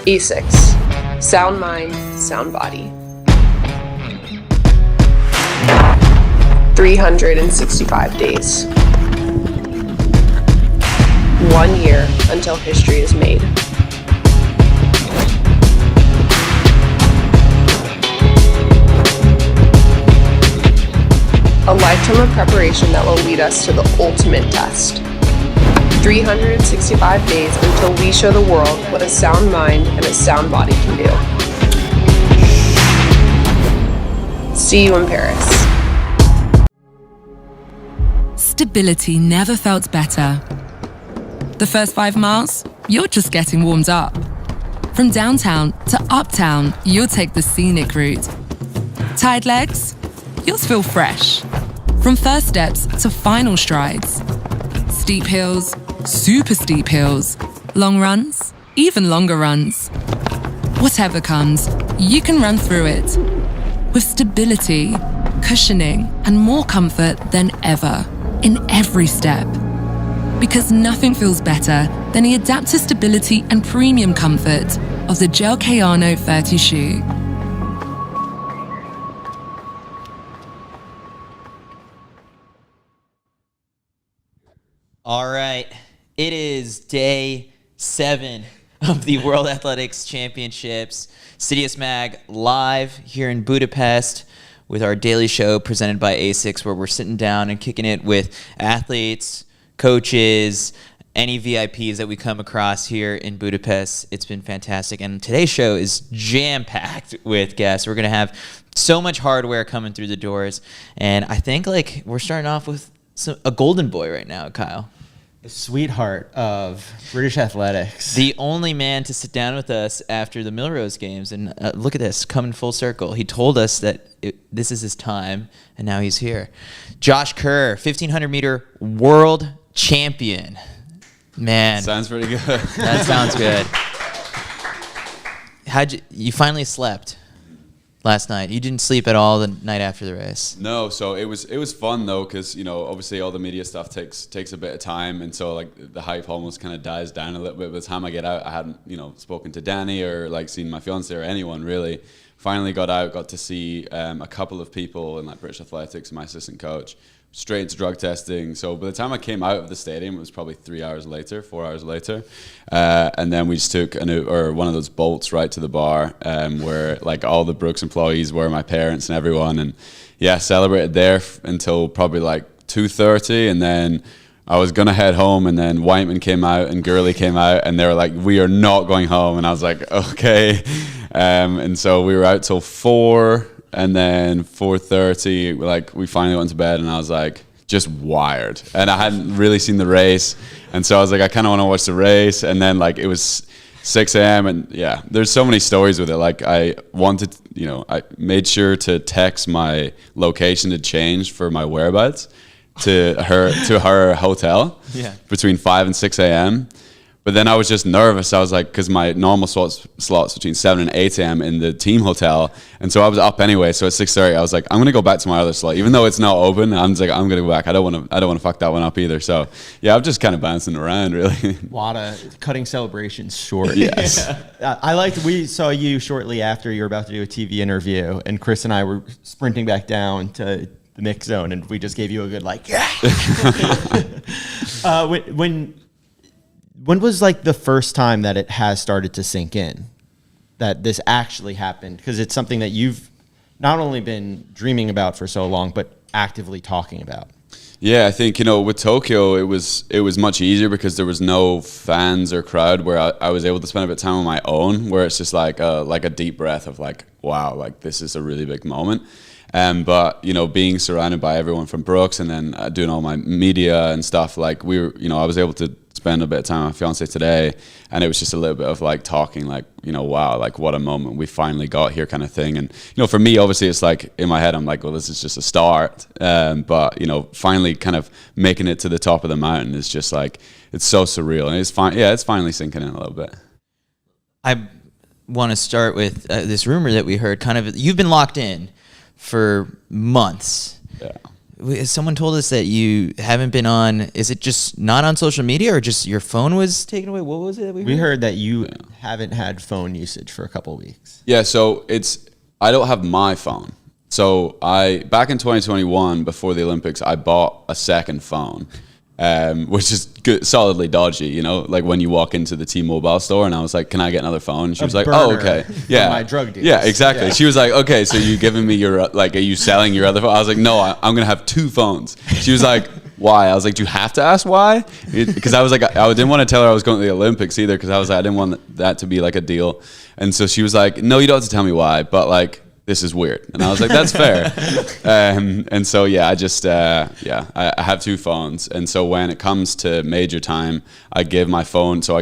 E6. Sound mind, sound body. 365 days. 1 year until history is made. A lifetime of preparation that will lead us to the ultimate test. 365 days until we show the world what a sound mind and a sound body can do. See you in Paris. Stability never felt better. The first 5 miles, you're just getting warmed up. From downtown to uptown, you'll take the scenic route. Tired legs? You'll feel fresh. From first steps to final strides. Steep hills, super steep hills, long runs, even longer runs. Whatever comes, you can run through it. With stability, cushioning, and more comfort than ever in every step. Because nothing feels better than the adaptive stability and premium comfort of the Gel Kayano 30 shoe. All right, it is day 7 of the World Athletics Championships. CITIUS MAG live here in Budapest with our daily show presented by ASICS, where we're sitting down and kicking it with athletes, coaches, any VIPs that we come across here in Budapest. It's been fantastic, and today's show is jam-packed with guests. We're going to have so much hardware coming through the doors, and I think we're starting off with a golden boy right now, Kyle. The sweetheart of British athletics. The only man to sit down with us after the Millrose games. And look at this, coming full circle. He told us that this is his time, and now he's here. Josh Kerr, 1,500-meter world champion. Man. Sounds pretty good. That sounds good. You finally slept last night? You didn't sleep at all the night after the race? No, so it was fun though, because obviously all the media stuff takes a bit of time, and so the hype almost kind of dies down a little bit. By the time I get out, I hadn't spoken to Danny or seen my fiance or anyone really. Finally got out, got to see a couple of people in British athletics, my assistant coach, straight into drug testing. So by the time I came out of the stadium, it was probably 4 hours later. And then we just took one of those bolts right to the bar, where all the Brooks employees were, my parents and everyone. And yeah, celebrated there until probably 2:30. And then I was going to head home, and then Whiteman came out and Gurley came out, and they were like, "We are not going home." And I was like, okay. And so we were out till 4. And then 4:30, we finally went to bed, and I was just wired. And I hadn't really seen the race, and so I was I kind of want to watch the race. And then it was 6 a.m. and yeah, there's so many stories with it. I wanted, I made sure to text my location to change for my whereabouts to her hotel between 5 and 6 a.m. But then I was just nervous. I was because my normal slots between 7 and 8 a.m. in the team hotel. And so I was up anyway. So at 6:30, I was I'm going to go back to my other slot. Even though it's not open, I'm going to go back. I don't want to fuck that one up either. So yeah, I'm just kind of bouncing around really. A lot of cutting celebrations short. Yes. We saw you shortly after you were about to do a TV interview, and Chris and I were sprinting back down to the mix zone, and we just gave you a good yeah. When was the first time that it has started to sink in that this actually happened? Because it's something that you've not only been dreaming about for so long, but actively talking about. Yeah, I think, with Tokyo, it was much easier because there was no fans or crowd, where I was able to spend a bit of time on my own, where it's just like a deep breath of wow, this is a really big moment. But being surrounded by everyone from Brooks, and then doing all my media and stuff, I was able to spend a bit of time with my fiance today, and it was just a little bit of talking, wow, what a moment, we finally got here, kind of thing. And for me, obviously, it's in my head, I'm well, this is just a start, but finally kind of making it to the top of the mountain is just it's so surreal, and it's finally sinking in a little bit. I want to start with this rumor that we heard. You've been locked in for months. Yeah. Someone told us that you haven't been on. Is it just not on social media, or just your phone was taken away? What was it that we heard that you haven't had phone usage for a couple of weeks. Yeah, so I don't have my phone. So back in 2021, before the Olympics, I bought a second phone, which is good, solidly dodgy, you know, like when you walk into the T-Mobile store and I was like, can I get another phone? And she was like, oh, okay. Yeah. My drug deals. Yeah, exactly. Yeah. She was like, okay, so you giving me your, like, are you selling your other phone? I was like, no, I'm going to have two phones. She was like, why? I was like, do you have to ask why? Because I was like, I didn't want to tell her I was going to the Olympics either, because I was like, I didn't want that to be like a deal. And so she was like, no, you don't have to tell me why, but like, this is weird. And I was like, that's fair. And so, yeah, I have two phones. And so when it comes to major time, I give my phone to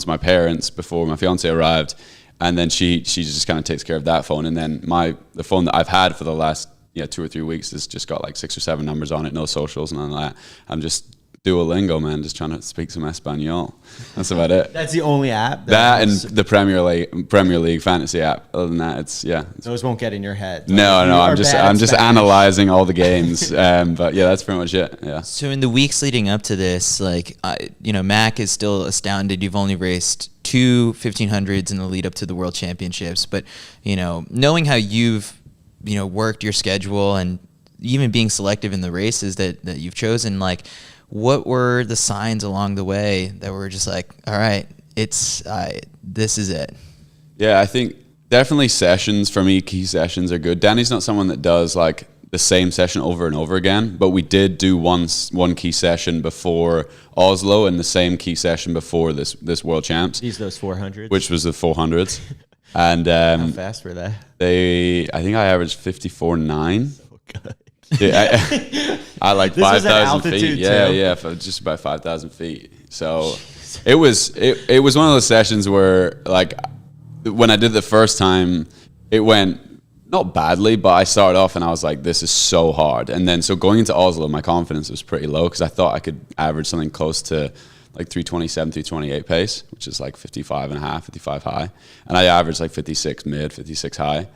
my parents before my fiance arrived. And then she just kind of takes care of that phone. And then the phone that I've had for the last 2 or 3 weeks has just got like 6 or 7 numbers on it, no socials, none of that. I'm just Duolingo, man, just trying to speak some Espanol. That's about it. That's the only app? That and the Premier League fantasy app. Other than that, those won't get in your head. No, I'm just analyzing all the games. But yeah, that's pretty much it. Yeah. So in the weeks leading up to this, like, Mac is still astounded. You've only raced 2 1500s in the lead up to the World Championships, but knowing how you've worked your schedule and even being selective in the races that you've chosen, like, what were the signs along the way that were just like, all right, this is it? Yeah, I think definitely sessions for me, key sessions are good. Danny's not someone that does like the same session over and over again, but we did do one key session before Oslo and the same key session before this World Champs. Those 400s? Which was the 400s. And how fast were they? I think I averaged 54.9. So good. Yeah, I like 5,000 feet. Yeah, for just about 5,000 feet. So it was one of those sessions where, like, when I did the first time, it went not badly, but I started off and I was like, this is so hard. And then so going into Oslo, my confidence was pretty low because I thought I could average something close to like 327, 328 pace, which is like 55 and a half, 55 high. And I averaged like 56 mid, 56 high.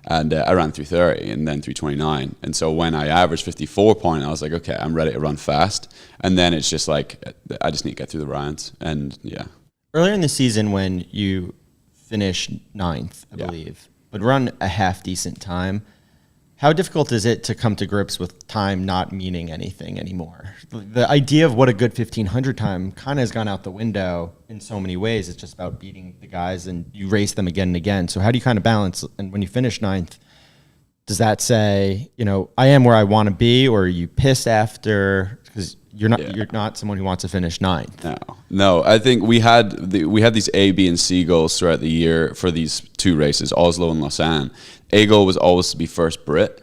And I ran 330 and then 329. And so when I averaged 54 point, I was like, okay, I'm ready to run fast. And then it's just like, I just need to get through the rounds. And yeah. Earlier in the season when you finished 9th, I believe, but run a half decent time, how difficult is it to come to grips with time not meaning anything anymore? The idea of what a good 1500 time kind of has gone out the window in so many ways. It's just about beating the guys and you race them again and again. So how do you kind of balance? And when you finish 9th, does that say, I am where I want to be, or are you pissed after? Because you're not someone who wants to finish 9th. No. I think we had these A, B, and C goals throughout the year for these 2 races, Oslo and Lausanne. A goal was always to be first Brit,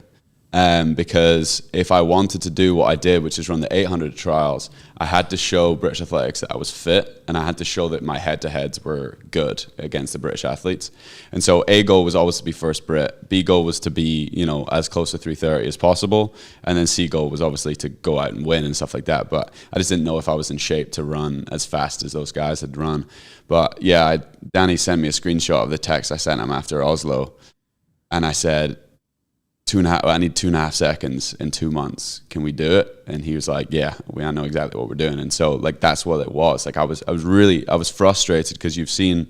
because if I wanted to do what I did, which is run the 800 trials, I had to show British athletics that I was fit, and I had to show that my head-to-heads were good against the British athletes. And so A goal was always to be first Brit. B goal was to be, as close to 330 as possible. And then C goal was obviously to go out and win and stuff like that. But I just didn't know if I was in shape to run as fast as those guys had run. But yeah, Danny sent me a screenshot of the text I sent him after Oslo. And I said, I need 2.5 seconds in 2 months. Can we do it? And he was like, yeah, I know exactly what we're doing. And so like, that's what it was. Like I was frustrated because you've seen,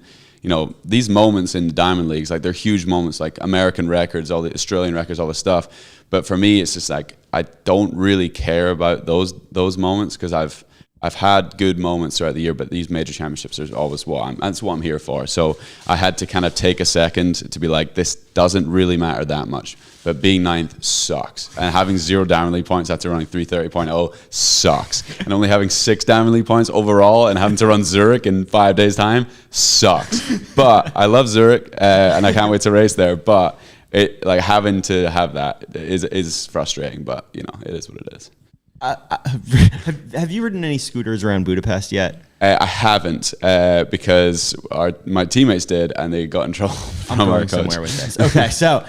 these moments in the Diamond Leagues, like they're huge moments, like American records, all the Australian records, all this stuff. But for me, it's just like, I don't really care about those moments because I've had good moments throughout the year, but these major championships are always that's what I'm here for. So I had to kind of take a second to be like, this doesn't really matter that much. But being 9th sucks. And having 0 Diamond League points after running 330.0 sucks. And only having 6 Diamond League points overall and having to run Zurich in 5 days' time sucks. But I love Zurich and I can't wait to race there. But having to have that is frustrating. But, it is what it is. Have you ridden any scooters around Budapest yet? I haven't because my teammates did, and they got in trouble from our coach. Somewhere with this. Okay, so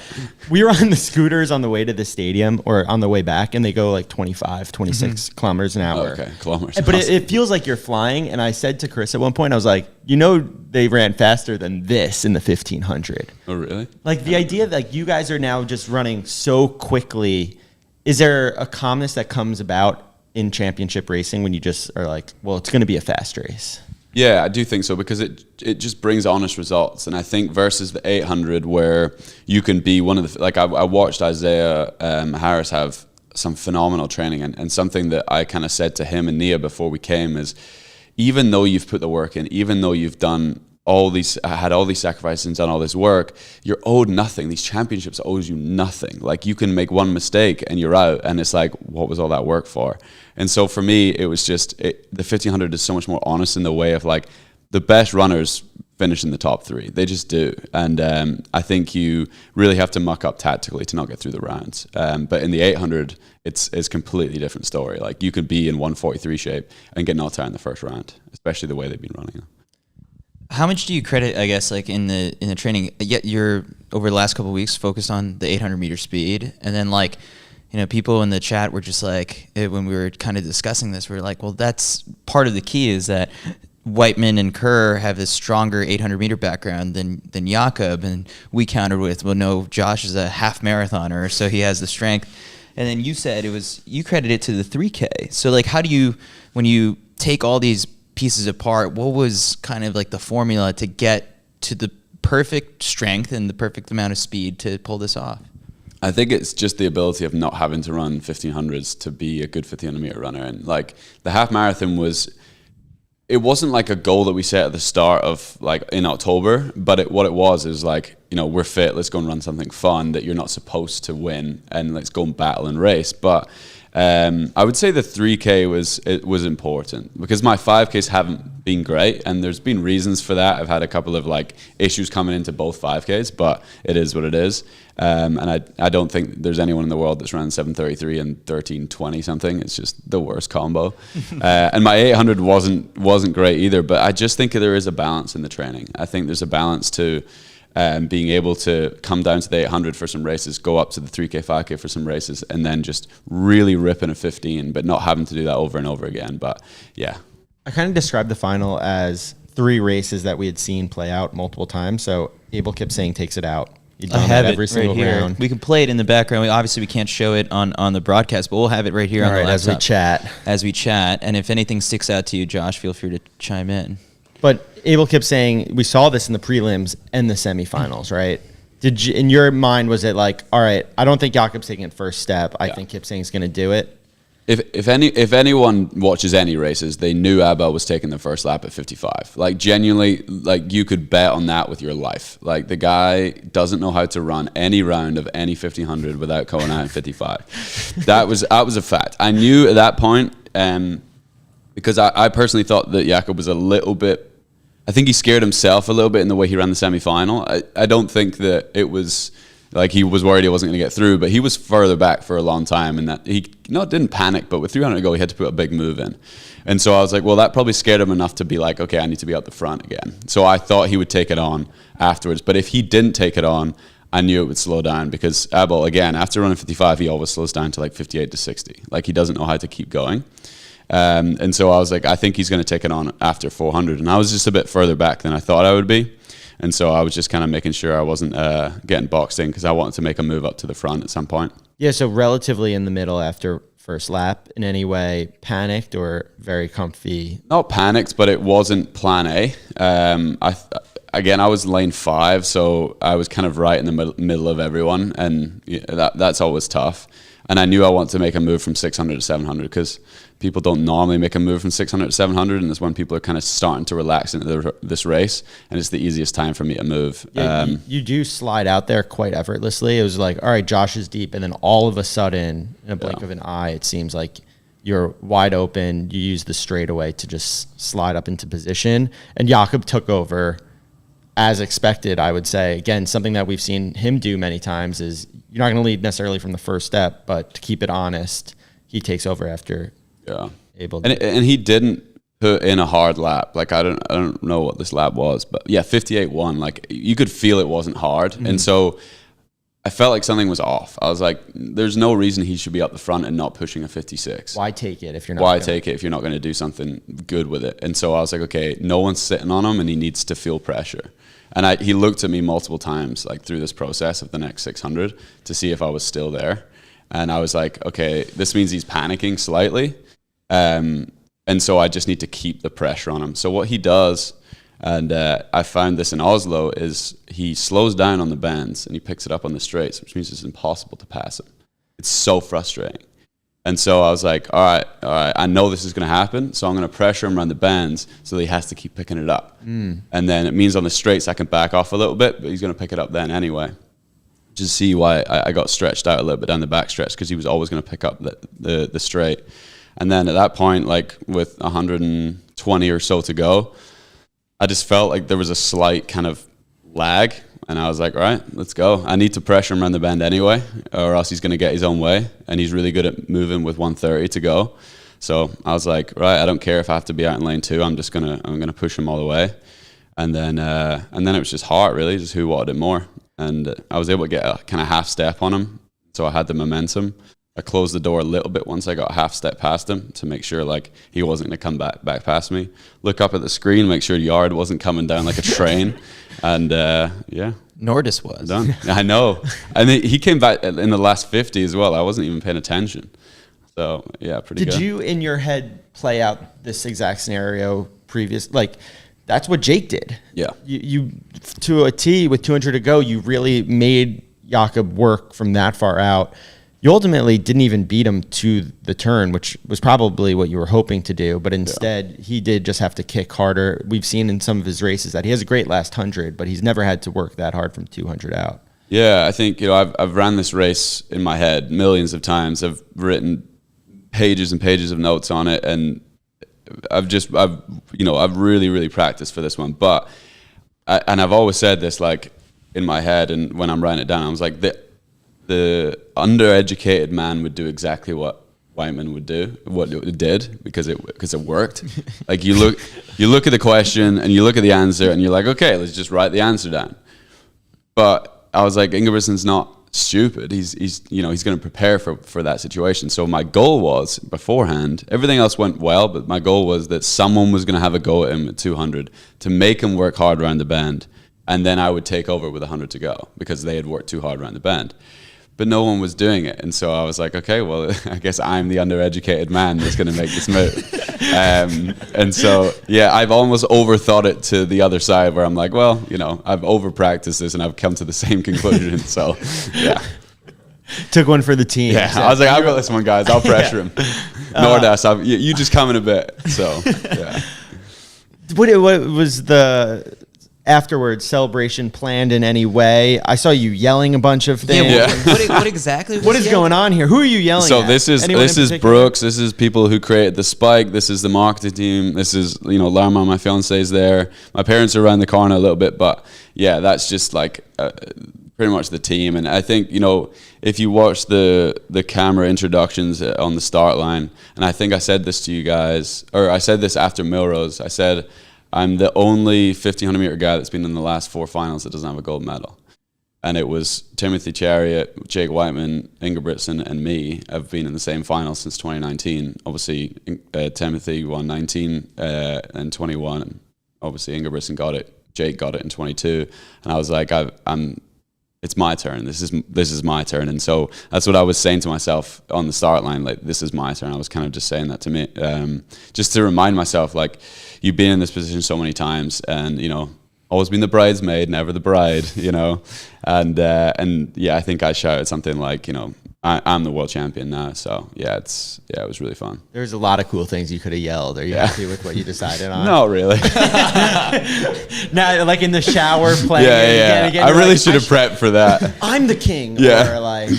we were on the scooters on the way to the stadium or on the way back, and they go like 25, 26 kilometers an hour. Oh, okay, kilometers. But it feels like you're flying, and I said to Chris at one point, I was like, they ran faster than this in the 1500. Oh, really? Like the idea that you guys are now just running so quickly is there a calmness that comes about in championship racing when you just are like, well, it's going to be a fast race? Yeah, I do think so, because it just brings honest results. And I think versus the 800, where you can be one of the, like I watched Isaiah Harris have some phenomenal training, and something that I kind of said to him and Nia before we came is, even though you've put the work in, even though you've done had all these sacrifices and done all this work, you're owed nothing. These championships owes you nothing. Like, you can make one mistake and you're out, and it's like, what was all that work for? And so for me, it was just, the 1500 is so much more honest in the way of, like, the best runners finish in the top 3. They just do. And I think you really have to muck up tactically to not get through the rounds. But in the 800, it's a completely different story. Like, you could be in 143 shape and get knocked out in the first round, especially the way they've been running. How much do you credit, I guess, like in the training? Yet you're over the last couple of weeks focused on the 800 meter speed, and then like, people in the chat were just like, when we were kind of discussing this, we were like, well, that's part of the key, is that Whiteman and Kerr have this stronger 800 meter background than Jakob, and we countered with, well, no, Josh is a half marathoner, so he has the strength. And then you said you credit it to the 3K. So like, how do you, when you take all these pieces apart, what was kind of like the formula to get to the perfect strength and the perfect amount of speed to pull this off? I think it's just the ability of not having to run 1500s to be a good 1500 meter runner. And like, the half marathon it wasn't like a goal that we set at the start of, like, in October, but what it was is like, we're fit, let's go and run something fun that you're not supposed to win, and let's go and battle and race. But I would say the 3K was important, because my 5Ks haven't been great, and there's been reasons for that. I've had a couple of like issues coming into both 5Ks, but it is what it is. And I don't think there's anyone in the world that's running 7:33 and 13:20 something. It's just the worst combo. And my 800 wasn't great either, but I just think there is a balance in the training. I think there's a balance to being able to come down to the 800 for some races, go up to the 3K, 5K for some races, and then just really rip in a 15, but not having to do that over and over again. But yeah. I kind of described the final as 3 races that we had seen play out multiple times. So Abel kept saying takes it out. I have it every single right here. round. We can play it in the background. Obviously, we can't show it on the broadcast, but we'll have it right here on the laptop. As we chat. And if anything sticks out to you, Josh, feel free to chime in. But Abel kept saying, we saw this in the prelims and the semifinals, right? Did you, in your mind, was it like, all right, I don't think Jakob's taking it first step. I think Kipsang's going to do it. If anyone watches any races, they knew Abel was taking the first lap at 55. Like, genuinely, like, you could bet on that with your life. Like, the guy doesn't know how to run any round of any 1500 without going out at 55. That was a fact. I knew at that point, because I personally thought that Jakob was a little bit, I think he scared himself a little bit in the way he ran the semi-final. I don't think that it was like he was worried he wasn't going to get through, but he was further back for a long time, and that he didn't panic, but with 300 to go, he had to put a big move in. And so I was like, well, that probably scared him enough to be like, okay, I need to be out the front again. So I thought he would take it on afterwards, but if he didn't take it on, I knew it would slow down, because Abel, again, after running 55, he always slows down to like 58 to 60. Like, he doesn't know how to keep going. And so I was like, I think he's going to take it on after 400. And I was just a bit further back than I thought I would be. And so I was just kind of making sure I wasn't getting boxed in, because I wanted to make a move up to the front at some point. Yeah, so relatively in the middle after first lap, in any way panicked or very comfy? Not panicked, but it wasn't plan A. I was lane 5, so I was kind of right in the middle of everyone, and that's always tough. And I knew I wanted to make a move from 600 to 700, because people don't normally make a move from 600 to 700, and it's when people are kind of starting to relax into this race, and it's the easiest time for me to move. Yeah, you do slide out there quite effortlessly. It was like, all right, Josh is deep, and then all of a sudden, in a blink of an eye, it seems like you're wide open. You use the straightaway to just slide up into position, and Jakob took over as expected, I would say. Again, something that we've seen him do many times is you're not going to lead necessarily from the first step, but to keep it honest, he takes over after able to. And he didn't put in a hard lap. Like, I don't know what this lap was, but yeah, 58.1. Like, you could feel it wasn't hard. Mm-hmm. And so I felt like something was off. I was like, there's no reason he should be up the front and not pushing a 56. Why take it if you're not going to do something good with it? And so I was like, okay, no one's sitting on him, and he needs to feel pressure. And he looked at me multiple times, like, through this process of the next 600 to see if I was still there. And I was like, okay, this means he's panicking slightly. And so I just need to keep the pressure on him. So what he does, and I found this in Oslo, is he slows down on the bends and he picks it up on the straights, which means it's impossible to pass him. It's so frustrating. And so I was like, all right, I know this is going to happen, so I'm going to pressure him around the bends so that he has to keep picking it up. And then it means on the straights I can back off a little bit, but he's going to pick it up then anyway. Just see why I got stretched out a little bit down the back stretch, because he was always going to pick up the straight. And then at that point, like with 120 or so to go, I just felt like there was a slight kind of lag. And I was like, all right, let's go. I need to pressure him around the bend anyway, or else he's going to get his own way. And he's really good at moving with 130 to go. So I was like, right, I don't care if I have to be out in lane 2. I'm gonna push him all the way. And then it was just heart, really, just who wanted it more. And I was able to get a kind of half step on him. So I had the momentum. I closed the door a little bit once I got a half step past him to make sure like he wasn't going to come back past me. Look up at the screen, make sure the yard wasn't coming down like a train. And yeah. Nordis was. Done. I know. And he came back in the last 50 as well. I wasn't even paying attention. So yeah, pretty good. Did you in your head play out this exact scenario previous? Like that's what Jake did. Yeah. You to a T with 200 to go, you really made Jakob work from that far out. You ultimately didn't even beat him to the turn, which was probably what you were hoping to do. But instead, he did just have to kick harder. We've seen in some of his races that he has a great last 100, but he's never had to work that hard from 200 out. Yeah, I think I've ran this race in my head millions of times. I've written pages and pages of notes on it, and I've really, really practiced for this one. But I've always said this like in my head, and when I'm writing it down, I was like, the undereducated man would do exactly what Whiteman would do, what it did, because it worked. Like you look at the question and you look at the answer and you're like, okay, let's just write the answer down. But I was like, Ingebrigtsen's not stupid. He's going to prepare for that situation. So my goal was beforehand, everything else went well, but my goal was that someone was going to have a go at him at 200 to make him work hard around the bend, and then I would take over with 100 to go because they had worked too hard around the bend. But no one was doing it. And so I was like, okay, well, I guess I'm the undereducated man that's going to make this move. And so, yeah, I've almost overthought it to the other side where I'm like, well, I've over-practiced this and I've come to the same conclusion. So, yeah. Took one for the team. Yeah, I was like, I've got this one, guys. I'll pressure him. Nordas, you just come in a bit. So, yeah. What was the afterwards celebration planned in any way? I saw you yelling a bunch of things. Yeah. What exactly? What is going on here? Who are you yelling so at? this is Brooks. This is people who created the spike. This is the marketing team. This is Larma, my fiance's there. My parents are around the corner a little bit, but yeah, that's just like pretty much the team. And I think if you watch the camera introductions on the start line, and I think I said this to you guys, or I said this after Milrose. I said, I'm the only 1500 meter guy that's been in the last 4 finals that doesn't have a gold medal. And it was Timothy Chariot, Jake Whiteman, Ingebrigtsen, and me have been in the same final since 2019. Obviously, Timothy won 19 and 21. And obviously, Ingebrigtsen got it. Jake got it in 22. And I was like, it's my turn. This is my turn. And so that's what I was saying to myself on the start line. Like, this is my turn. I was kind of just saying that to me, just to remind myself, like, you've been in this position so many times, and always been the bridesmaid, never the bride. And yeah, I think I shouted something like, I'm the world champion now. So yeah, it was really fun. There's a lot of cool things you could have yelled. Are you happy with what you decided on? No, really. Now, like in the shower playing. Yeah. I really should have prepped for that. I'm the king. Yeah. Or like,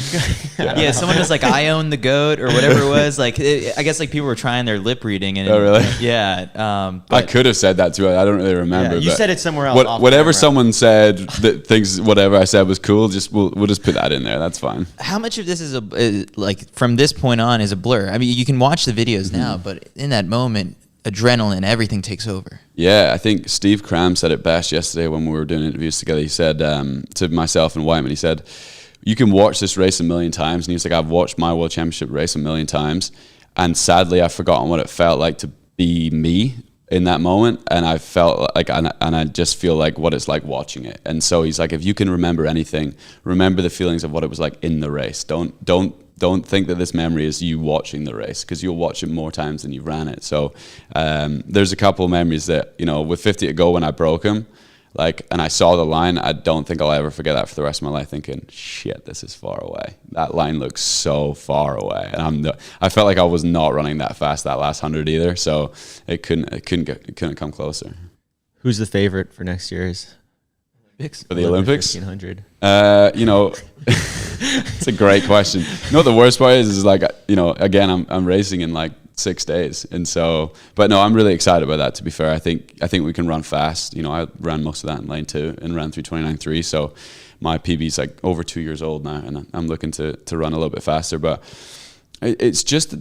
yeah, someone was like, I own the goat or whatever it was. Like, I guess like people were trying their lip reading. And oh, really? Yeah. I could have said that to her. I don't really remember. Yeah, you said it somewhere else. Whatever someone said that thinks whatever I said was cool, we'll just put that in there. That's fine. How much of this is like from this point on is a blur? I mean, you can watch the videos now, but in that moment, adrenaline, everything takes over. Yeah, I think Steve Cram said it best yesterday when we were doing interviews together. He said to myself and Whiteman, he said, you can watch this race a million times. And he was like, I've watched my World Championship race a million times. And sadly, I've forgotten what it felt like to be me in that moment. And I felt like, and I just feel like what it's like watching it. And so he's like, if you can remember anything, remember the feelings of what it was like in the race. Don't don't think that this memory is you watching the race, because you'll watch it more times than you've ran it. So there's a couple of memories that, you know, with 50 to go when I broke him, like, and I saw the line, I don't think I'll ever forget that for the rest of my life, thinking, shit, this is far away. That line looks so far away. And I felt like I was not running that fast that last 100 either. So it couldn't come closer. Who's the favorite for next year's Olympics? For the Olympics? 1500. You know, it's a great question. You know what the worst part is like, you know, again, I'm racing in like 6 days, and so, but no, I'm really excited about that, to be fair. I think we can run fast. You know, I ran most of that in lane 2 and ran through 29.3, so my PB's like over 2 years old now, and I'm looking to run a little bit faster. But it's just,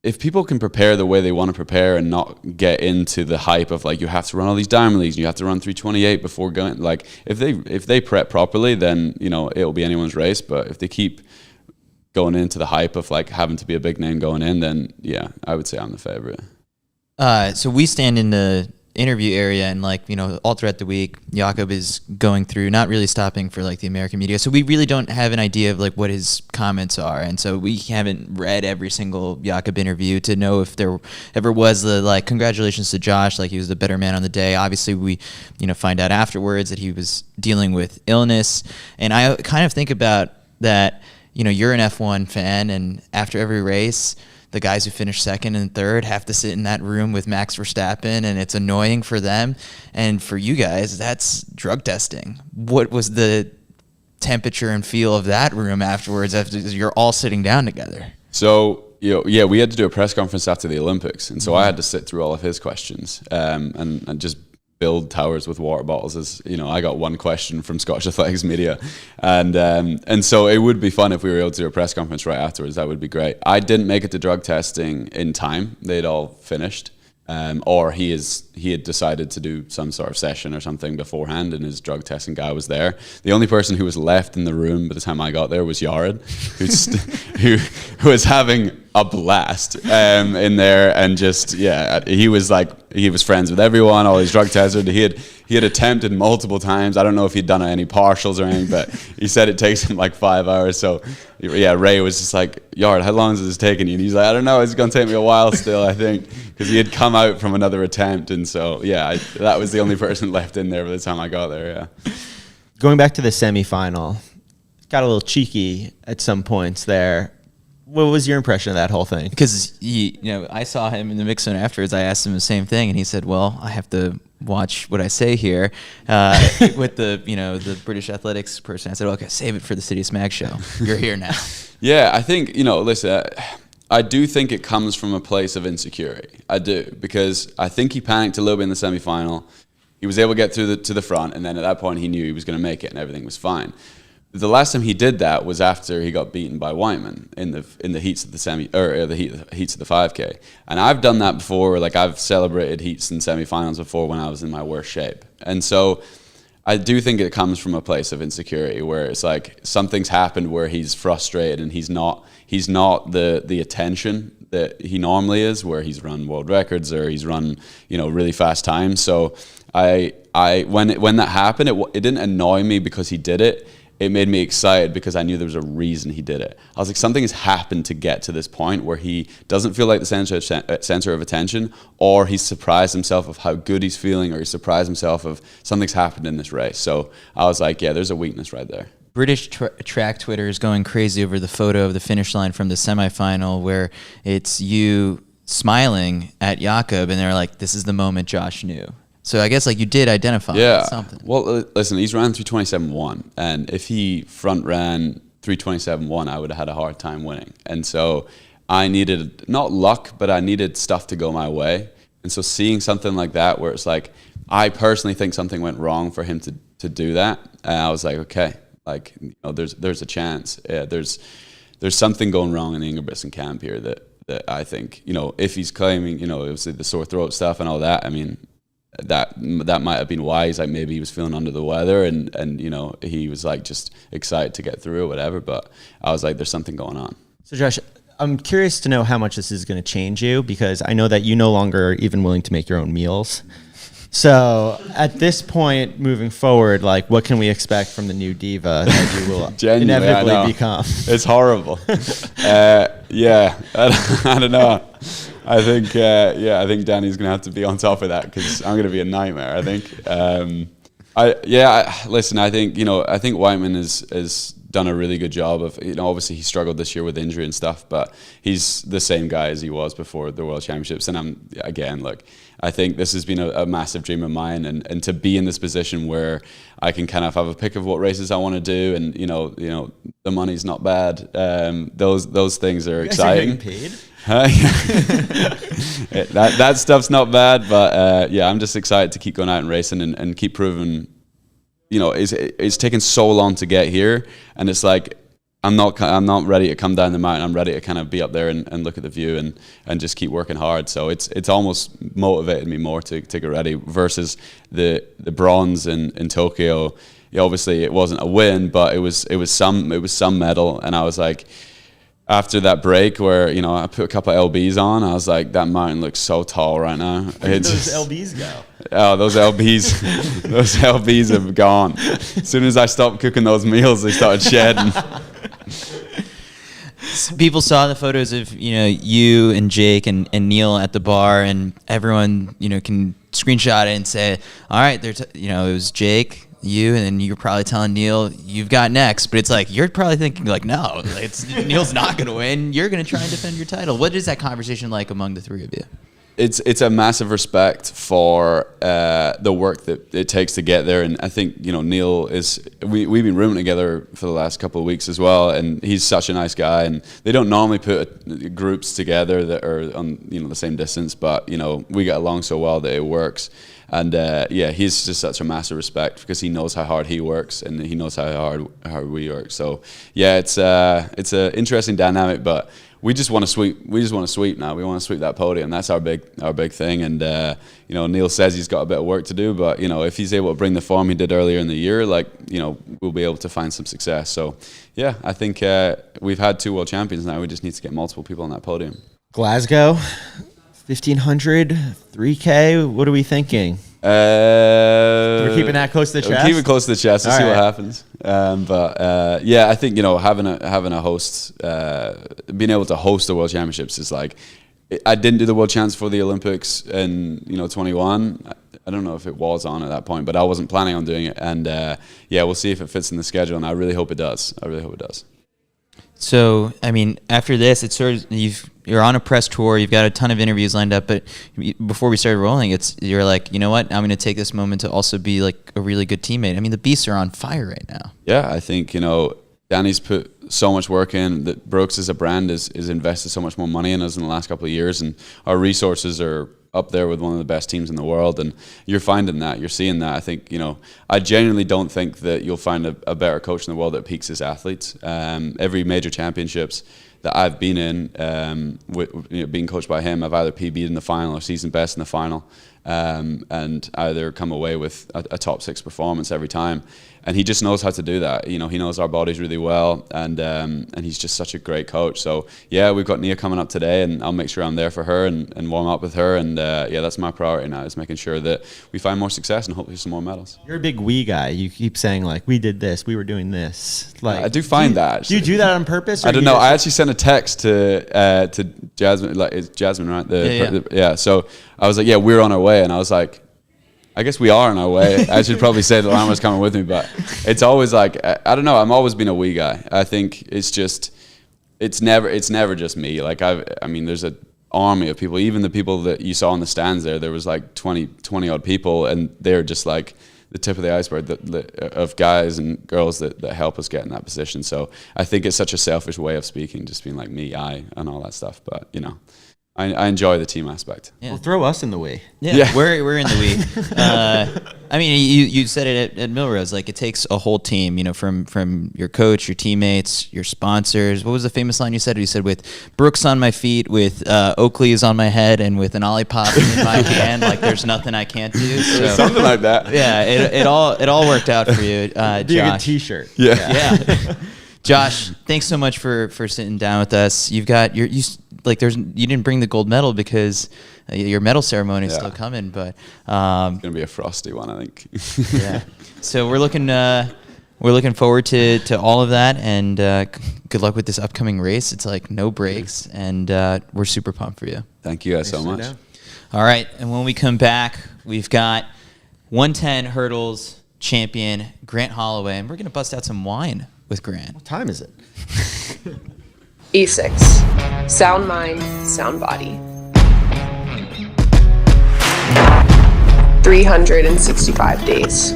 if people can prepare the way they want to prepare and not get into the hype of like, you have to run all these diamond leagues and you have to run 328 before going, like, if they prep properly, then, you know, it'll be anyone's race. But if they keep going into the hype of like having to be a big name going in, then yeah, I would say I'm the favorite. So we stand in the interview area, and like, you know, all throughout the week, Jakob is going through, not really stopping for like the American media. So we really don't have an idea of like what his comments are. And so we haven't read every single Jakob interview to know if there ever was the like, congratulations to Josh, like he was the better man on the day. Obviously we, you know, find out afterwards that he was dealing with illness. And I kind of think about that, you know, you're an F1 fan, and after every race, the guys who finish second and third have to sit in that room with Max Verstappen, and it's annoying for them. And for you guys, that's drug testing. What was the temperature and feel of that room afterwards, after you're all sitting down together? So, you know, yeah, we had to do a press conference after the Olympics, and so I had to sit through all of his questions and just build towers with water bottles. As you know, I got one question from Scottish Athletics Media, and so it would be fun if we were able to do a press conference right afterwards. That would be great. I didn't make it to drug testing in time; they'd all finished, or he had decided to do some sort of session or something beforehand, and his drug testing guy was there. The only person who was left in the room by the time I got there was Jared, who was having a blast in there, and just, yeah, he was friends with everyone, all these drug testers. He had attempted multiple times. I don't know if he'd done any partials or anything, but he said it takes him like 5 hours. So yeah, Ray was just like, Yard, how long is this taking you? And he's like, I don't know, it's gonna take me a while still, I think, because he had come out from another attempt. And so yeah, that was the only person left in there by the time I got there. Yeah. Going back to the semifinal, got a little cheeky at some points there. What was your impression of that whole thing? Because you know, I saw him in the mix zone afterwards. I asked him the same thing, and he said, "Well, I have to watch what I say here." With the British athletics person, I said, "Okay, save it for the CITIUS MAG show. You're here now." Yeah, I think, listen, I do think it comes from a place of insecurity. I do, because I think he panicked a little bit in the semifinal. He was able to get through to the front, and then at that point, he knew he was going to make it, and everything was fine. The last time he did that was after he got beaten by Whiteman in the heats of the heats of the 5K, and I've done that before. Like, I've celebrated heats and semifinals before when I was in my worst shape, and so I do think it comes from a place of insecurity where it's like something's happened where he's frustrated and he's not the attention that he normally is, where he's run world records or he's run really fast times. So when that happened, it didn't annoy me because he did it. It made me excited because I knew there was a reason he did it. I was like, something has happened to get to this point where he doesn't feel like the center of attention, or he's surprised himself of how good he's feeling, or he's surprised himself of something's happened in this race. So I was like, yeah, there's a weakness right there. British track Twitter is going crazy over the photo of the finish line from the semifinal where it's you smiling at Jakob, and they're like, this is the moment Josh knew. So I guess like you did identify something. Well, listen, he's ran 327.1, and if he front ran 327.1, I would have had a hard time winning. And so I needed, not luck, but I needed stuff to go my way. And so seeing something like that where it's like, I personally think something went wrong for him to do that. And I was like, okay, like, there's a chance. Yeah, there's something going wrong in the Ingebrigtsen camp here that I think, if he's claiming, obviously the sore throat stuff and all that, I mean, that might have been why. He's like, maybe he was feeling under the weather and he was like just excited to get through or whatever. But I was like, there's something going on. So Josh, I'm curious to know how much this is going to change you, because I know that you no longer are even willing to make your own meals. So at this point, moving forward, like what can we expect from the new diva that you will inevitably become? It's horrible. Yeah, I don't know. I think Danny's gonna have to be on top of that because I'm gonna be a nightmare. I think. Listen. I think Whiteman has done a really good job of, obviously he struggled this year with injury and stuff, but he's the same guy as he was before the World Championships. And I think this has been a massive dream of mine, and to be in this position where I can kind of have a pick of what races I want to do, and the money's not bad. Those things are exciting. You guys are getting paid? That stuff's not bad, but I'm just excited to keep going out and racing and keep proving. It's taken so long to get here, and it's like I'm not ready to come down the mountain. I'm ready to kind of be up there and look at the view and just keep working hard. So it's almost motivated me more to get ready versus the bronze in Tokyo. Obviously it wasn't a win, but it was some medal, and I was like, after that break where I put a couple of LBs on, I was like, that mountain looks so tall right now. Where did those LBs go? Oh, those LBs have gone. As soon as I stopped cooking those meals, they started shedding. People saw the photos of you and Jake and Neil at the bar, and everyone can screenshot it and say, all right, it was Jake, you, and then you're probably telling Neil you've got next, but it's like you're probably thinking like, no, Neil's not going to win. You're going to try and defend your title. What is that conversation like among the three of you? It's a massive respect for the work that it takes to get there, and I think Neil is. We've been rooming together for the last couple of weeks as well, and he's such a nice guy. And they don't normally put groups together that are on the same distance, but we get along so well that it works. And he's just such a massive respect because he knows how hard he works and he knows how hard we work. So it's an interesting dynamic, but we just want to sweep. We just want to sweep now. We want to sweep that podium. That's our big thing. And Neil says he's got a bit of work to do, but if he's able to bring the form he did earlier in the year, we'll be able to find some success. So I think we've had 2 world champions now. We just need to get multiple people on that podium. Glasgow. 1,500, 3K. What are we thinking? We're keeping that close to the chest. Keep it close to the chest. We'll see what happens. I think having a host, being able to host the World Championships is like. I didn't do the World Champs for the Olympics in 21. I don't know if it was on at that point, but I wasn't planning on doing it. And we'll see if it fits in the schedule. And I really hope it does. So, after this, it's sort of you're on a press tour. You've got a ton of interviews lined up. But before we started rolling, you're like, you know what? I'm going to take this moment to also be like a really good teammate. The beasts are on fire right now. Yeah, I think Danny's put so much work in. That Brooks as a brand is invested so much more money in us in the last couple of years, and our resources are up there with one of the best teams in the world, and you're finding that, you're seeing that. I think, I genuinely don't think that you'll find a better coach in the world that peaks his athletes. Every major championships that I've been in, being coached by him, I've either PB'd in the final or season best in the final, and either come away with a top 6 performance every time. And he just knows how to do that. He knows our bodies really well, and he's just such a great coach. So we've got Nia coming up today, and I'll make sure I'm there for her and warm up with her. And that's my priority now, is making sure that we find more success and hopefully some more medals. You're a big we guy. You keep saying like, we did this, we were doing this. Like, I do find that. Actually. Do you do that on purpose? Or I don't know. I actually sent a text to Jasmine. Like, it's Jasmine, right? So I was like, we're on our way, and I was like, I guess we are on our way. I should probably say that Lama's coming with me, but it's always like, I don't know. I'm always been a we guy. I think it's never just me. Like there's an army of people. Even the people that you saw in the stands there was like 20 odd people, and they're just like the tip of the iceberg of guys and girls that help us get in that position. So I think it's such a selfish way of speaking, just being like me, I, and all that stuff. But I enjoy the team aspect. Yeah. Well, throw us in the way. Yeah. We're in the we. You said it at Millrose. Like, it takes a whole team. From your coach, your teammates, your sponsors. What was the famous line you said? You said, with Brooks on my feet, with Oakley's on my head, and with an Olipop in my hand. Like, there's nothing I can't do. So, something like that. Yeah. It all worked out for you, Josh. Be a good T-shirt. Yeah. Josh, thanks so much for sitting down with us. You've got you didn't bring the gold medal because your medal ceremony is Yeah. still coming, but It's gonna be a frosty one, I think. yeah. So we're looking forward to all of that, and good luck with this upcoming race. It's like no breaks, and we're super pumped for you. Thank you guys so much. All right, and when we come back, we've got 110 hurdles champion Grant Holloway, and we're gonna bust out some wine with Grant. What time is it? E6. Sound mind, sound body. 365 days.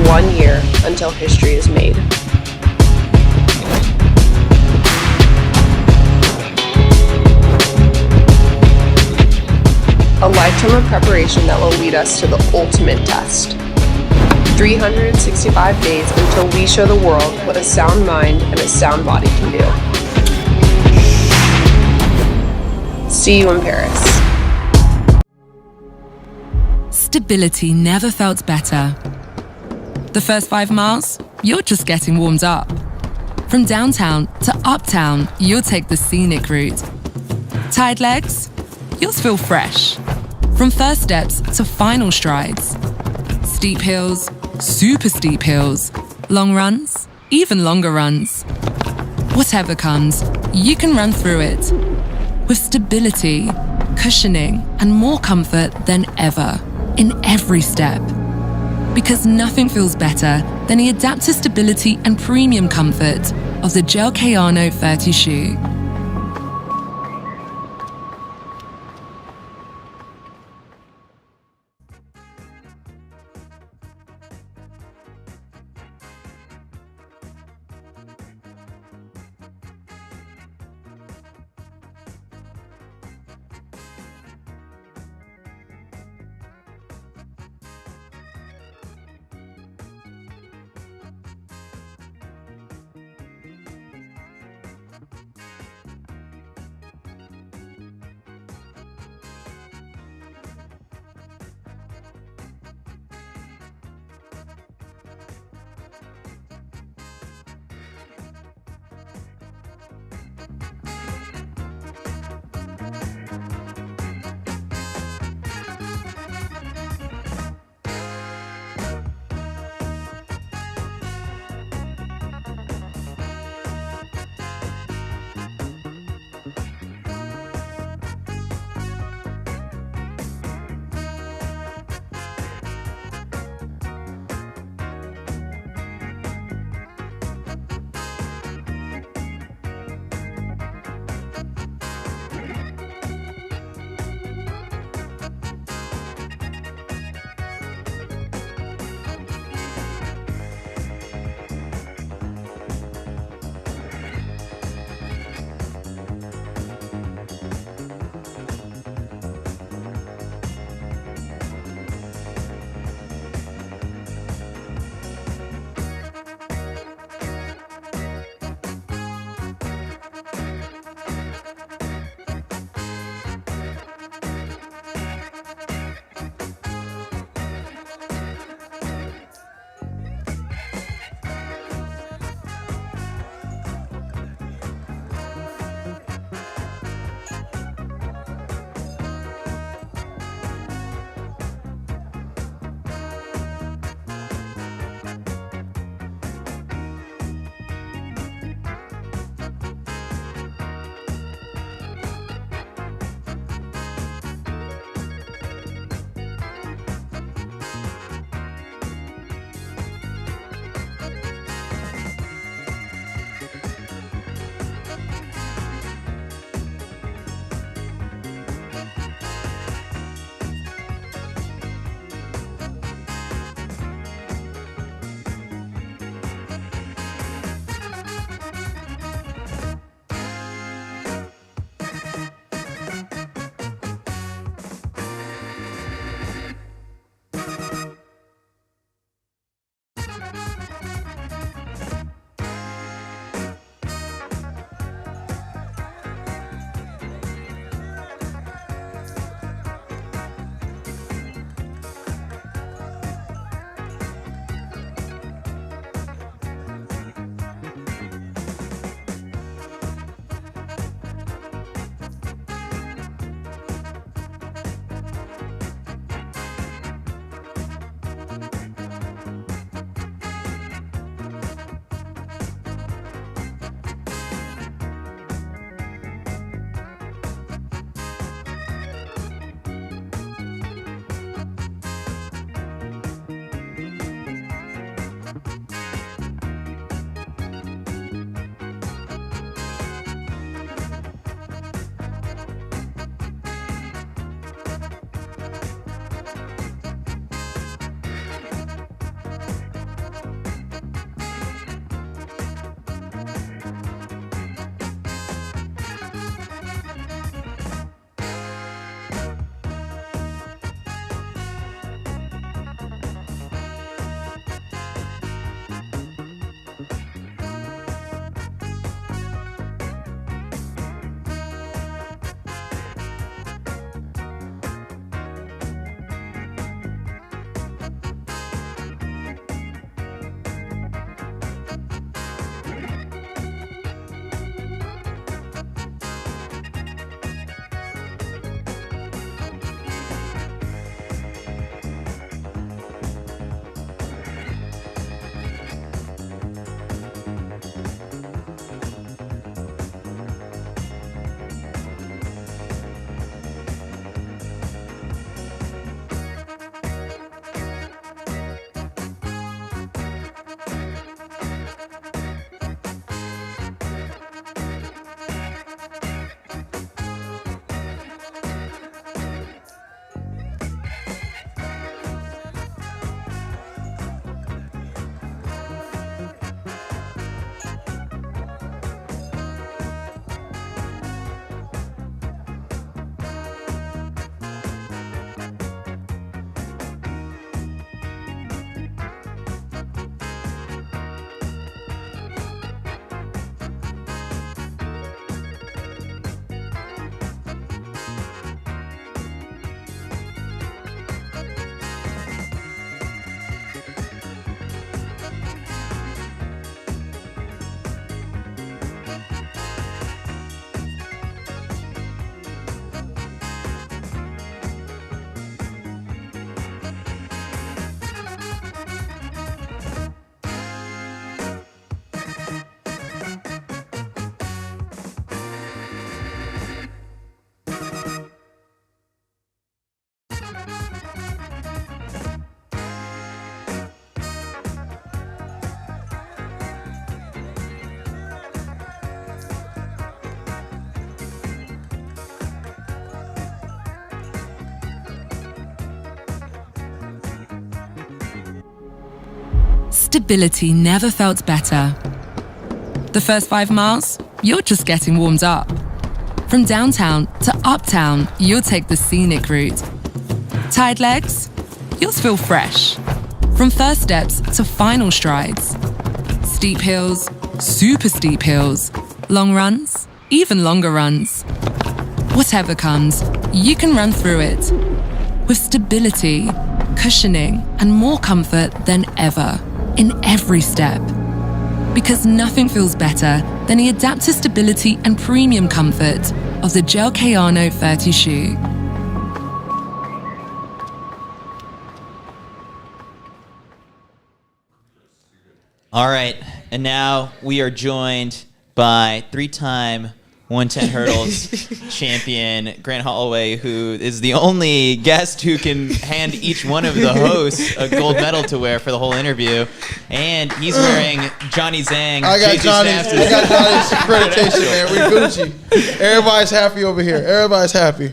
1 year until history is made. A lifetime of preparation that will lead us to the ultimate test. 365 days until we show the world what a sound mind and a sound body can do. See you in Paris. Stability never felt better. The first 5 miles, you're just getting warmed up. From downtown to uptown, you'll take the scenic route. Tired legs? You'll feel fresh. From first steps to final strides. Steep hills, super steep hills. Long runs, even longer runs. Whatever comes, you can run through it. With stability, cushioning, and more comfort than ever in every step. Because nothing feels better than the adaptive stability and premium comfort of the Gel Kayano 30 shoe. stability never felt better. The first 5 miles, you're just getting warmed up. From downtown to uptown, you'll take the scenic route. Tired legs? You'll feel fresh. From first steps to final strides. Steep hills, super steep hills. Long runs, even longer runs. Whatever comes, you can run through it. With stability, cushioning, and more comfort than ever in every step. Because nothing feels better than the adaptive stability and premium comfort of the Gel Kayano 30 shoe. All right, and now we are joined by 3-time 110 hurdles champion Grant Holloway, who is the only guest who can hand each one of the hosts a gold medal to wear for the whole interview. And he's wearing Johnny Zhang. I got Johnny's accreditation, man. We Gucci. Everybody's happy over here. Everybody's happy.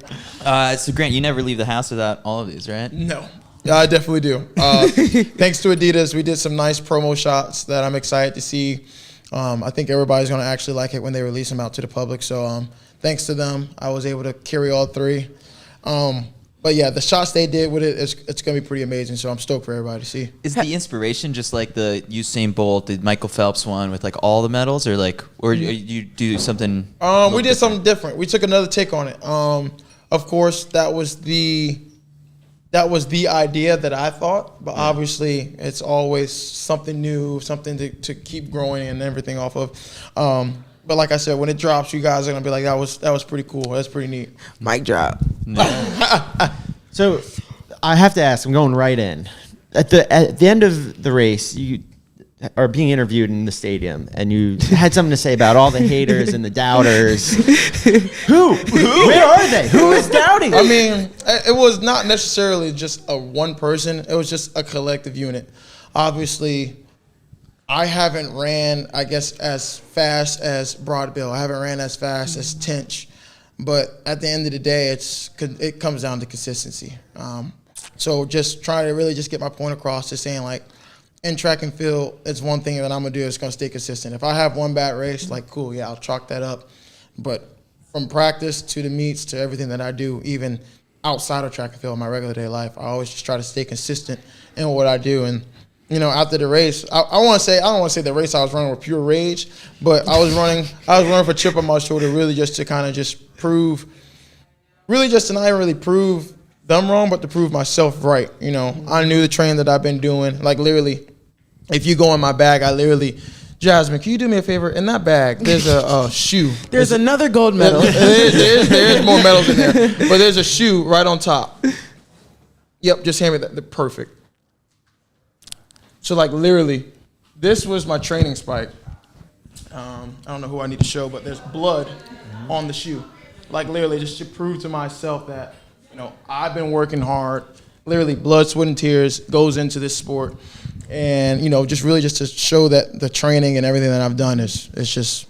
So Grant, you never leave the house without all of these, right? No. Yeah, I definitely do. Thanks to Adidas, we did some nice promo shots that I'm excited to see. I think everybody's going to actually like it when they release them out to the public. So thanks to them, I was able to carry all 3. But yeah, the shots they did with it, it's going to be pretty amazing. So I'm stoked for everybody to see. Is the inspiration just like the Usain Bolt, the Michael Phelps one with like all the medals, or you do something? We did something different. We took another take on it. Of course, that was the idea that I thought, but obviously it's always something new, something to keep growing and everything off of. But like I said, when it drops, you guys are gonna be like, that was pretty cool. That's pretty neat. Mic drop. So I have to ask, I'm going right in. At the end of the race, you are being interviewed in the stadium, and you had something to say about all the haters and the doubters. Who? Where are they? Who is doubting? I mean, it was not necessarily just a one person. It was just a collective unit. Obviously, I haven't ran, I guess, as fast as Broadbill. I haven't ran as fast as Tinch. But at the end of the day, it comes down to consistency. So just trying to really just get my point across, just saying, like, in track and field, it's one thing that I'm going to do is going to stay consistent. If I have one bad race, like, cool, yeah, I'll chalk that up. But from practice to the meets to everything that I do, even outside of track and field in my regular day life, I always just try to stay consistent in what I do. And, you know, after the race, I don't want to say the race I was running with pure rage, but I was running for a chip on my shoulder, really just to kind of just prove, really just to not really prove them wrong, but to prove myself right. You know, I knew the training that I've been doing. Like, literally, if you go in my bag, Jasmine, can you do me a favor? In that bag, there's a shoe. There's another gold medal. There's more medals in there, but there's a shoe right on top. Yep, just hand me that. Perfect. So, like, literally, this was my training spike. I don't know who I need to show, but there's blood on the shoe. Like, literally, just to prove to myself that, you know, I've been working hard. Literally, blood, sweat, and tears goes into this sport. And, you know, just really just to show that the training and everything that I've done is just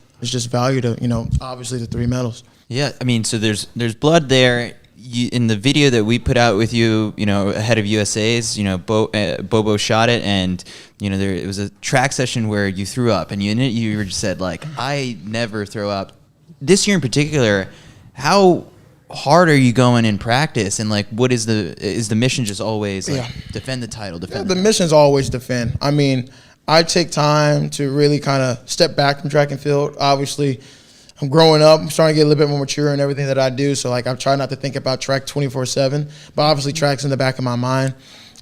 value to, you know, obviously the 3 medals. Yeah, I mean, so there's blood there. In the video that we put out with you, you know, ahead of USA's, you know, Bobo shot it, and you know, it was a track session where you threw up, and you were just said, like, I never throw up. This year in particular, how hard are you going in practice, and like, what is the mission just always like defend the title? The mission's always defend. I mean, I take time to really kind of step back from track and field. Obviously, I'm growing up. I'm starting to get a little bit more mature in everything that I do. So, like, I'm trying not to think about track 24/7. But obviously, track's in the back of my mind.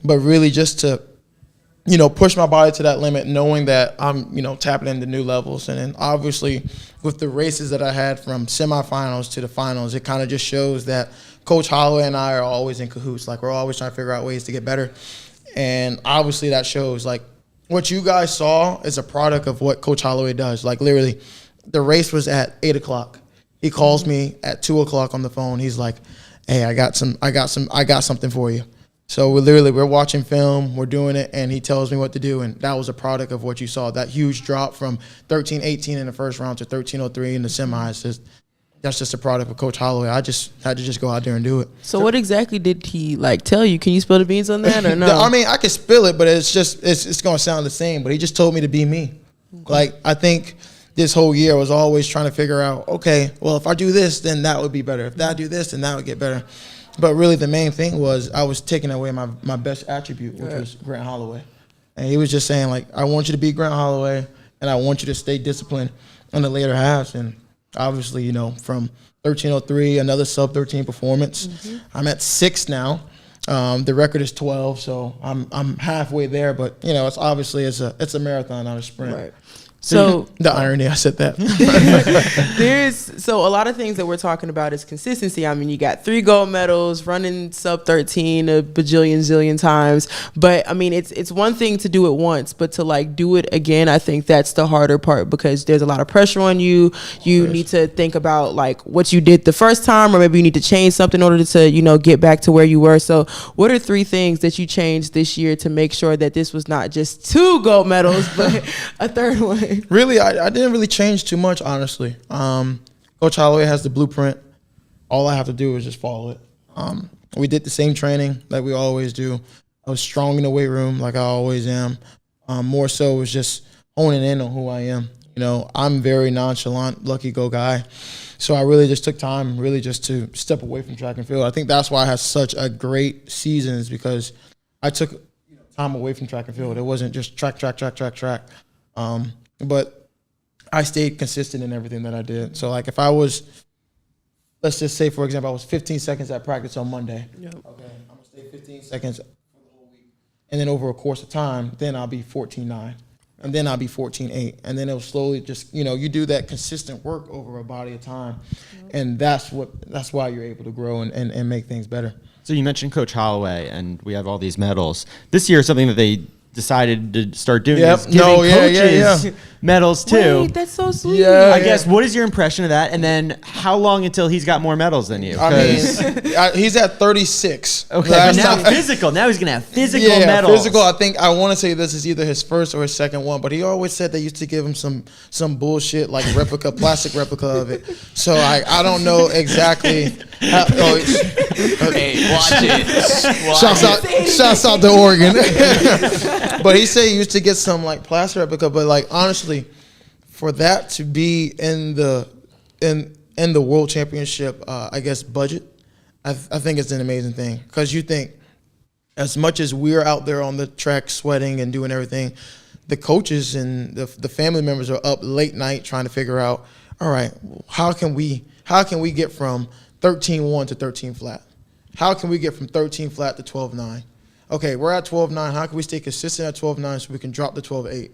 But really just to, you know, push my body to that limit, knowing that I'm, you know, tapping into new levels. And then obviously, with the races that I had from semifinals to the finals, it kind of just shows that Coach Holloway and I are always in cahoots. Like, we're always trying to figure out ways to get better. And obviously, that shows, like, what you guys saw is a product of what Coach Holloway does. Like, literally, the race was at 8 o'clock. He calls me at 2 o'clock on the phone. He's like, "Hey, I got something for you." So we're watching film, we're doing it, and he tells me what to do. And that was a product of what you saw. That huge drop from 13-18 in the first round to 13-03 in the semis. that's just a product of Coach Holloway. I just had to just go out there and do it. So what exactly did he tell you? Can you spill the beans on that or no? I mean, I can spill it, but it's going to sound the same. But he just told me to be me. Okay. I think this whole year I was always trying to figure out, okay, well, if I do this, then that would be better. If I do this, then that would get better. But really the main thing was I was taking away my best attribute, which was Grant Holloway. And he was just saying, I want you to be Grant Holloway, and I want you to stay disciplined in the later halves. And obviously, from 13:03, another sub-13 performance. Mm-hmm. I'm at 6 now. The record is 12, so I'm halfway there. But, it's obviously it's a marathon, not a sprint. Right. So the irony, I said that. So a lot of things that we're talking about is consistency. I mean, you got 3 gold medals, running sub 13 a bajillion zillion times. But I mean, it's one thing to do it once, but to do it again, I think that's the harder part because there's a lot of pressure on you. You need to think about what you did the first time, or maybe you need to change something in order to get back to where you were. So what are 3 things that you changed this year to make sure that this was not just 2 gold medals, but a 3rd one? Really, I didn't really change too much, honestly. Coach Holloway has the blueprint. All I have to do is just follow it. We did the same training like we always do. I was strong in the weight room like I always am. More so was just honing in on who I am. I'm very nonchalant, lucky-go guy. So I really just took time really just to step away from track and field. I think that's why I had such a great season is because I took time away from track and field. It wasn't just track. But I stayed consistent in everything that I did. So, if I was, let's just say, for example, I was 15 seconds at practice on Monday. Yep. Okay, I'm going to stay 15 seconds for the whole week. And then over a course of time, then I'll be 14.9. And then I'll be 14.8. And then it'll slowly just, you do that consistent work over a body of time. Yep. And that's why you're able to grow and make things better. So you mentioned Coach Holloway, and we have all these medals. This year, something that they decided to start doing is giving coaches medals too. Wait, that's so sweet. I guess, what is your impression of that? And then how long until he's got more medals than you? I mean, he's at 36. Okay, but now physical. Now he's going to have physical medals. Physical. I want to say this is either his first or his second one, but he always said they used to give him some bullshit like plastic replica of it. So I don't know exactly. Hey, watch it. Shouts out to Oregon. But he said he used to get some plastic replica, but honestly, for that to be in the world championship, I guess budget, I think it's an amazing thing because you think as much as we're out there on the track sweating and doing everything, the coaches and the family members are up late night trying to figure out, all right, how can we get from 13.1 to 13 flat? How can we get from 13 flat to 12.9? Okay, we're at 12.9. How can we stay consistent at 12.9 so we can drop to 12.8?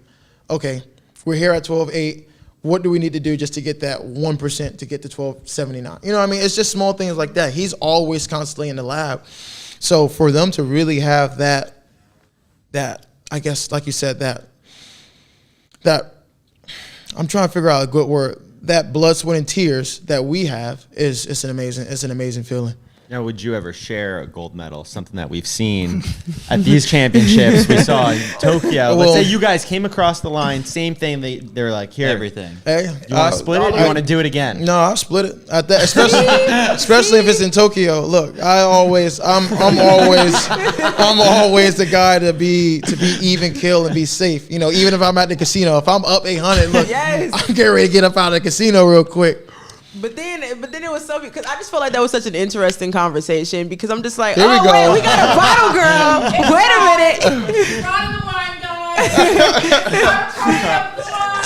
Okay, we're here at 12.8. What do we need to do just to get that 1% to get to 12.79? You know what I mean? It's just small things like that. He's always constantly in the lab. So for them to really have that I guess, like you said, that I'm trying to figure out a good word. That blood, sweat, and tears that we have it's an amazing feeling. Now, would you ever share a gold medal, something that we've seen at these championships we saw in Tokyo? Let's say you guys came across the line, same thing. They're like, here, everything. Hey, you want to split it? Or you want to do it again? No, I'll split it. At that, especially if it's in Tokyo. Look, I'm always the guy to be even kill and be safe. Even if I'm at the casino, if I'm up 800, look, I'm getting ready to get up out of the casino real quick. But then it was so because I just felt like that was such an interesting conversation because I'm just like, Here we go. Wait, we got a bottle girl. Wait a minute. Brought in the wine, guys.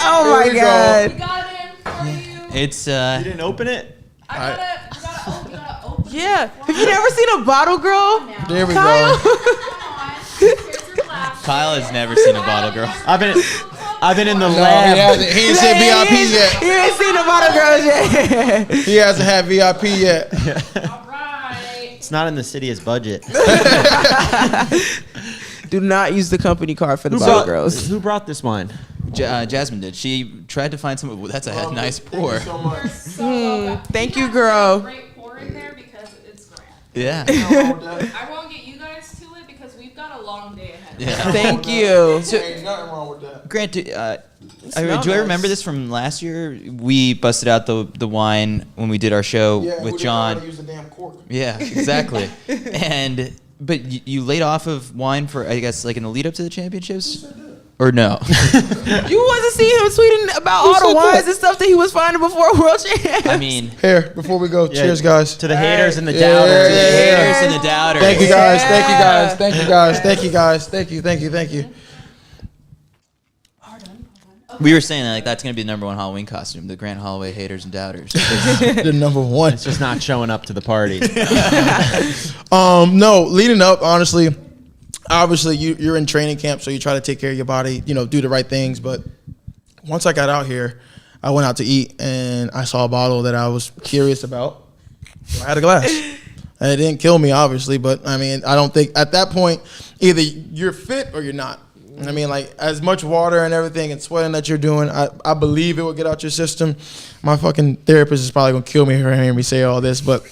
Oh my God. We got it in for you. It's You didn't open it? You gotta open it. Yeah. Have you never seen a bottle girl? There we Kyle? go. Come on. Here's your glass. Kyle has never seen a bottle girl. I've been in the No, lab. he ain't said VIP yet. You ain't seen the bottle girls yet. He hasn't had VIP yet. All right. It's not in the city's budget. Do not use the company card for the bottle girls. Who brought this wine? Jasmine did. She tried to find some. That's a nice pour. Thank you, girl. Great pour in there because it's grand. Yeah. I won't get you guys to it because we've got got a long day ahead. Yeah. Thank you. Ain't nothing wrong with that. Grant, do I Smell remember nice. this from last year? We busted out the wine when we did our show Yeah, with we John. Use the damn cork. Yeah, exactly. But you laid off of wine for, I guess, like in the lead up to the championships, or no? You wasn't seeing him tweeting about all the said wines that? and stuff that he was finding before World Champs. I mean, Here, before we go, cheers, guys. To the haters and the Yeah, doubters. yeah, the yeah. haters and the doubters. Thank you guys. Thank you guys. Thank you guys. Thank you guys. Thank you. Thank you. Thank you. We were saying that like that's gonna be the number one Halloween costume: the Grant Holloway haters and doubters. The number one. It's just not showing up to the party. No, leading up, honestly, obviously you're in training camp, so you try to take care of your body, do the right things. But once I got out here, I went out to eat and I saw a bottle that I was curious about. So I had a glass. And it didn't kill me, obviously, but I mean, I don't think at that point either you're fit or you're not. I mean, like as much water and everything and sweating that you're doing, I believe it will get out your system. My fucking therapist is probably gonna kill me for hearing me say all this, but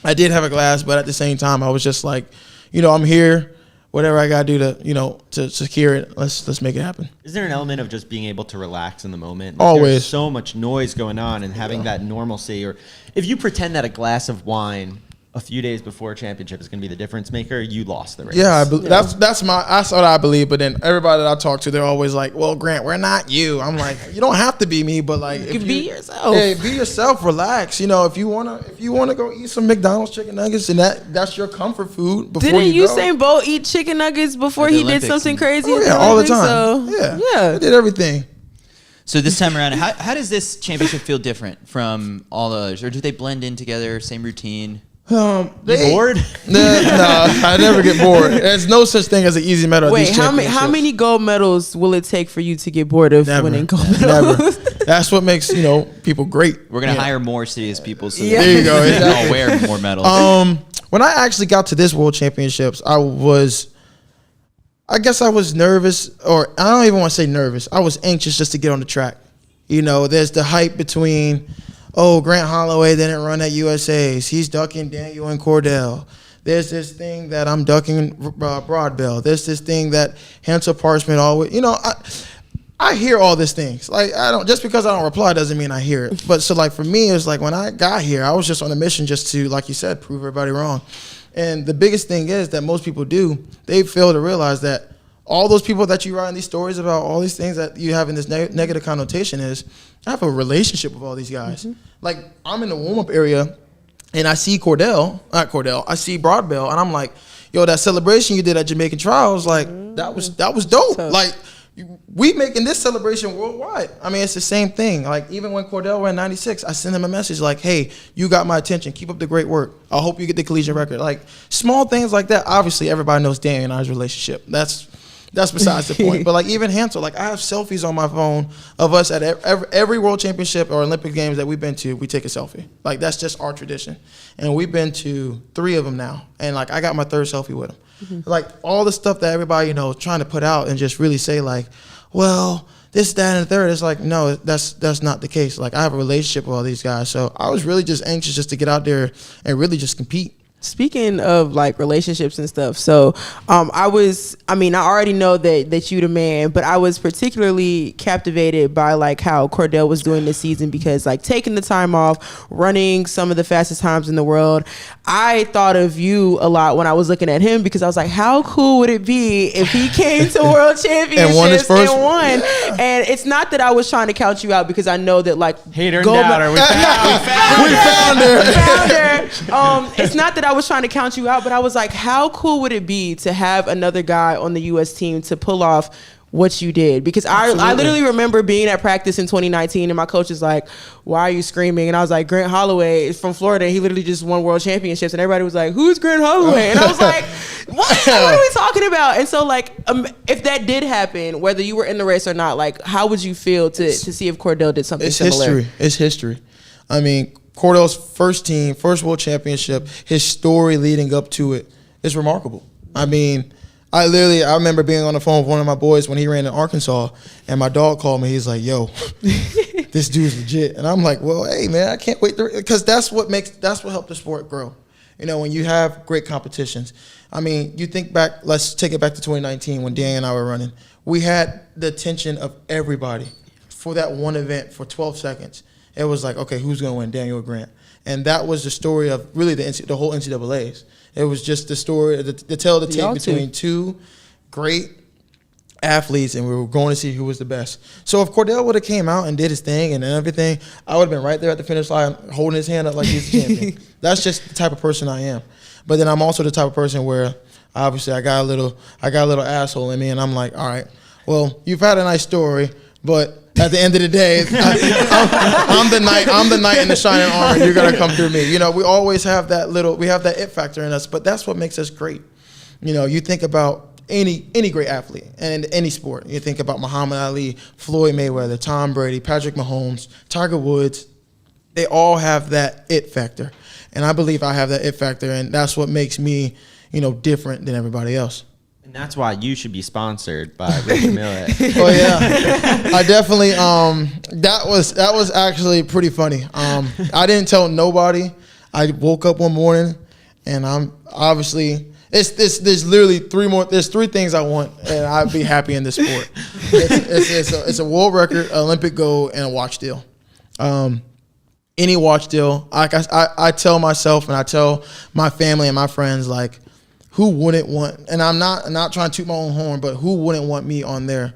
I did have a glass. But at the same time, I was just like, I'm here. Whatever I gotta do to secure it, let's make it happen. Is there an element of just being able to relax in the moment? Always. There's so much noise going on and having that normalcy. Or if you pretend that a glass of wine a few days before a championship is going to be the difference maker, you lost the race. Yeah, that's what I believe. But then everybody that I talk to, they're always like, "Well, Grant, we're not you." I'm like, you don't have to be me, but like, You can be yourself. Hey, be yourself. Relax. If you wanna go eat some McDonald's chicken nuggets and that's your comfort food. Before Didn't you go. Usain Bolt eat chicken nuggets before At the he did Olympics something and- crazy? Oh, at yeah, all the Olympics? time. So, I did everything. So this time around, how does this championship feel different from all the others, or do they blend in together? Same routine? You bored? No, I never get bored. There's no such thing as an easy medal. at Wait, these how championships. many gold medals will it take for you to get bored of Never. winning gold Never. medals? That's what makes We're people great. gonna hire more serious people so Yeah. that There you go. they can all Exactly. wear more medals. When I actually got to this World Championships, I guess I was nervous, or I don't even want to say nervous. I was anxious just to get on the track. There's the hype between, Grant Holloway didn't run at USA's. He's ducking Daniel and Cordell. There's this thing that I'm ducking Broadbell. There's this thing that Hansel Parchment always, I hear all these things. Like, just because I don't reply doesn't mean I hear it. But so like for me, it's like when I got here, I was just on a mission just to, like you said, prove everybody wrong. And the biggest thing is that most people do, they fail to realize that all those people that you write in these stories about, all these things that you have in this negative connotation is, I have a relationship with all these guys. Mm-hmm. Like, I'm in the warm-up area, and I see I see Broadbell, and I'm like, yo, that celebration you did at Jamaican Trials, like, that was dope. Tough. Like, we making this celebration worldwide. I mean, it's the same thing. Like, even when Cordell ran 96, I sent him a message like, hey, you got my attention. Keep up the great work. I hope you get the collegiate record. Like, small things like that. Obviously, everybody knows Danny and I's relationship. That's besides the point. But like even Hansel, like I have selfies on my phone of us at every World Championship or Olympic Games that we've been to. We take a selfie. Like that's just our tradition. And we've been to 3 of them now. And like I got my 3rd selfie with him. Mm-hmm. Like all the stuff that everybody trying to put out and just really say like, well, this, that, and the third. It's like no, that's not the case. Like I have a relationship with all these guys. So I was really just anxious just to get out there and really just compete. Speaking of like relationships and stuff, so I already know that you the man, but I was particularly captivated by like how Cordell was doing this season because like taking the time off, running some of the fastest times in the world. I thought of you a lot when I was looking at him because I was like, how cool would it be if he came to World Championships And won his first won? Yeah. And it's not that I was trying to count you out because I know that like Hater and gold doubter. medal- We found her. founder. It's not that I was trying to count you out, but I was like, how cool would it be to have another guy on the U.S. team to pull off what you did? Because I literally remember being at practice in 2019 and my coach is like, why are you screaming? And I was like, Grant Holloway is from Florida. He literally just won World Championships. And everybody was like, who's Grant Holloway? And I was like, what are we talking about? And so like, if that did happen, whether you were in the race or not, like how would you feel to see if Cordell did something similar? It's history. I mean, Cordell's first World Championship, his story leading up to it is remarkable. I mean, I remember being on the phone with one of my boys when he ran in Arkansas, and my dog called me. He's like, yo, this dude's legit. And I'm like, well, hey, man, I can't wait. Because that's what helped the sport grow. When you have great competitions. I mean, you think back, let's take it back to 2019 when Dan and I were running. We had the attention of everybody for that one event for 12 seconds. It was like, okay, who's going to win, Daniel or Grant? And that was the story of really the whole NCAAs. It was just the story, the tale of the tape between two great athletes, and we were going to see who was the best. So if Cordell would have came out and did his thing and everything, I would have been right there at the finish line holding his hand up like he's the champion. That's just the type of person I am. But then I'm also the type of person where obviously I got a little asshole in me, and I'm like, all right, well, you've had a nice story, but at the end of the day, I'm the knight in the shining armor. You're gonna come through me. You know, we always have that it factor in us, but that's what makes us great. You know, you think about any great athlete and in any sport. You think about Muhammad Ali, Floyd Mayweather, Tom Brady, Patrick Mahomes, Tiger Woods. They all have that it factor, and I believe I have that it factor, and that's what makes me, you know, different than everybody else. And that's why you should be sponsored by Richard Miller. Oh yeah, I definitely. That was actually pretty funny. I didn't tell nobody. I woke up one morning, and I'm obviously. There's literally there's three things I want, and I'd be happy in this sport. It's a world record, Olympic gold, and a watch deal. Any watch deal. I tell myself and I tell my family and my friends, like, who wouldn't want? And I'm not trying to toot my own horn, but who wouldn't want me on their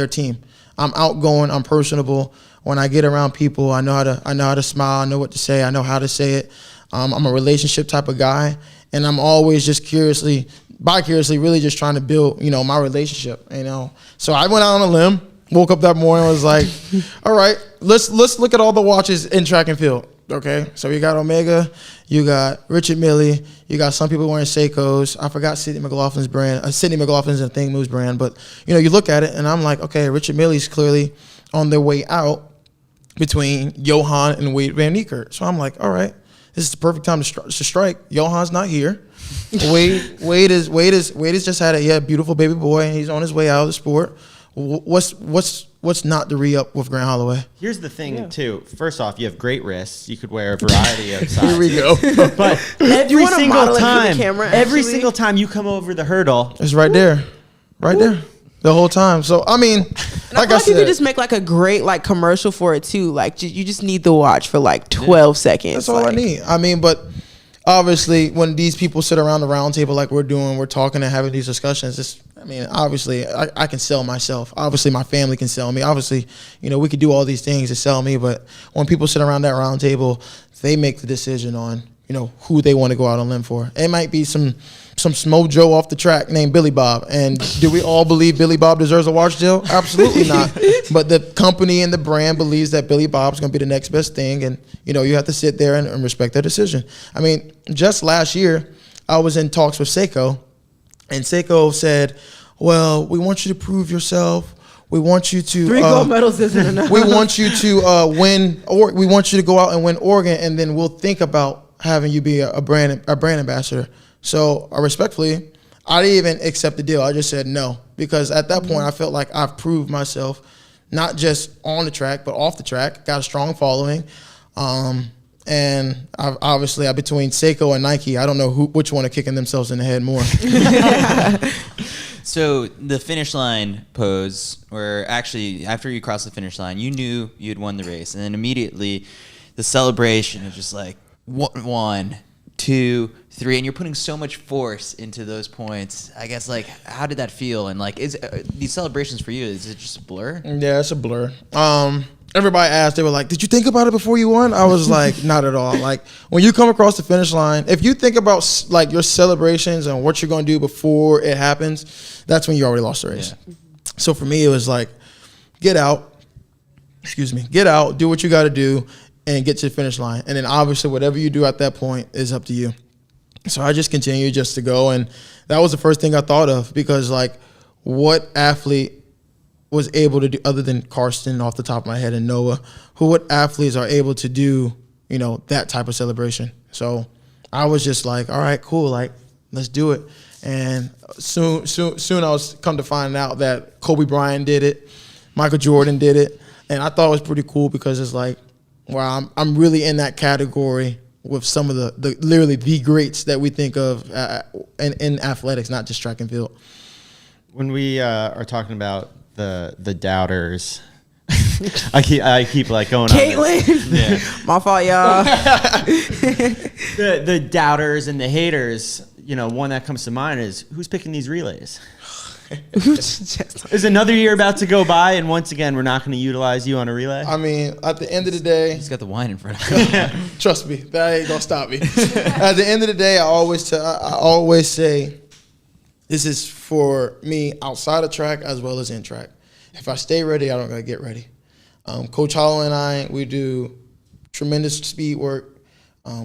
team? I'm outgoing. I'm personable. When I get around people, I know how to smile. I know what to say. I know how to say it. I'm a relationship type of guy. And I'm always just curiously really just trying to build, you know, my relationship, you know. So I went out on a limb, woke up that morning, was like, all right, let's look at all the watches in track and field, okay? So you got Omega, you got Richard Mille, you got some people wearing Seikos. I forgot Sidney McLaughlin's brand. Sidney McLaughlin's a Thing Moves brand. But, you know, you look at it, and I'm like, okay, Richard Mille's clearly on their way out between Johan and Wade Van Niekerk. So I'm like, all right. This is the perfect time to strike. Johan's not here. Wade is just had a beautiful baby boy, and he's on his way out of the sport. What's not to re-up with Grant Holloway? Here's the thing too. First off, you have great wrists. You could wear a variety of sizes. Here we go. But every single time you come over the hurdle, it's right there, the whole time. So I mean, like I said, you could just make like a great like commercial for it too. Like you just need the watch for like 12 seconds. That's all I need. I mean, but obviously when these people sit around the round table like we're doing, we're talking and having these discussions, obviously I can sell myself. Obviously my family can sell me. Obviously, you know, we could do all these things to sell me, but when people sit around that round table, they make the decision on, you know, who they want to go out on a limb for. It might be some Smo Joe off the track named Billy Bob. And do we all believe Billy Bob deserves a watch deal? Absolutely not. But the company and the brand believes that Billy Bob's going to be the next best thing. And, you know, you have to sit there and respect their decision. I mean, just last year, I was in talks with Seiko. And Seiko said, well, we want you to prove yourself. We want you to 3 gold medals isn't enough. We want you to win, or we want you to go out and win Oregon, and then we'll think about having you be a brand ambassador. So respectfully, I didn't even accept the deal. I just said no, because at that point I felt like I've proved myself, not just on the track but off the track. Got a strong following, and I've between Seiko and Nike, I don't know which one are kicking themselves in the head more. So the finish line pose, where actually after you crossed the finish line, you knew you'd won the race, and then immediately the celebration is just like 1, 2, 3, and you're putting so much force into those points. I guess, like, how did that feel? And like, is these celebrations for you? Is it just a blur? Yeah, it's a blur. Everybody asked, they were like, did you think about it before you won? I was like, not at all. Like, when you come across the finish line, if you think about like your celebrations and what you're going to do before it happens, that's when you already lost the race. Yeah. So for me, it was like, get out, do what you got to do, and get to the finish line. And then obviously whatever you do at that point is up to you. So I just continued just to go, and that was the first thing I thought of, because like, what athlete was able to do, other than Karsten off the top of my head and Noah, what athletes are able to do, you know, that type of celebration? So I was just like, all right, cool, like, let's do it. And soon I was come to find out that Kobe Bryant did it, Michael Jordan did it, and I thought it was pretty cool, because it's like, wow, I'm really in that category with some of the literally the greats that we think of in athletics, not just track and field. When we are talking about the doubters, I keep like going Caitlin. on this. My fault, y'all. The doubters and the haters, one that comes to mind is who's picking these relays? Is another year about to go by, and once again, we're not going to utilize you on a relay? I mean, at the end of the day, He's got the wine in front of him. trust me, that ain't gonna stop me. At the end of the day, I always say, this is for me outside of track as well as in track. If I stay ready, I don't gotta get ready. Coach Holloway and I, we do tremendous speed work.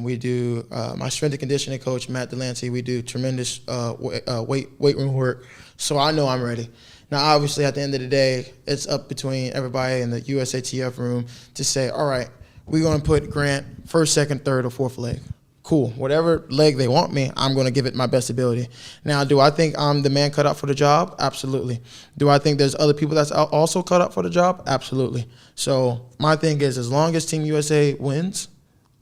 We do my strength and conditioning coach, Matt Delancey. We do tremendous weight room work. So I know I'm ready. Now, obviously, at the end of the day, it's up between everybody in the USATF room to say, all right, we're going to put Grant first, second, third, or fourth leg. Cool. Whatever leg they want me, I'm going to give it my best ability. Now, do I think I'm the man cut out for the job? Absolutely. Do I think there's other people that's also cut out for the job? Absolutely. So my thing is, as long as Team USA wins,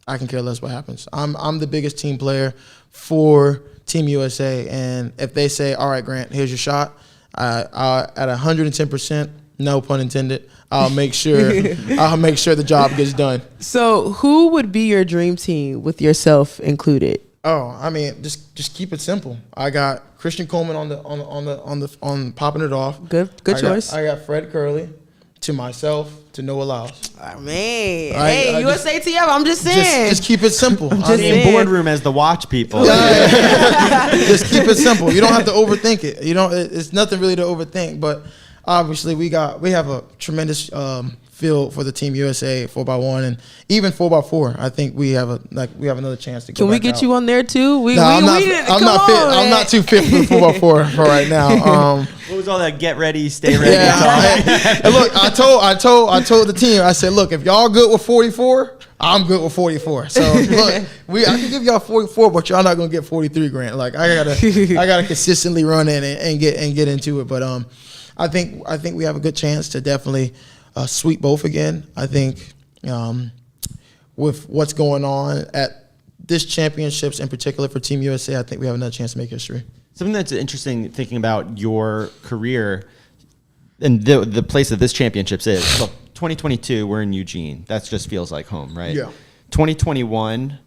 I can care less what happens. I'm the biggest team player for Team USA, and if they say, all right, Grant, here's your shot, at 110%, no pun intended, I'll make sure the job gets done. So who would be your dream team with yourself included? Oh, I mean, just keep it simple. I got Christian Coleman on popping it off. Good choice. I got Fred Curley, to myself, to Noah Lyles. Oh, man. I USATF, I'm just saying. Just keep it simple. Just in boardroom as the watch people. Just keep it simple. You don't have to overthink it. It's nothing really to overthink. But obviously, we have a tremendous field for the Team USA 4x1 and even 4x4. I think we have another chance to go. Can we back get out. you on there too? I'm not fit. I'm not too fit for 4x4 for right now. What was all that get ready, stay ready? Yeah, and look, I told the team, I said, look, if y'all good with 44, I'm good with 44. So look, I can give y'all 44, but y'all not gonna get 43, Grant. Like I gotta consistently run in and get into it. But I think we have a good chance to definitely sweep both again. I think with what's going on at this championships in particular for Team USA, I think we have another chance to make history. Something that's interesting thinking about your career and the place that this championships is. Look, 2022, we're in Eugene. That just feels like home, right? Yeah. 2021,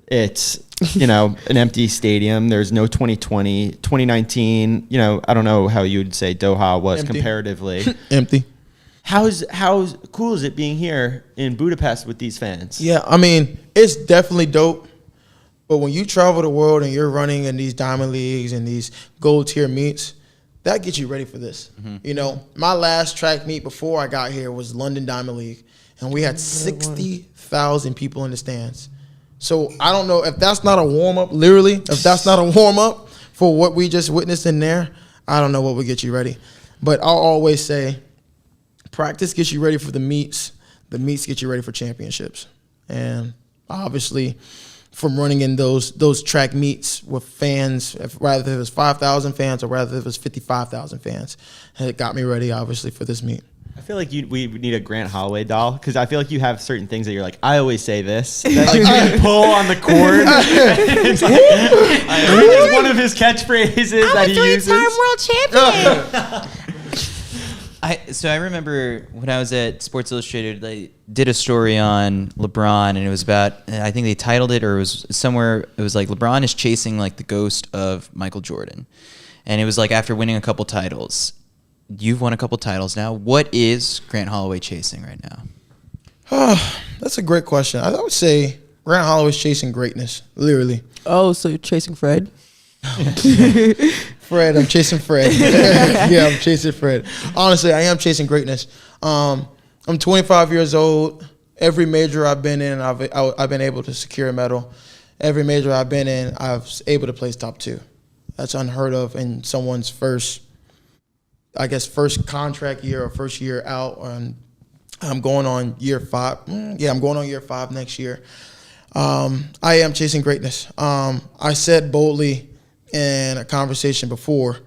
it's, an empty stadium. There's no 2020. 2019, I don't know how you would say Doha was Empty. Comparatively. Empty. How cool is it being here in Budapest with these fans? Yeah, I mean, it's definitely dope. But when you travel the world and you're running in these diamond leagues and these gold tier meets, that gets you ready for this. Mm-hmm. My last track meet before I got here was London Diamond League, and we had 60,000 people in the stands. So I don't know if that's not a warm-up, literally, if that's not a warm-up for what we just witnessed in there, I don't know what would get you ready. But I'll always say, practice gets you ready for the meets get you ready for championships. And obviously, from running in those track meets with fans, rather if it was 5,000 fans or rather if it was 55,000 fans, it got me ready, obviously, for this meet. I feel like we need a Grant Holloway doll because I feel like you have certain things that you're like, I always say this. That you pull on the cord. It's one of his catchphrases that he uses. I'm a three-time world champion. So I remember when I was at Sports Illustrated, they did a story on LeBron, and it was about, I think they titled it, or it was somewhere, it was like LeBron is chasing like the ghost of Michael Jordan. And it was like after winning a couple titles. You've won a couple titles now. What is Grant Holloway chasing right now? That's a great question. I would say Grant Holloway's chasing greatness, literally. Oh, so you're chasing Fred? Fred, I'm chasing Fred. Yeah, I'm chasing Fred. Honestly, I am chasing greatness. I'm 25 years old. Every major I've been in, I've been able to secure a medal. Every major I've been in, I was able to place top 2. That's unheard of in someone's first contract year or first year out. And I'm going on year 5. Yeah, I'm going on year 5 next year. I am chasing greatness. I said boldly in a conversation before,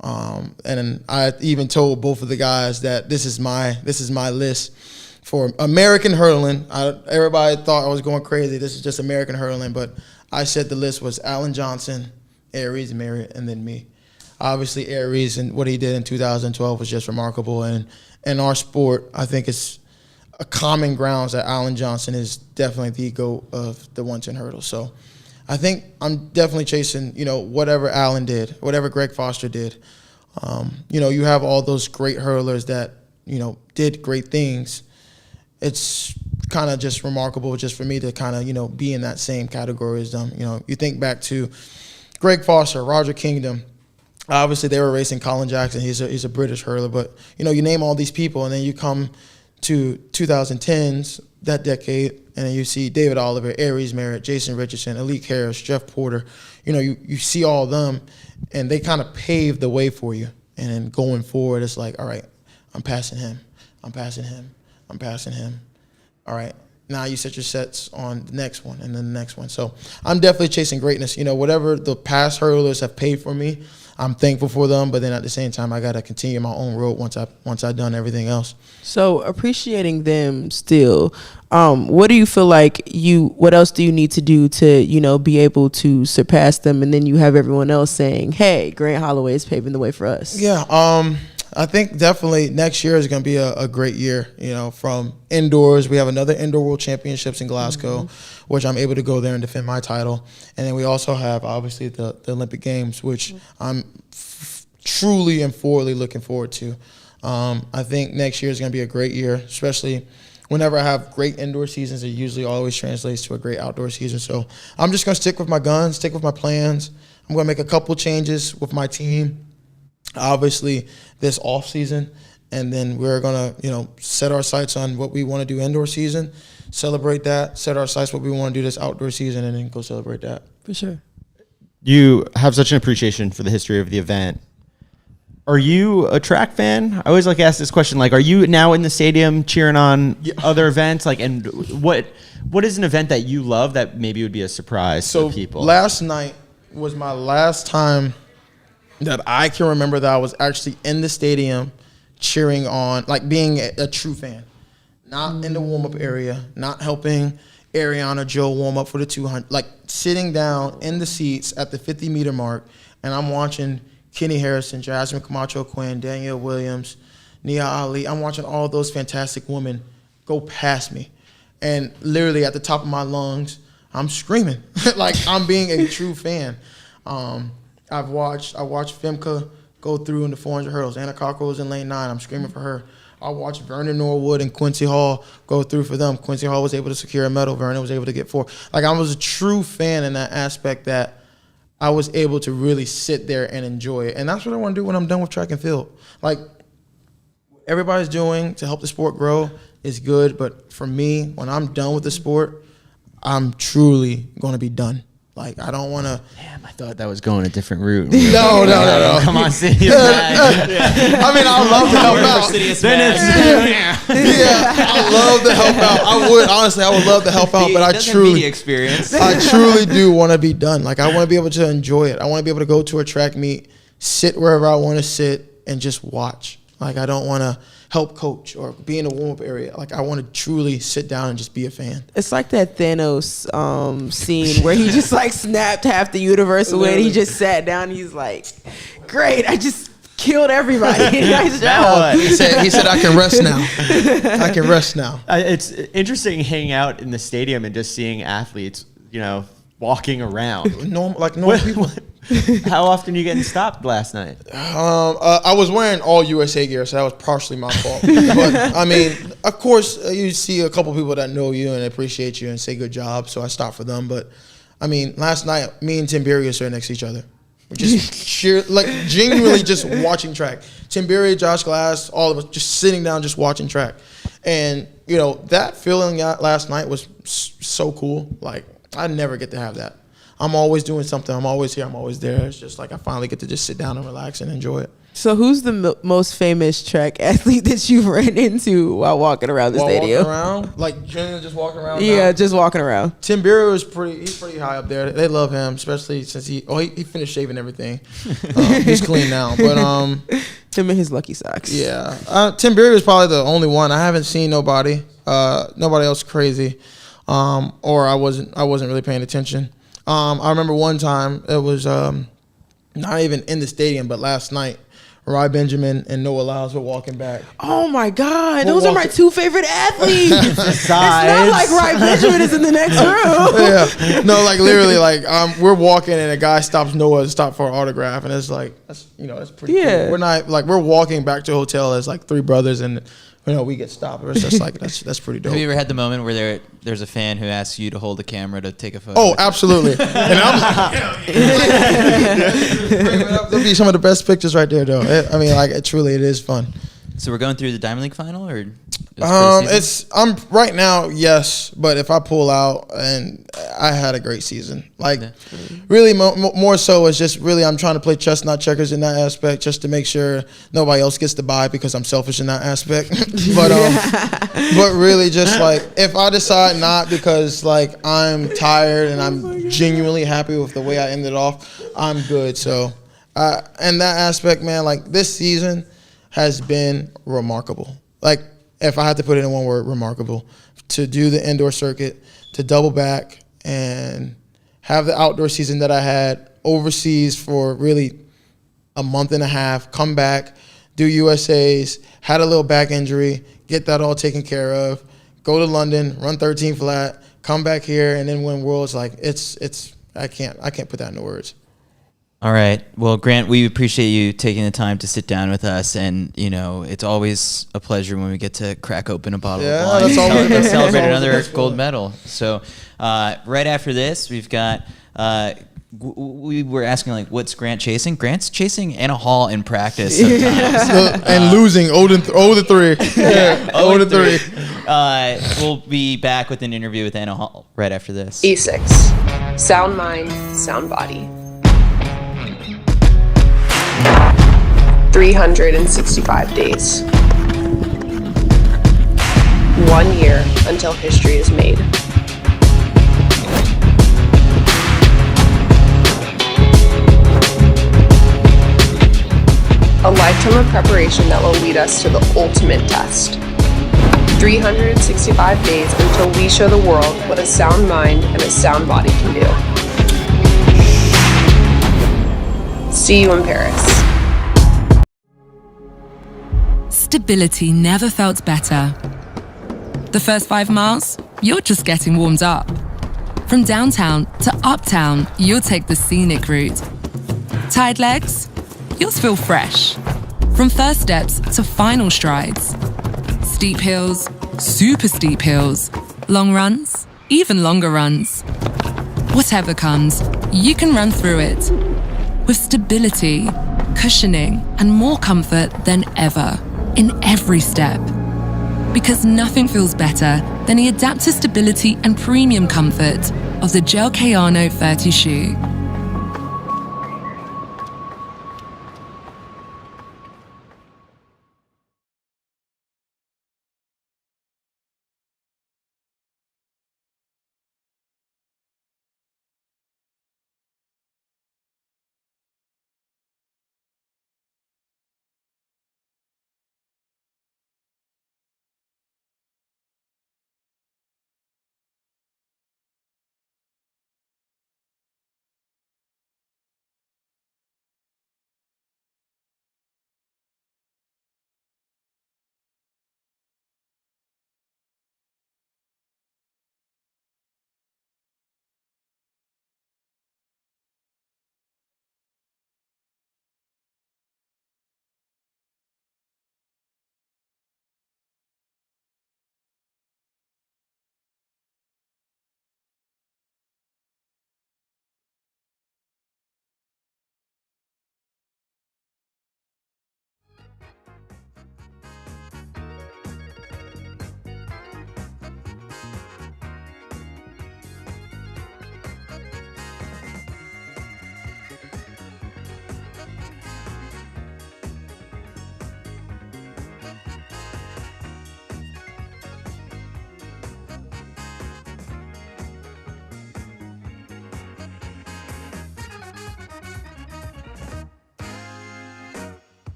and I even told both of the guys that this is my list for American hurling. Everybody thought I was going crazy. This is just American hurling, but I said the list was Alan Johnson, Aries, Merritt, and then me. Obviously, Aries and what he did in 2012 was just remarkable. And in our sport, I think it's a common grounds that Alan Johnson is definitely the GOAT of the 110 hurdle. So I think I'm definitely chasing, whatever Alan did, whatever Greg Foster did. You have all those great hurlers that, did great things. It's kind of just remarkable just for me to kind of, be in that same category as them. You think back to Greg Foster, Roger Kingdom. Obviously, they were racing Colin Jackson. He's a British hurler. But, you name all these people, and then you come to 2010s, that decade, and then you see David Oliver, Aries Merritt, Jason Richardson, Elite Harris, Jeff Porter. You see all of them, and they kind of paved the way for you. And then going forward, it's like, all right, I'm passing him. I'm passing him. I'm passing him. All right. Now you set your sets on the next one and then the next one. So I'm definitely chasing greatness. Whatever the past hurlers have paid for me, I'm thankful for them. But then at the same time, I got to continue my own road once I've done everything else. So appreciating them still, what do you feel like what else do you need to do to, be able to surpass them? And then you have everyone else saying, hey, Grant Holloway is paving the way for us. Yeah. I think definitely next year is going to be a great year, from indoors. We have another indoor world championships in Glasgow, which I'm able to go there and defend my title. And then we also have, obviously, the Olympic Games, which I'm truly and forwardly looking forward to. I think next year is going to be a great year, especially whenever I have great indoor seasons. It usually always translates to a great outdoor season. So I'm just going to stick with my guns, stick with my plans. I'm going to make a couple changes with my team. Obviously, this off season, and then we're gonna, set our sights on what we want to do indoor season, celebrate that, set our sights what we want to do this outdoor season, and then go celebrate that. For sure. You have such an appreciation for the history of the event. Are you a track fan? I always like to ask this question. Like, are you now in the stadium cheering on other events? Like, and what is an event that you love that maybe would be a surprise to people? Last night was my last time that I can remember that I was actually in the stadium cheering on, like being a true fan. Not in the warm-up area, not helping Ariana Joe warm up for the 200, like sitting down in the seats at the 50-meter mark, and I'm watching Kenny Harrison, Jasmine Camacho-Quinn, Danielle Williams, Nia Ali. I'm watching all those fantastic women go past me. And literally at the top of my lungs, I'm screaming like I'm being a true fan. I watched Femke go through in the 400 hurdles. Anna Cockrell was in lane 9. I'm screaming for her. I watched Vernon Norwood and Quincy Hall go through for them. Quincy Hall was able to secure a medal. Vernon was able to get 4. Like, I was a true fan in that aspect that I was able to really sit there and enjoy it. And that's what I want to do when I'm done with track and field. Like, everybody's doing to help the sport grow is good. But for me, when I'm done with the sport, I'm truly going to be done. Like, I don't want to. Damn, I thought that was going a different route. No. Come on, CITIUS MAG. I mean, I would love to help out. I love to help out. I would love to help out, but I truly do want to be done. Like, I want to be able to enjoy it. I want to be able to go to a track meet, sit wherever I want to sit, and just watch. Like, I don't want to help coach or be in a warm-up area. Like, I want to truly sit down and just be a fan. It's like that Thanos scene where he just like snapped half the universe away and he just sat down and he's like, great, I just killed everybody. Nice job. He said, I can rest now. I can rest now. It's interesting hanging out in the stadium and just seeing athletes, walking around. Normal people. How often are you getting stopped last night? I was wearing all USA gear, so that was partially my fault. But, I mean, of course, you see a couple people that know you and appreciate you and say good job, so I stopped for them. But, I mean, last night, me and Timberia sat next to each other. We're just genuinely just watching track. Timberia, Josh Glass, all of us just sitting down, just watching track. And, that feeling last night was so cool. Like, I never get to have that. I'm always doing something. I'm always here. I'm always there. It's just like I finally get to just sit down and relax and enjoy it. So who's the most famous track athlete that you've ran into while walking around the stadium? Walking around? Like generally just walking around? Yeah, just walking around. Tim Beer is he's pretty high up there. They love him, especially since he finished shaving everything. He's clean now. But him and his lucky socks. Yeah. Tim Beer is probably the only one. I haven't seen nobody. Nobody else crazy, or I wasn't really paying attention. I remember one time it was not even in the stadium, but last night, Rai Benjamin and Noah Lyles were walking back. Oh my God, We're those are my walking- two favorite athletes. It's not like Rai Benjamin is in the next room. Yeah, no, like literally, like we're walking and a guy stops Noah to stop for an autograph, and it's like that's pretty Yeah. cool. We're not like we're walking back to a hotel as like three brothers, and we get stopped. It's just like that's pretty dope. Have you ever had the moment where there's a fan who asks you to hold the camera to take a photo? Oh, absolutely. And I'm there'll be some of the best pictures right there, though. It is fun. So we're going through the Diamond League final, or I'm right now, yes, but if I pull out, and I had a great season, really more so it's just really I'm trying to play chess, not checkers in that aspect, just to make sure nobody else gets to buy because I'm selfish in that aspect. But really just like if I decide not because like I'm tired and I'm genuinely happy with the way I ended off, I'm good. So in that aspect, man, like this season has been remarkable. Like if I had to put it in one word, remarkable. To do the indoor circuit, to double back and have the outdoor season that I had overseas for really a month and a half, come back, do USAs, had a little back injury, get that all taken care of, go to London, run 13 flat, come back here and then win Worlds. Like I can't put that into words. All right. Well, Grant, we appreciate you taking the time to sit down with us, and it's always a pleasure when we get to crack open a bottle of wine and celebrate another gold medal. So, right after this, we've got. We were asking what's Grant chasing? Grant's chasing Anna Hall in practice sometimes. And losing 0-3. Yeah, 0-3. We'll be back with an interview with Anna Hall right after this. E6. Sound mind, sound body. 365 days. 1 year until history is made. A lifetime of preparation that will lead us to the ultimate test. 365 days until we show the world what a sound mind and a sound body can do. See you in Paris. Stability never felt better. The first 5 miles, you're just getting warmed up. From downtown to uptown, you'll take the scenic route. Tired legs? You'll feel fresh. From first steps to final strides. Steep hills, super steep hills. Long runs, even longer runs. Whatever comes, you can run through it. With stability, cushioning, and more comfort than ever. In every step. Because nothing feels better than the adaptive stability and premium comfort of the Gel Kayano 30 shoe.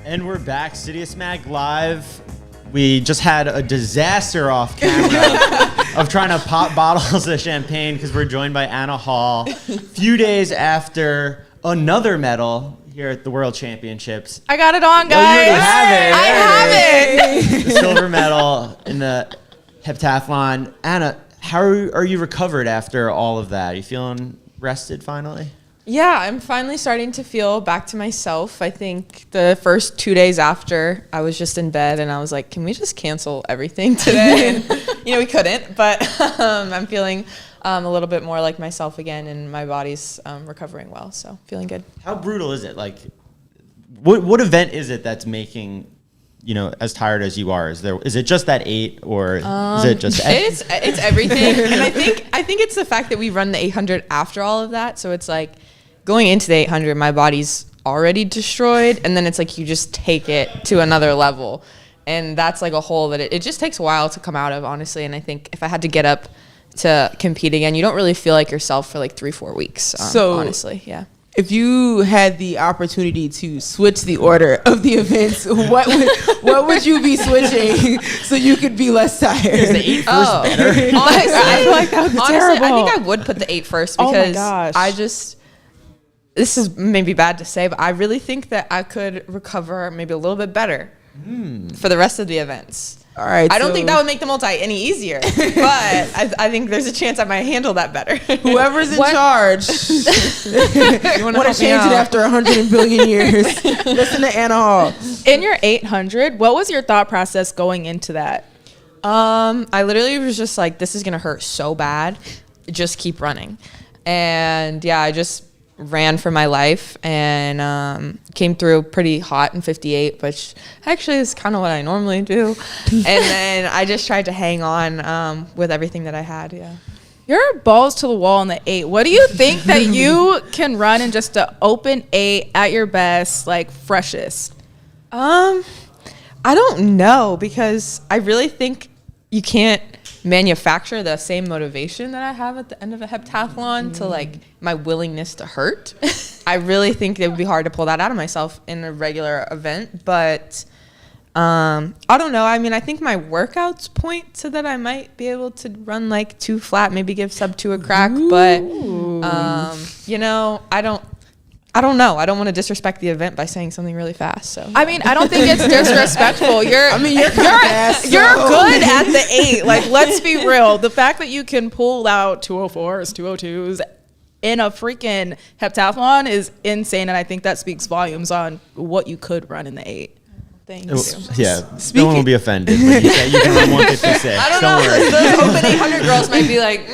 And we're back, CITIUS MAG Live. We just had a disaster off camera of trying to pop bottles of champagne because we're joined by Anna Hall. Few days after another medal here at the World Championships. I got it on, Oh, guys. you have it. I have it. The silver medal in the heptathlon. Anna, how are you recovered after all of that? Are you feeling rested finally? Yeah, I'm finally starting to feel back to myself. I think the first 2 days after, I was just in bed and I was like, can we just cancel everything today? And, we couldn't, but I'm feeling a little bit more like myself again, and my body's recovering well, so feeling good. How brutal is it? Like, what event is it that's making as tired as you are? Is it just that 8, or is it just? It's everything, and I think it's the fact that we run the 800 after all of that. So it's like going into the 800, my body's already destroyed, and then it's like you just take it to another level, and that's like a hole that it just takes a while to come out of, honestly. And I think if I had to get up to compete again, you don't really feel like yourself for like 3-4 weeks. So honestly, yeah. If you had the opportunity to switch the order of the events, what would you be switching so you could be less tired? Is the 8 first better? Honestly, I feel like that would be terrible. I think I would put the 8 first Oh my because gosh. this is maybe bad to say, but I really think that I could recover maybe a little bit better for the rest of the events. All right. I don't think that would make the multi any easier, but I think there's a chance I might handle that better. Whoever's in charge. You Want to change it after 100 billion years. Listen to Anna Hall. In your 800, what was your thought process going into that? I literally was just like, this is gonna hurt so bad, just keep running. And yeah, I just ran for my life and came through pretty hot in 58, which actually is kind of what I normally do. And then I just tried to hang on with everything that I had. Yeah. You're balls to the wall in the 8. What do you think that you can run in just an open 8 at your best, like freshest? I don't know, because I really think you can't manufacture the same motivation that I have at the end of a heptathlon to like my willingness to hurt. I really think it would be hard to pull that out of myself in a regular event, but I don't know. I mean, I think my workouts point to that I might be able to run like 2 flat, maybe give sub 2 a crack, but I don't know. I don't want to disrespect the event by saying something really fast. So I mean, I don't think it's disrespectful. You're you're fast, you're so. good at the 8. Like, let's be real. The fact that you can pull out 204s, 202s in a freaking heptathlon is insane, and I think that speaks volumes on what you could run in the 8. thanks. Yeah, no one will be offended. But you can run 156. I don't Don't know. worry. The open 800 girls might be like,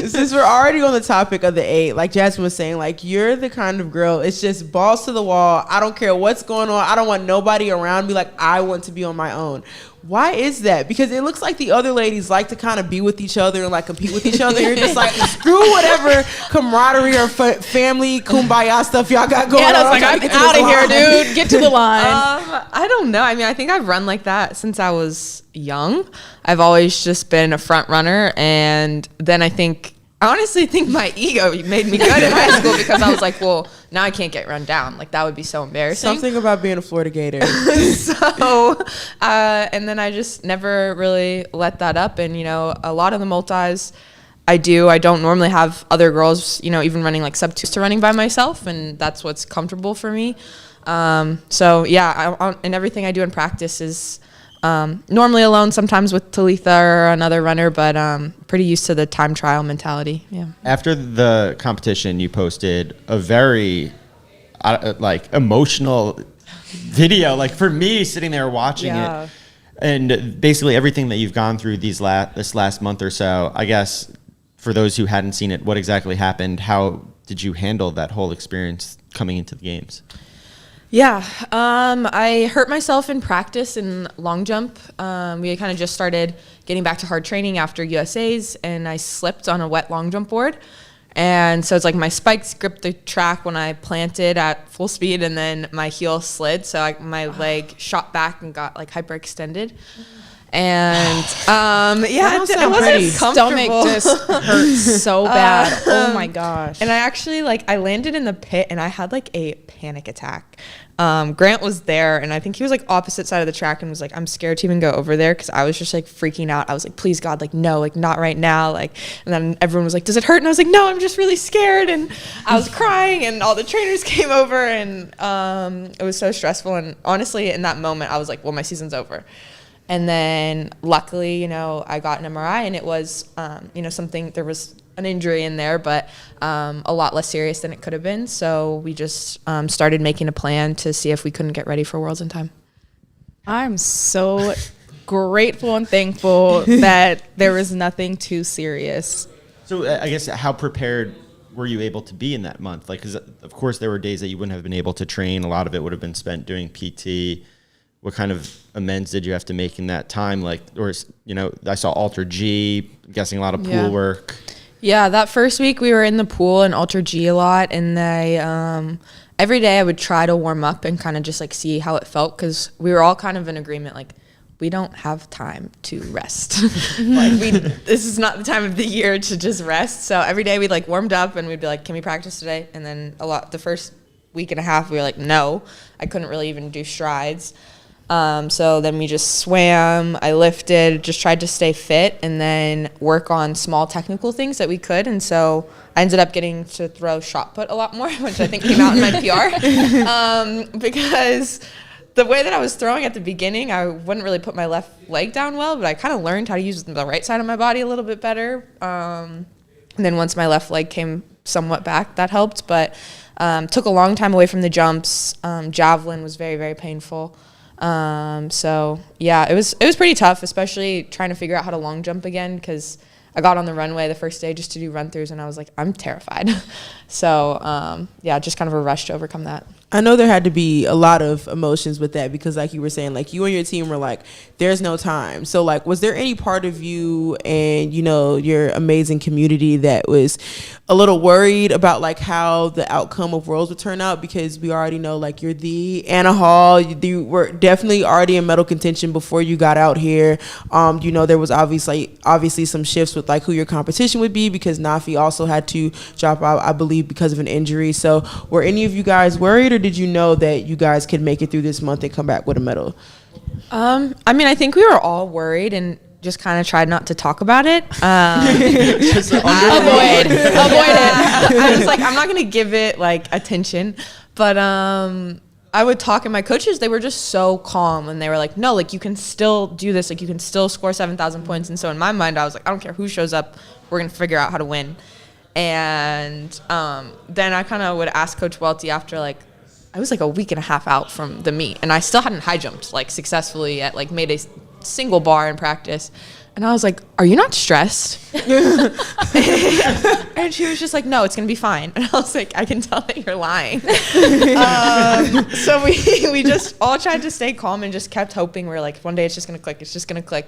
Since we're already on the topic of the 8, like Jasmine was saying, like, you're the kind of girl, it's just balls to the wall. I don't care what's going on. I don't want nobody around me. Like, I want to be on my own. Why is that? Because it looks like the other ladies like to kind of be with each other and like compete with each other. You're just like, screw whatever camaraderie or family kumbaya stuff y'all got going on. I was like, I'm out of here, dude. Get to the line. I don't know. I mean, I think I've run like that since I was young. I've always just been a front runner, and then I honestly think my ego made me good in high school because I was like, well, now I can't get run down. Like, that would be so embarrassing. Something about being a Florida Gator. So, and then I just never really let that up. And, a lot of the multis I don't normally have other girls, even running like sub 2 to running by myself. And that's what's comfortable for me. So yeah, and everything I do in practice is normally alone, sometimes with Talitha or another runner, but pretty used to the time trial mentality. Yeah. After the competition, you posted a very emotional video. Like, for me, sitting there watching it, and basically everything that you've gone through this last month or so. I guess for those who hadn't seen it, what exactly happened? How did you handle that whole experience coming into the games? Yeah, I hurt myself in practice in long jump. We kind of just started getting back to hard training after USA's, and I slipped on a wet long jump board. And so it's like my spikes gripped the track when I planted at full speed, and then my heel slid. So my leg shot back and got like hyperextended. And yeah, it sound wasn't pretty. Stomach comfortable. just hurts so bad. Oh my gosh. And I actually I landed in the pit and I had like a panic attack. Grant was there and I think he was like opposite side of the track and was like, I'm scared to even go over there because I was just like freaking out. I was like, please God, like no, like not right now. Like, and then everyone was like, does it hurt? And I was like, no, I'm just really scared. And I was crying and all the trainers came over and it was so stressful. And honestly, in that moment, I was like, well, my season's over. And then luckily, I got an MRI and it was, something, there was an injury in there, but a lot less serious than it could have been. So we just started making a plan to see if we couldn't get ready for Worlds in time. I'm so grateful and thankful that there was nothing too serious. So I guess how prepared were you able to be in that month? Like, 'cause of course there were days that you wouldn't have been able to train. A lot of it would have been spent doing PT. What kind of amends did you have to make in that time? Like, or, I saw Alter G, I'm guessing a lot of pool work. Yeah, that first week we were in the pool and Alter G a lot. And every day I would try to warm up and kind of just like see how it felt. Because we were all kind of in agreement, like, we don't have time to rest. This is not the time of the year to just rest. So every day we'd like warmed up and we'd be like, can we practice today? And then the first week and a half, we were like, no, I couldn't really even do strides. So then we just swam, I lifted, just tried to stay fit and then work on small technical things that we could. And so I ended up getting to throw shot put a lot more, which I think came out in my PR. Because the way that I was throwing at the beginning, I wouldn't really put my left leg down well, but I kind of learned how to use the right side of my body a little bit better. And then once my left leg came somewhat back, that helped. But took a long time away from the jumps. Javelin was very, very painful. So yeah, it was pretty tough, especially trying to figure out how to long jump again, because I got on the runway the first day just to do run throughs and I was like, I'm terrified. So yeah, just kind of a rush to overcome that. I know there had to be a lot of emotions with that because like you were saying, like you and your team were like, there's no time. So like, was there any part of you and, your amazing community that was a little worried about like how the outcome of Worlds would turn out? Because we already know like you're the Anna Hall, you were definitely already in medal contention before you got out here. There was obviously some shifts with like who your competition would be because Nafi also had to drop out, I believe, because of an injury. So were any of you guys worried, or did you know that you guys could make it through this month and come back with a medal? I think we were all worried and just kind of tried not to talk about it. Just avoid it. I was like, I'm not going to give it like attention, but I would talk, and my coaches, they were just so calm, and they were like, no, like you can still do this, like you can still score 7,000 points. And so in my mind, I was like, I don't care who shows up, we're going to figure out how to win. And then I kind of would ask Coach Welty after like, I was like a week and a half out from the meet, and I still hadn't high jumped like successfully at like made a single bar in practice. And I was like, are you not stressed? And she was just like, no, it's going to be fine. And I was like, I can tell that you're lying. So we just all tried to stay calm and just kept hoping. We were like, one day it's just going to click. It's just going to click.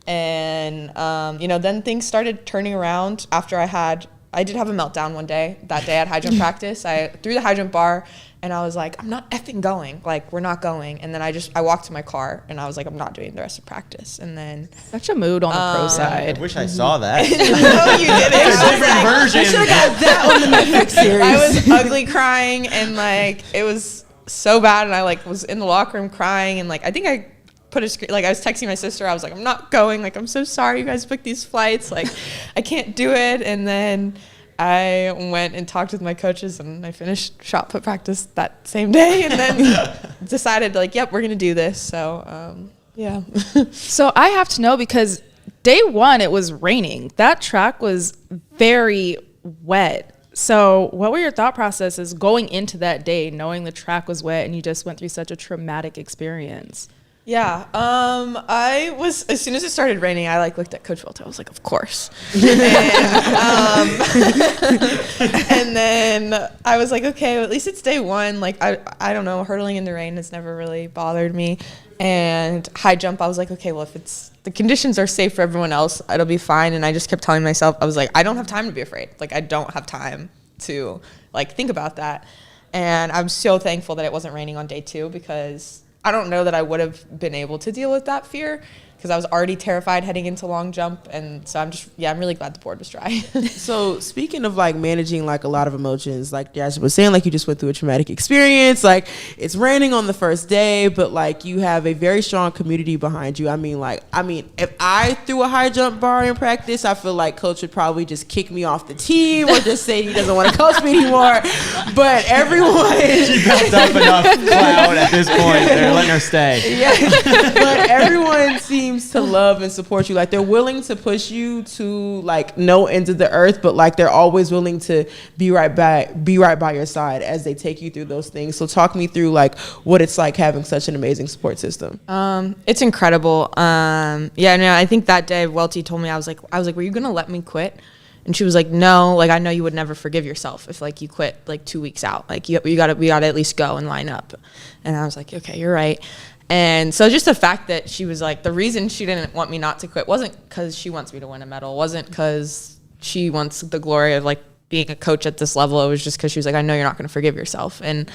And, then things started turning around after I did have a meltdown one day. That day at high jump practice, I threw the high jump bar and I was like, I'm not effing going. Like, we're not going. And then I walked to my car and I was like, I'm not doing the rest of practice. And then Such a mood on the pro side. I wish I saw that. no, you didn't. It's a different version. Should have got that on the Netflix series. I was ugly crying and like it was so bad, and I like was in the locker room crying, and like I think I put a screen, like I was texting my sister. I was like, I'm not going. Like, I'm so sorry you guys booked these flights. Like, I can't do it. And then I went and talked with my coaches, and I finished shot put practice that same day, and then decided like, yep, we're gonna do this. So yeah. So I have to know, because day one it was raining. That track was very wet. So what were your thought processes going into that day, knowing the track was wet and you just went through such a traumatic experience? Yeah, I was, as soon as it started raining, I like looked at Coach Welter. I was like, of course. And then I was like, okay, well, at least it's day one. Like, I don't know, hurdling in the rain has never really bothered me. And high jump, I was like, okay, well, if the conditions are safe for everyone else, it'll be fine. And I just kept telling myself, I was like, I don't have time to be afraid. Like, I don't have time to like think about that. And I'm so thankful that it wasn't raining on day two, because I don't know that I would have been able to deal with that fear, because I was already terrified heading into long jump. And so I'm really glad the board was dry. So speaking of like managing like a lot of emotions, like Josh was saying, like you just went through a traumatic experience, like it's raining on the first day, but like you have a very strong community behind you. I mean, if I threw a high jump bar in practice, I feel like coach would probably just kick me off the team or just say he doesn't want to coach me anymore. But everyone, She built up enough cloud at this point. They're letting her stay. yeah, but everyone seems to love and support you. Like they're willing to push you to like no ends of the earth, but like they're always willing to be right by your side as they take you through those things. So talk me through like what it's like having such an amazing support system. It's incredible. I think that day Welty told me, I was like, were you gonna let me quit? And she was like, no, like I know you would never forgive yourself if like you quit like 2 weeks out. Like we gotta at least go and line up. And I was like, okay, you're right. And so just the fact that she was like, the reason she didn't want me not to quit wasn't because she wants me to win a medal, wasn't because she wants the glory of like being a coach at this level. It was just because she was like, I know you're not going to forgive yourself. And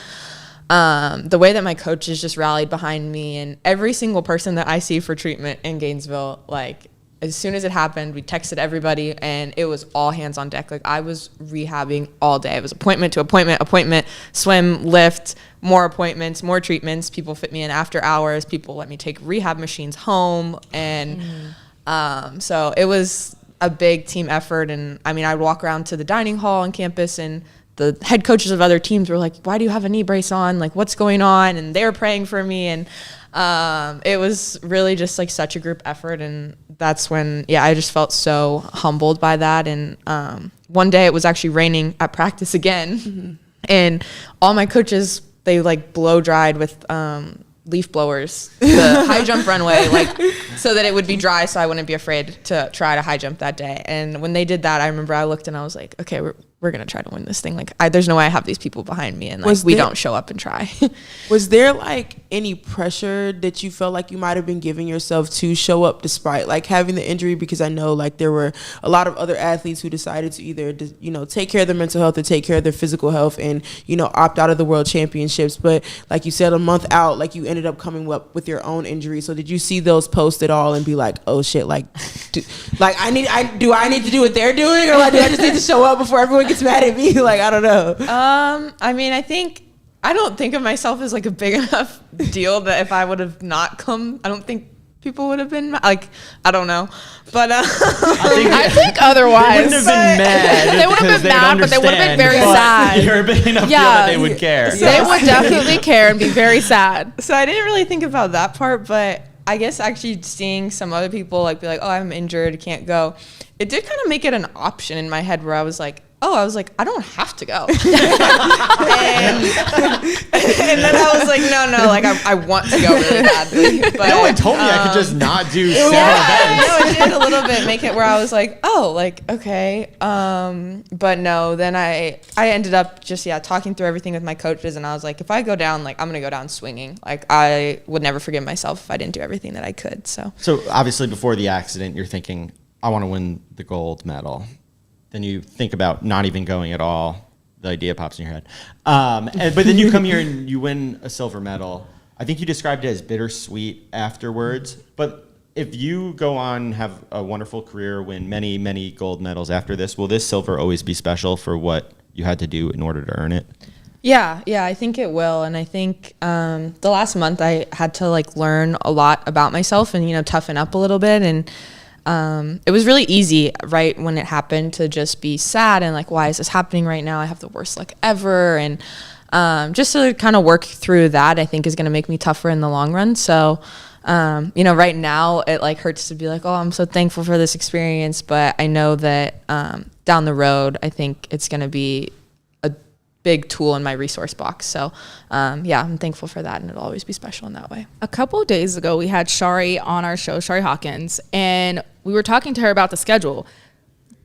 the way that my coaches just rallied behind me, and every single person that I see for treatment in Gainesville, like as soon as it happened, we texted everybody and it was all hands on deck. Like I was rehabbing all day. It was appointment to appointment, swim, lift, more appointments, more treatments. People fit me in after hours. People let me take rehab machines home. And so it was a big team effort. And I mean, I'd walk around to the dining hall on campus and the head coaches of other teams were like, why do you have a knee brace on? Like, what's going on? And they were praying for me. And it was really just like such a group effort. And that's when, I just felt so humbled by that. And one day it was actually raining at practice again. And all my coaches, they like blow dried with leaf blowers the high jump runway, like so that it would be dry, so I wouldn't be afraid to try to high jump that day. And when they did that, I remember I looked and I was like, okay, we're gonna try to win this thing. Like there's no way I have these people behind me and like we don't show up and try. Was there like any pressure that you felt like you might have been giving yourself to show up despite like having the injury? Because I know like there were a lot of other athletes who decided to either take care of their mental health or take care of their physical health and opt out of the world championships. But like you said, a month out, like you ended up coming up with your own injury. So did you see those posts at all and be like, oh shit, like do I need to do what they're doing, or like do I just need to show up before everyone gets mad at me? Like I don't know. I mean, I don't think of myself as like a big enough deal that if I would have not come, I don't think people would have been like, I don't know, but I think otherwise. They wouldn't have been mad. They would have been mad, but they would have been very sad. You're a big enough deal that they would care. They would definitely care and be very sad. So I didn't really think about that part, but I guess actually seeing some other people like be like, oh, I'm injured, can't go. It did kind of make it an option in my head where I was like, I don't have to go. and then I was like, no, like I want to go really badly. But no one told me I could just not do several events. No, it did a little bit make it where I was like, oh, like, okay. But no, then I ended up just, talking through everything with my coaches. And I was like, if I go down, like, I'm going to go down swinging. Like, I would never forgive myself if I didn't do everything that I could. So obviously before the accident, you're thinking, I want to win the gold medal. Then you think about not even going at all. The idea pops in your head. But then you come here and you win a silver medal. I think you described it as bittersweet afterwards. But if you go on, have a wonderful career, win many, many gold medals after this, will this silver always be special for what you had to do in order to earn it? Yeah, I think it will. And I think the last month I had to like learn a lot about myself and, toughen up a little bit. And it was really easy right when it happened to just be sad and like, why is this happening right now? I have the worst luck ever. And just to kind of work through that, I think is going to make me tougher in the long run. So, right now it like hurts to be like, oh, I'm so thankful for this experience. But I know that down the road, I think it's going to be a big tool in my resource box. So, I'm thankful for that, and it'll always be special in that way. A couple of days ago, we had Shari on our show, Shari Hawkins, and we were talking to her about the schedule.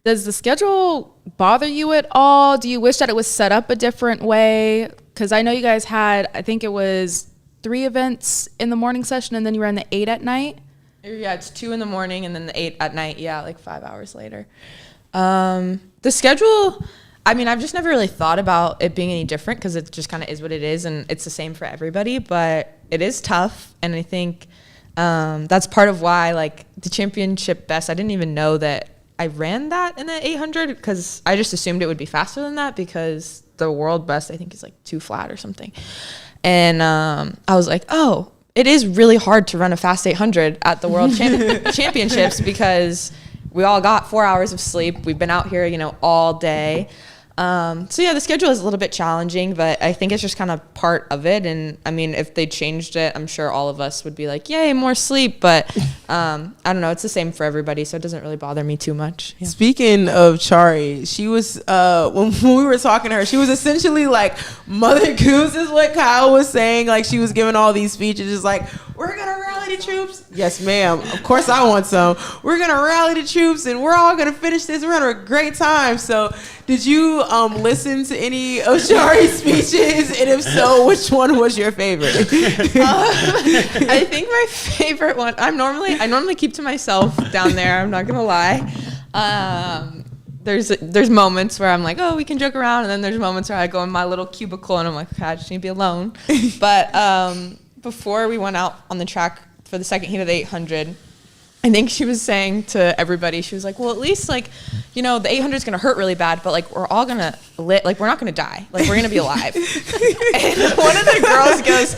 Does the schedule bother you at all? Do you wish that it was set up a different way? Because I know you guys had, I think it was 3 events in the morning session, and then you ran the 8 at night. Yeah, it's 2 in the morning and then the 8 at night. Yeah, like 5 hours later. The schedule, I mean, I've just never really thought about it being any different because it just kind of is what it is, and it's the same for everybody. But it is tough, and I think That's part of why, like, the championship best, I didn't even know that I ran that in the 800 because I just assumed it would be faster than that because the world best, I think, is like 2 flat or something. And I was like, oh, it is really hard to run a fast 800 at the world championships because we all got 4 hours of sleep. We've been out here, you know, all day. So yeah, the schedule is a little bit challenging, but I think it's just kind of part of it. And I mean, if they changed it, I'm sure all of us would be like, yay, more sleep. But I don't know, it's the same for everybody, so it doesn't really bother me too much. Yeah. Speaking of Chari, she was when we were talking to her, she was essentially like Mother Goose is what Kyle was saying. Like, she was giving all these speeches, just like, we're gonna rally the troops. Yes, ma'am. Of course I want some. We're gonna rally the troops and we're all gonna finish this. We're gonna have a great time. So did you listen to any of Chari's speeches? And if so, which one was your favorite? I think my favorite one, I normally keep to myself down there, I'm not gonna lie. There's moments where I'm like, oh, we can joke around, and then there's moments where I go in my little cubicle and I'm like, okay, I just need to be alone. But before we went out on the track for the second heat of the 800, I think she was saying to everybody, she was like, well, at least, like, you know, the 800 is going to hurt really bad, but, like, we're all going to like, we're not going to die. Like, we're going to be alive. And one of the girls goes,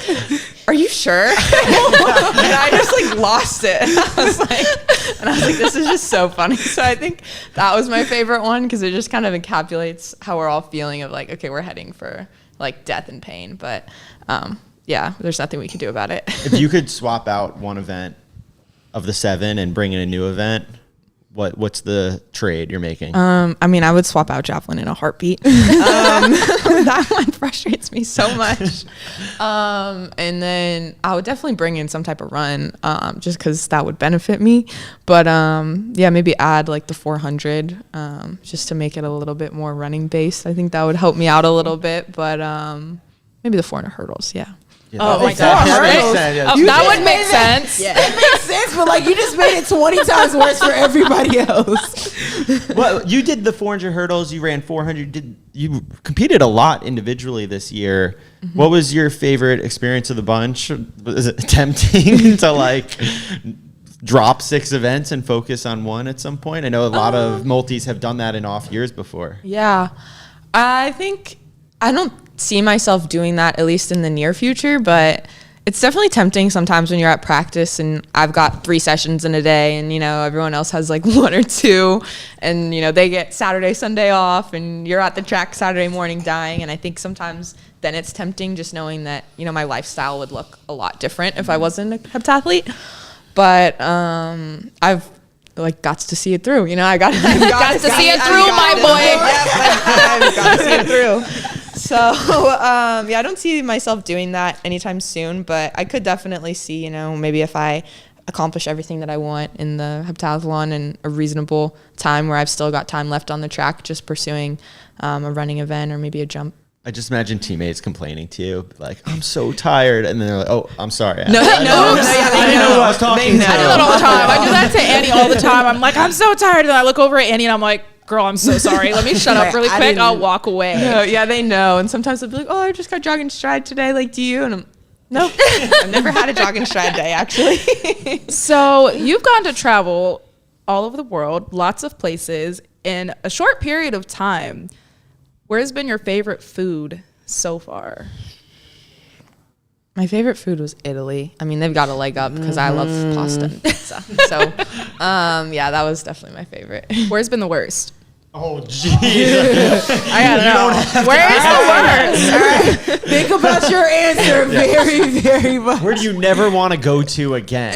are you sure? And I just, like, lost it. I was like, this is just so funny. So I think that was my favorite one because it just kind of encapsulates how we're all feeling of, like, okay, we're heading for, like, death and pain. But, yeah, there's nothing we can do about it. If you could swap out one event of the 7 and bring in a new event, what's the trade you're making? I mean, I would swap out javelin in a heartbeat. That one frustrates me so much. And then I would definitely bring in some type of run, just because that would benefit me. But yeah, maybe add like the 400, just to make it a little bit more running based. I think that would help me out a little bit. But maybe the 400 hurdles, yeah. Yeah, Oh my gosh. gosh. That would make sense. Yeah. It makes sense, but like you just made it 20 times worse for everybody else. Well, you did the 400 hurdles. You ran 400. You competed a lot individually this year. Mm-hmm. What was your favorite experience of the bunch? Was it tempting to like drop 6 events and focus on one at some point? I know a lot of multis have done that in off years before. Yeah, I think I don't see myself doing that, at least in the near future, but it's definitely tempting sometimes when you're at practice and I've got 3 sessions in a day and, you know, everyone else has like 1 or 2 and, you know, they get Saturday, Sunday off and you're at the track Saturday morning dying. And I think sometimes then it's tempting just knowing that, you know, my lifestyle would look a lot different if I wasn't a heptathlete. But I've like got to see it through, you know, I got to see it through, my boy. I've got to see it through. So, yeah, I don't see myself doing that anytime soon, but I could definitely see, you know, maybe if I accomplish everything that I want in the heptathlon in a reasonable time where I've still got time left on the track, just pursuing a running event or maybe a jump. I just imagine teammates complaining to you, like, I'm so tired. And then they're like, oh, I'm sorry. No, they know. I was talking to. I do that all the time. I do that to Annie all the time. I'm like, I'm so tired. And then I look over at Annie and I'm like, girl, I'm so sorry. Let me shut up really quick. I'll walk away. No, yeah, they know. And sometimes they'll be like, oh, I just got jogging stride today. Like, do you? And I'm, nope. I've never had a jogging stride day, actually. So you've gone to travel all over the world, lots of places, in a short period of time. Where's been your favorite food so far? My favorite food was Italy. I mean, they've got a leg up because I love pasta and pizza. So, yeah, that was definitely my favorite. Where's been the worst? Oh, jeez. I gotta know. Where's the worst? Think about your answer very, very much. Where do you never want to go to again?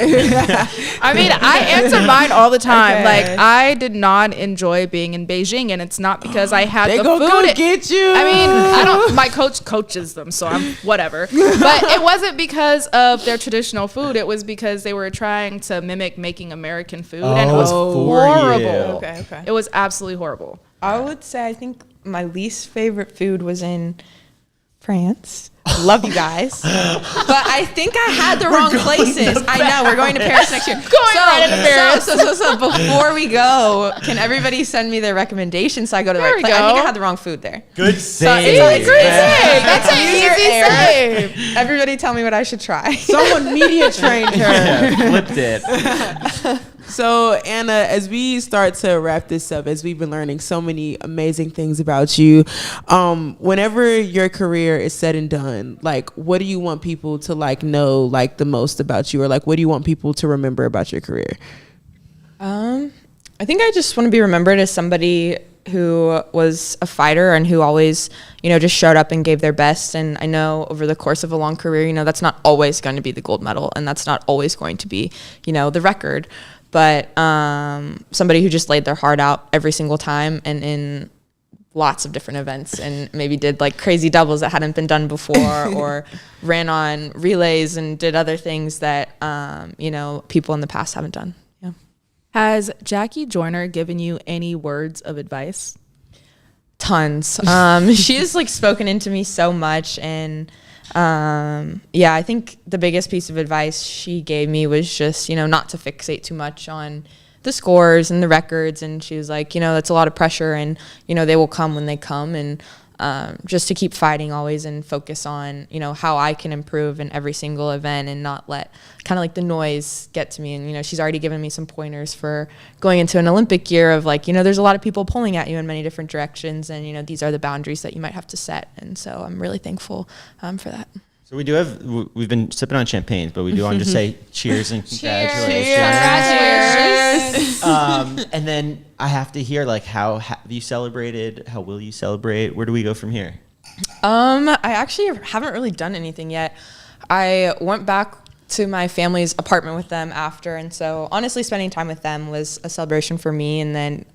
I mean, I answer mine all the time. Okay. Like, I did not enjoy being in Beijing, and it's not because I had They the gonna food. come get you. I mean, my coach coaches them, so I'm whatever. But it wasn't because of their traditional food. It was because they were trying to mimic making American food, and it was horrible. Okay. It was absolutely horrible. I would say I think my least favorite food was in France. Love you guys. But I think I had the wrong places. I know, we're going to Paris next year. So before we go, can everybody send me their recommendations so I go to the right place? I think I had the wrong food there. Good save. It's Great save. That's an easy save. Everybody tell me what I should try. Someone media trained her. Yeah, flipped it. So, Anna, as we start to wrap this up, as we've been learning so many amazing things about you, whenever your career is said and done, like, what do you want people to like know like the most about you, or like what do you want people to remember about your career? I think I just want to be remembered as somebody who was a fighter and who always, just showed up and gave their best. And I know over the course of a long career, that's not always going to be the gold medal, and that's not always going to be, the record. But somebody who just laid their heart out every single time and in lots of different events, and maybe did like crazy doubles that hadn't been done before, or ran on relays and did other things that, people in the past haven't done. Yeah. Has Jackie Joyner given you any words of advice? Tons. She has like spoken into me so much, and I think the biggest piece of advice she gave me was just, not to fixate too much on the scores and the records. And she was like, that's a lot of pressure, and, they will come when they come. And just to keep fighting always and focus on, how I can improve in every single event and not let kind of like the noise get to me. And, she's already given me some pointers for going into an Olympic year of like, there's a lot of people pulling at you in many different directions, and, these are the boundaries that you might have to set. And so I'm really thankful for that. So we've been sipping on champagne, but we do want to just say cheers and congratulations. Cheers. And then I have to hear, like, how have you celebrated? How will you celebrate? Where do we go from here? I actually haven't really done anything yet. I went back to my family's apartment with them after, and so honestly spending time with them was a celebration for me. And then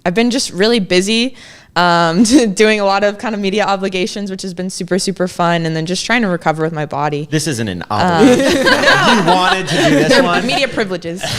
I've been just really busy doing a lot of kind of media obligations, which has been super, super fun, and then just trying to recover with my body. This isn't an obligation. You wanted to do this one? Media privileges. Once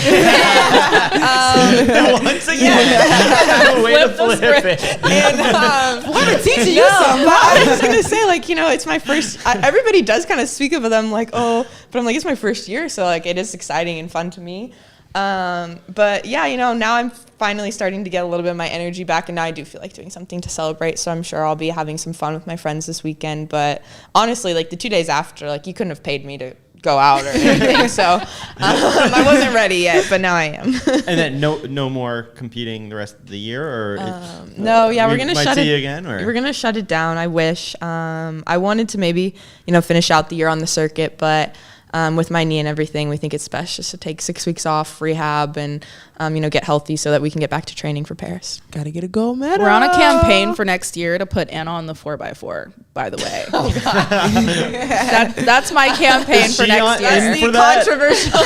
again, way to flip it. And we're teaching you something. I was going to say, like, it's my first, everybody does kind of speak of them like, oh, but I'm like, it's my first year, so like it is exciting and fun to me. But yeah, now I'm finally starting to get a little bit of my energy back, and now I do feel like doing something to celebrate. So I'm sure I'll be having some fun with my friends this weekend. But honestly, like the 2 days after, like you couldn't have paid me to go out or anything. So I wasn't ready yet, but now I am. And then no more competing the rest of the year, or no? Yeah, we're gonna shut it again. Or we're gonna shut it down. I wish. I wanted to maybe finish out the year on the circuit, but. With my knee and everything, we think it's best just to take 6 weeks off, rehab, and get healthy so that we can get back to training for Paris. Gotta get a gold medal. We're on a campaign for next year to put Anna on the 4x4, by the way. Oh, God. That's my campaign for next year. That's the controversial.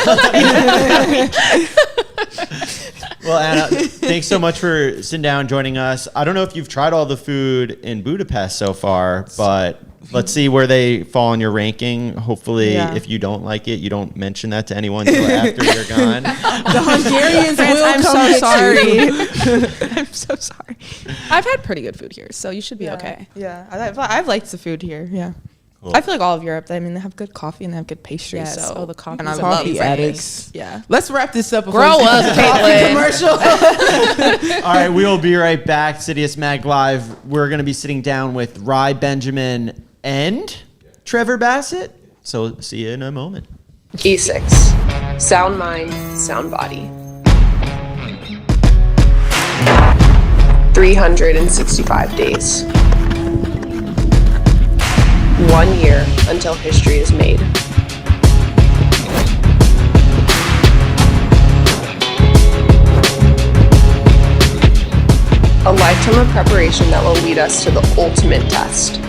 Well, Anna, thanks so much for sitting down, joining us. I don't know if you've tried all the food in Budapest so far, but let's see where they fall in your ranking. Hopefully, if you don't like it, you don't mention that to anyone until after you're gone. The Hungarians will I'm come so sorry. I'm so sorry. I've had pretty good food here, so you should be okay. Yeah, I've liked the food here. Yeah. Cool. I feel like all of Europe, they have good coffee and they have good pastries. Yes. So. The coffee. And I Coffee love addicts. Yeah. Let's wrap this up. Before Grow we up, take the coffee Caitlin. commercial. All right, we'll be right back. CITIUS MAG Live. We're going to be sitting down with Rye Benjamin and Trevor Bassett. So see you in a moment. E6. Sound mind, sound body. 365 days. 1 year until history is made. A lifetime of preparation that will lead us to the ultimate test.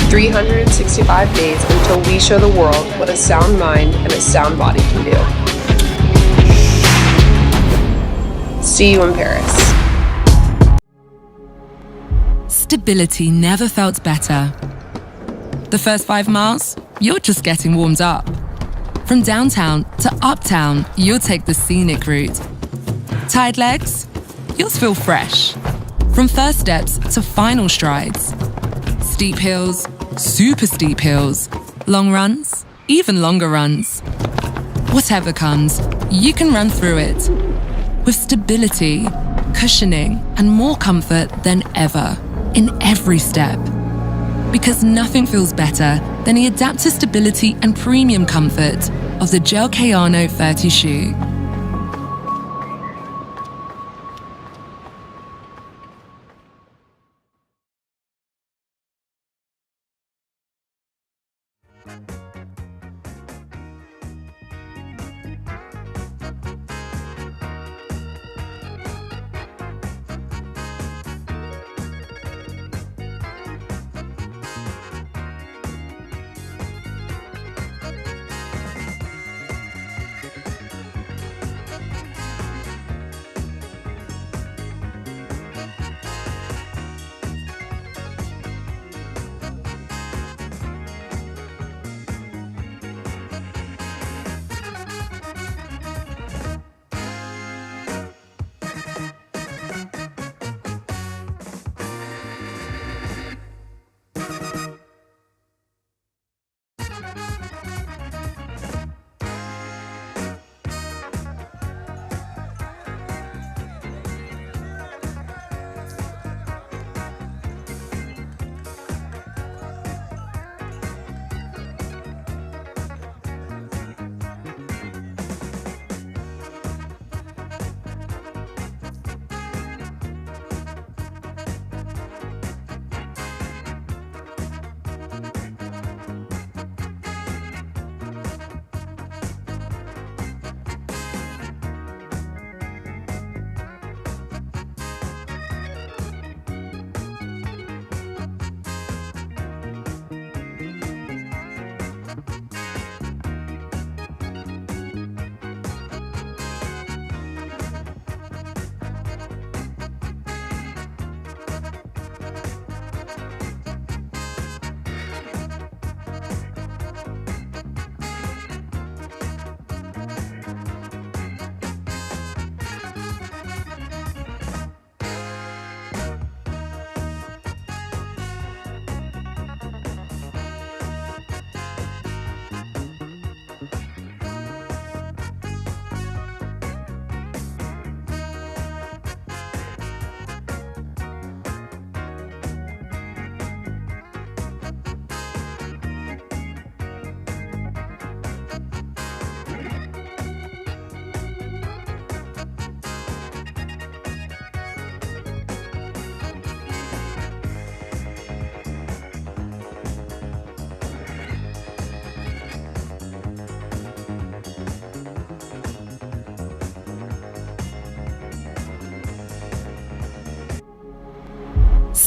365 days until we show the world what a sound mind and a sound body can do. See you in Paris. Stability never felt better. The first 5 miles, you're just getting warmed up. From downtown to uptown, you'll take the scenic route. Tired legs? You'll feel fresh. From first steps to final strides. Steep hills, super steep hills, long runs, even longer runs. Whatever comes, you can run through it with stability, cushioning, and more comfort than ever in every step. Because nothing feels better than the adaptive stability and premium comfort of the Gel Kayano 30 shoe.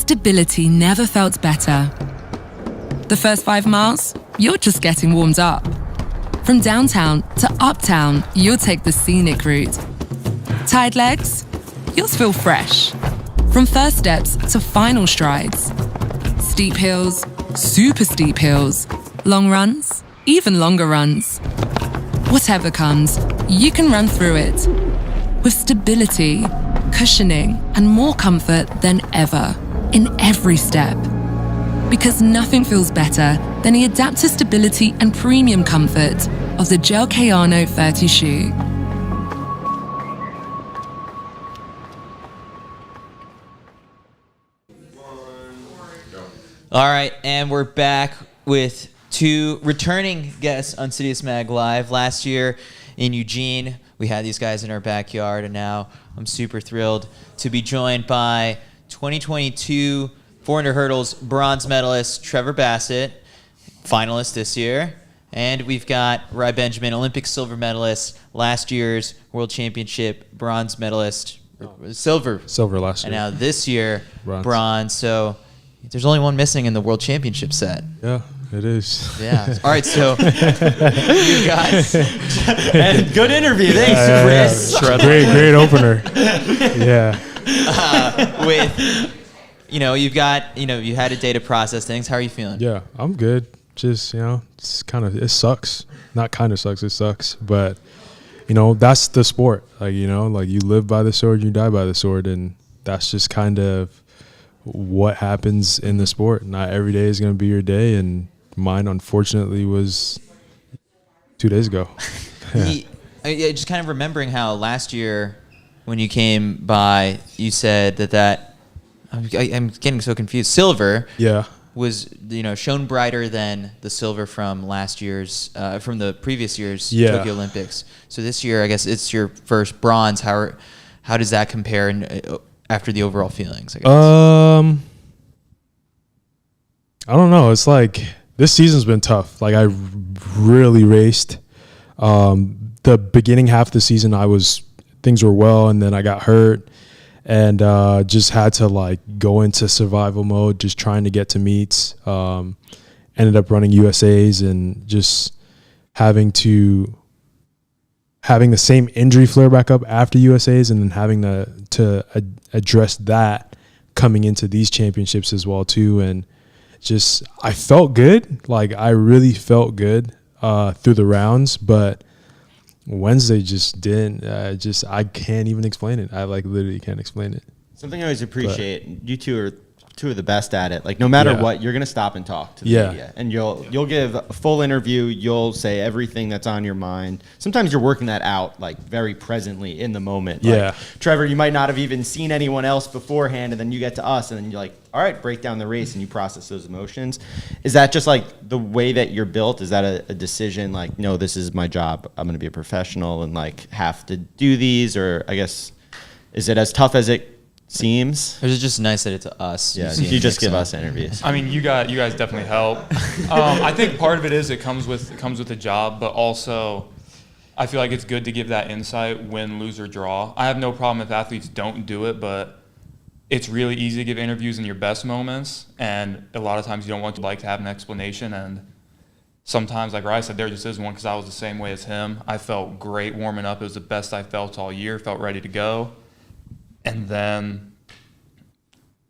Stability never felt better. The first 5 miles, you're just getting warmed up. From downtown to uptown, you'll take the scenic route. Tired legs? You'll feel fresh. From first steps to final strides. Steep hills, super steep hills, long runs, even longer runs. Whatever comes, you can run through it with stability, cushioning, and more comfort than ever in every step. Because nothing feels better than the adaptive stability and premium comfort of the Gel Kayano 30 shoe. All right, and we're back with 2 returning guests on CITIUS MAG Live. Last year in Eugene, we had these guys in our backyard, and now I'm super thrilled to be joined by 2022 400 hurdles bronze medalist Trevor Bassett, finalist this year. And we've got Rai Benjamin, Olympic silver medalist, last year's World Championship bronze medalist, silver last year. And now this year, bronze. So there's only one missing in the World Championship set. Yeah, it is. Yeah. All right, so you guys. And good interview. Thanks, Chris. Great opener. Yeah. With, you had a day to process things. How are you feeling? Yeah, I'm good. Just, it sucks. Not kind of sucks, it sucks. But, that's the sport. You live by the sword, you die by the sword. And that's just kind of what happens in the sport. Not every day is going to be your day, and mine, unfortunately, was 2 days ago. Just kind of remembering how last year when you came by, you said that I'm getting so confused. Silver was shown brighter than the silver from last year's from the previous year's Tokyo Olympics. So this year, I guess it's your first bronze. How does that compare after the overall feelings, I guess? I don't know. It's like this season's been tough. Like I really raced. The beginning half of the season, things were well, and then I got hurt, and just had to like go into survival mode, just trying to get to meets. Ended up running USAs and just having the same injury flare back up after USAs, and then having to address that coming into these championships as well too. And just I felt good, like I really felt good through the rounds, but Wednesday just didn't. I can't even explain it. I like literally can't explain it. Something I always appreciate. You two are two of the best at it. Like no matter what, you're gonna stop and talk to the media, and you'll give a full interview. You'll say everything that's on your mind. Sometimes you're working that out like very presently in the moment. Like, Trevor, you might not have even seen anyone else beforehand, and then you get to us, and then you're like, all right, break down the race, and you process those emotions. Is that just like the way that you're built? Is that a decision like, no, this is my job. I'm gonna be a professional and like have to do these, or I guess is it as tough as it seems? Or is it just nice that it's us? Yeah, you just give us interviews. I mean, you guys definitely help. I think part of it is it comes with the job, but also I feel like it's good to give that insight, win, lose, or draw. I have no problem if athletes don't do it, but it's really easy to give interviews in your best moments, and a lot of times you don't want to like to have an explanation. And sometimes, like Ryan said, there just is one, because I was the same way as him. I felt great warming up. It was the best I felt all year. Felt ready to go. And then,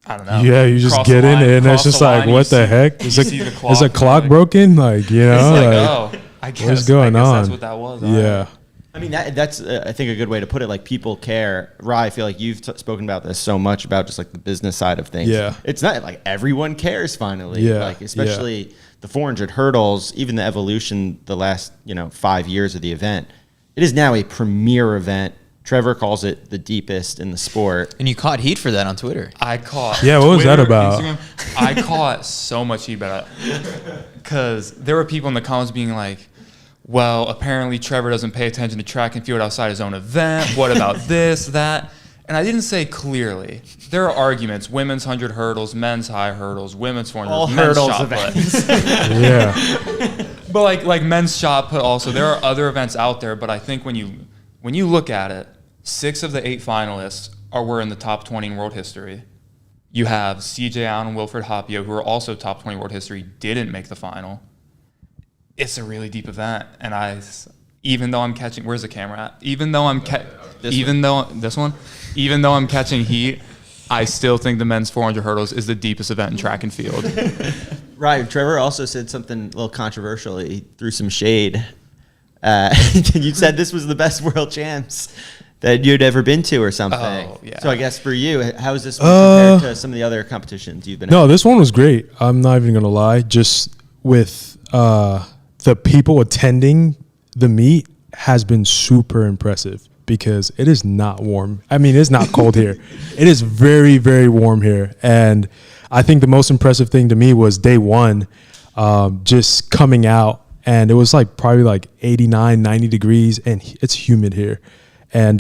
I don't know. Yeah, you just get in it, and it's just like, what the heck? Is a clock broken? Like, you know, like, I guess what's going on? That's what that was. Yeah. I mean, that's I think a good way to put it. Like, people care. Rye, I feel like you've spoken about this so much, about just like the business side of things. Yeah. It's not like everyone cares finally. Yeah. Like, especially the 400 hurdles, even the evolution, the last 5 years of the event. It is now a premier event. Trevor calls it the deepest in the sport. And you caught heat for that on Twitter. I caught. Yeah, what was that about? Instagram, I caught so much heat about it, because there were people in the comments being like, well, apparently Trevor doesn't pay attention to track and field outside his own event. What about this, that? And I didn't say clearly. There are arguments: women's 100 hurdles, men's high hurdles, women's 400, all men's hurdles shot events. put. Yeah. But like men's shot put also. There are other events out there, but I think when you look at it, 6 of the 8 finalists were in the top 20 in world history. You have CJ Allen and Wilfred Hoppio, who are also top 20 world history, didn't make the final. It's a really deep event, and even though I'm catching, where's the camera at? Even though I'm catching heat, I still think the men's 400 hurdles is the deepest event in track and field. Right. Trevor also said something a little controversial. He threw some shade. You said this was the best world champs that you'd ever been to or something. Oh, yeah. So I guess for you, how is this one compared to some of the other competitions you've been No, at? this one was great. I'm not even going to lie. Just with the people attending the meet has been super impressive, because it is not warm. I mean, it's not cold here. It is very, very warm here. And I think the most impressive thing to me was day one, just coming out, and it was like probably like 89, 90 degrees, and it's humid here. And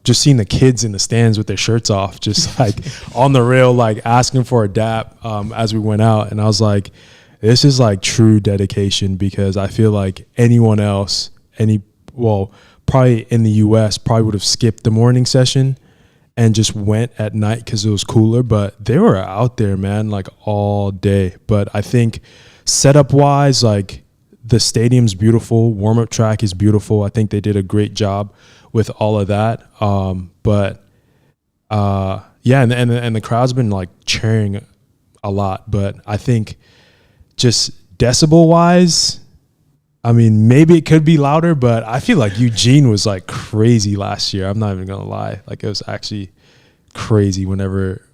just seeing the kids in the stands with their shirts off, just like on the rail, like asking for a dap as we went out. And I was like, this is like true dedication, because I feel like anyone else, probably in the US, probably would have skipped the morning session and just went at night because it was cooler. But they were out there, man, like all day. But I think setup wise, like the stadium's beautiful, warm-up track is beautiful. I think they did a great job with all of that. Yeah, and the crowd's been like cheering a lot. But I think just decibel wise, I mean, maybe it could be louder, but I feel like Eugene was like crazy last year. I'm not even gonna lie. Like, it was actually crazy whenever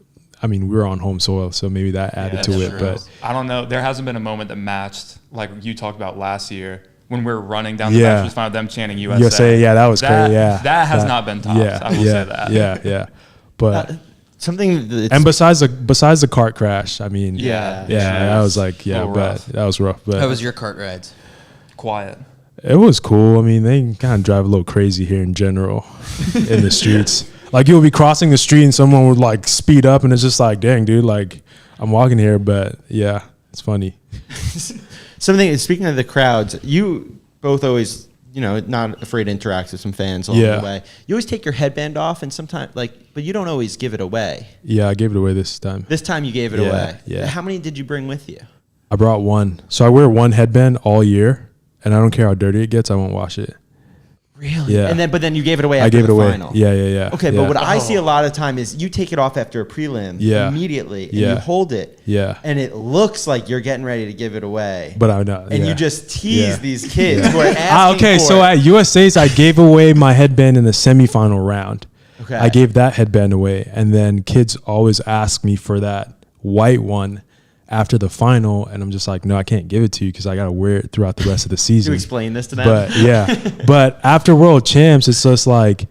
I mean, we were on home soil, so maybe that added to it. True. But I don't know. There hasn't been a moment that matched like you talked about last year when we were running down the Bachelor's final, them chanting USA. Yeah, that was crazy. Yeah, that has not been topped. I will say that. Yeah. But something that's, and besides the cart crash, I mean, Yeah, I was like, but rough. that was rough. But How was your kart rides? Quiet. it was cool. I mean, they kind of drive a little crazy here in general in the streets. Like you'll be crossing the street and someone would like speed up, and it's just like, dang, dude, like I'm walking here, but yeah, it's funny. something. Speaking of the crowds, you both always, not afraid to interact with some fans along the way. You always take your headband off, and sometimes but you don't always give it away. Yeah, I gave it away this time. This time you gave it away. Yeah. How many did you bring with you? I brought one. So I wear one headband all year, and I don't care how dirty it gets, I won't wash it. Really? Yeah. But then you gave it away after I gave it the away. final. Yeah. Okay, but what I see a lot of time is you take it off after a prelim immediately, and you hold it. Yeah. And it looks like you're getting ready to give it away. But I'm not. And you just tease these kids who are asking okay, for so it. at USA's, I gave away my headband in the semifinal round. Okay. I gave that headband away, and then kids always ask me for that white one after the final, and I'm just like, no, I can't give it to you because I got to wear it throughout the rest of the season. To explain this to them? But but after World Champs, it's just like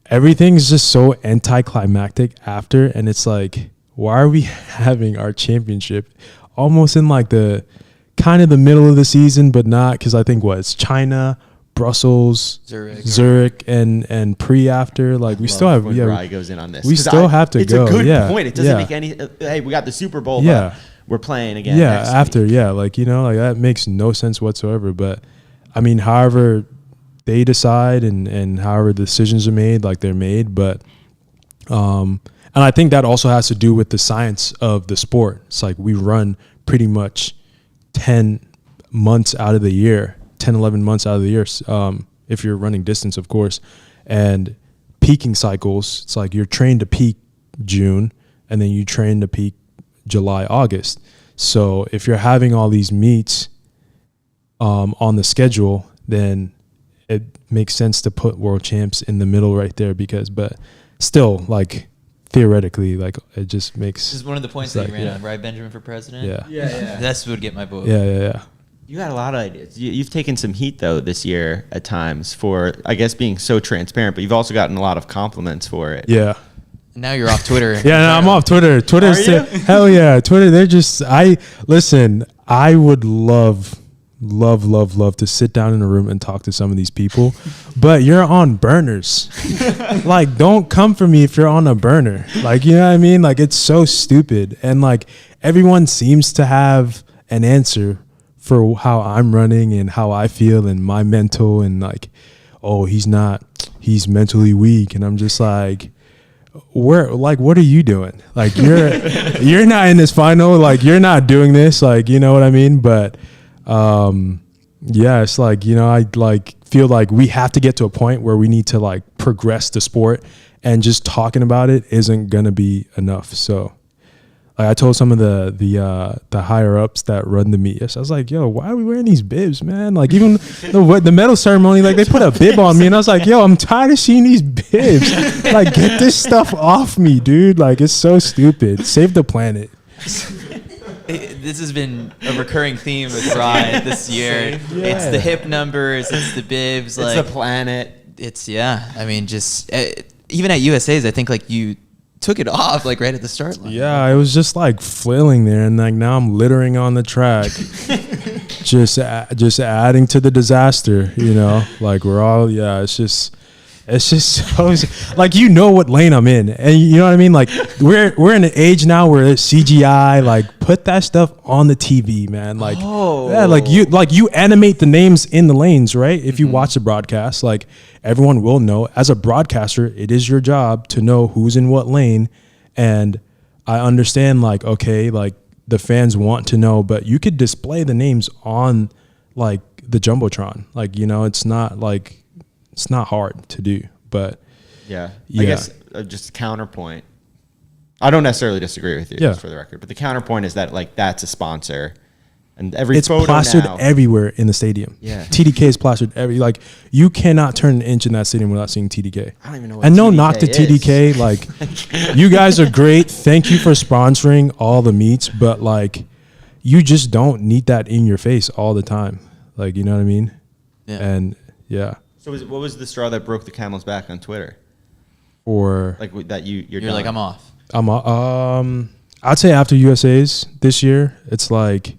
everything's just so anticlimactic after, and it's like, why are we having our championship almost in like the kind of the middle of the season, but not, because I think it's China, Brussels, Zurich, and pre-after. Like we still have. When Rye goes in on this. We still have to go. It's a good point. It doesn't Yeah. make any. Hey, we got the Super Bowl. Yeah. But we're playing again. Yeah, next after, week. like that makes no sense whatsoever. But I mean, however they decide and however the decisions are made, like they're made. But and I think that also has to do with the science of the sport. It's like we run pretty much 10 months out of the year, 10, 11 months out of the year, if you're running distance, of course. And peaking cycles, it's like you're trained to peak June, and then you train to peak July, August. So if you're having all these meets on the schedule, then it makes sense to put World Champs in the middle right there, but still, like theoretically, like it just makes. This is one of the points that you ran on, right? Benjamin for president. Yeah. That's what would get my vote. Yeah. You got a lot of ideas. You've taken some heat though this year at times for, I guess, being so transparent, but you've also gotten a lot of compliments for it. Yeah. Now you're off Twitter. Yeah, no, I'm off Twitter. Twitter's hell yeah. Twitter, they're just. I would love to sit down in a room and talk to some of these people, but you're on burners. Like, don't come for me if you're on a burner. Like, you know what I mean? Like, it's so stupid, and like everyone seems to have an answer for how I'm running and how I feel and my mental, and like, oh, he's mentally weak, and I'm just like, what are you doing? Like, you're not in this final, like you're not doing this, like, you know what I mean? But it's like, I like feel like we have to get to a point where we need to like progress the sport, and just talking about it isn't gonna be enough. So like I told some of the higher ups that run the meet, I was like, yo, why are we wearing these bibs, man? Like, even the medal ceremony, like they put a bib on me, and I was like, yo, I'm tired of seeing these bibs. Like, get this stuff off me, dude. Like, it's so stupid. Save the planet. This has been a recurring theme with Ryan this year. Yeah. It's the hip numbers, it's the bibs, It's the planet. I mean, just even at USA's, I think like you took it off like right at the start line. Yeah, it was just like flailing there, and like now I'm littering on the track, just adding to the disaster. Like we're all it's just so like what lane I'm in, and you know what I mean. Like we're in an age now where it's CGI, like put that stuff on the TV, man. Like you animate the names in the lanes, right? If you watch the broadcast, like everyone will know. As a broadcaster, it is your job to know who's in what lane, and I understand like, okay, like the fans want to know, but you could display the names on like the Jumbotron, like it's not hard to do, but I guess just counterpoint. I don't necessarily disagree with you, just for the record, but the counterpoint is that like that's a sponsor, And every it's photo plastered now. everywhere in the stadium. Yeah. TDK is plastered like you cannot turn an inch in that stadium without seeing TDK. I don't even know what And no TDK knock to is. TDK. Like you guys are great. Thank you for sponsoring all the meets, but like you just don't need that in your face all the time. Like, you know what I mean? Yeah. And yeah. So what was the straw that broke the camel's back on Twitter? Or Like that you're You're like, done? I'm off. I'd say after USA's this year, it's like,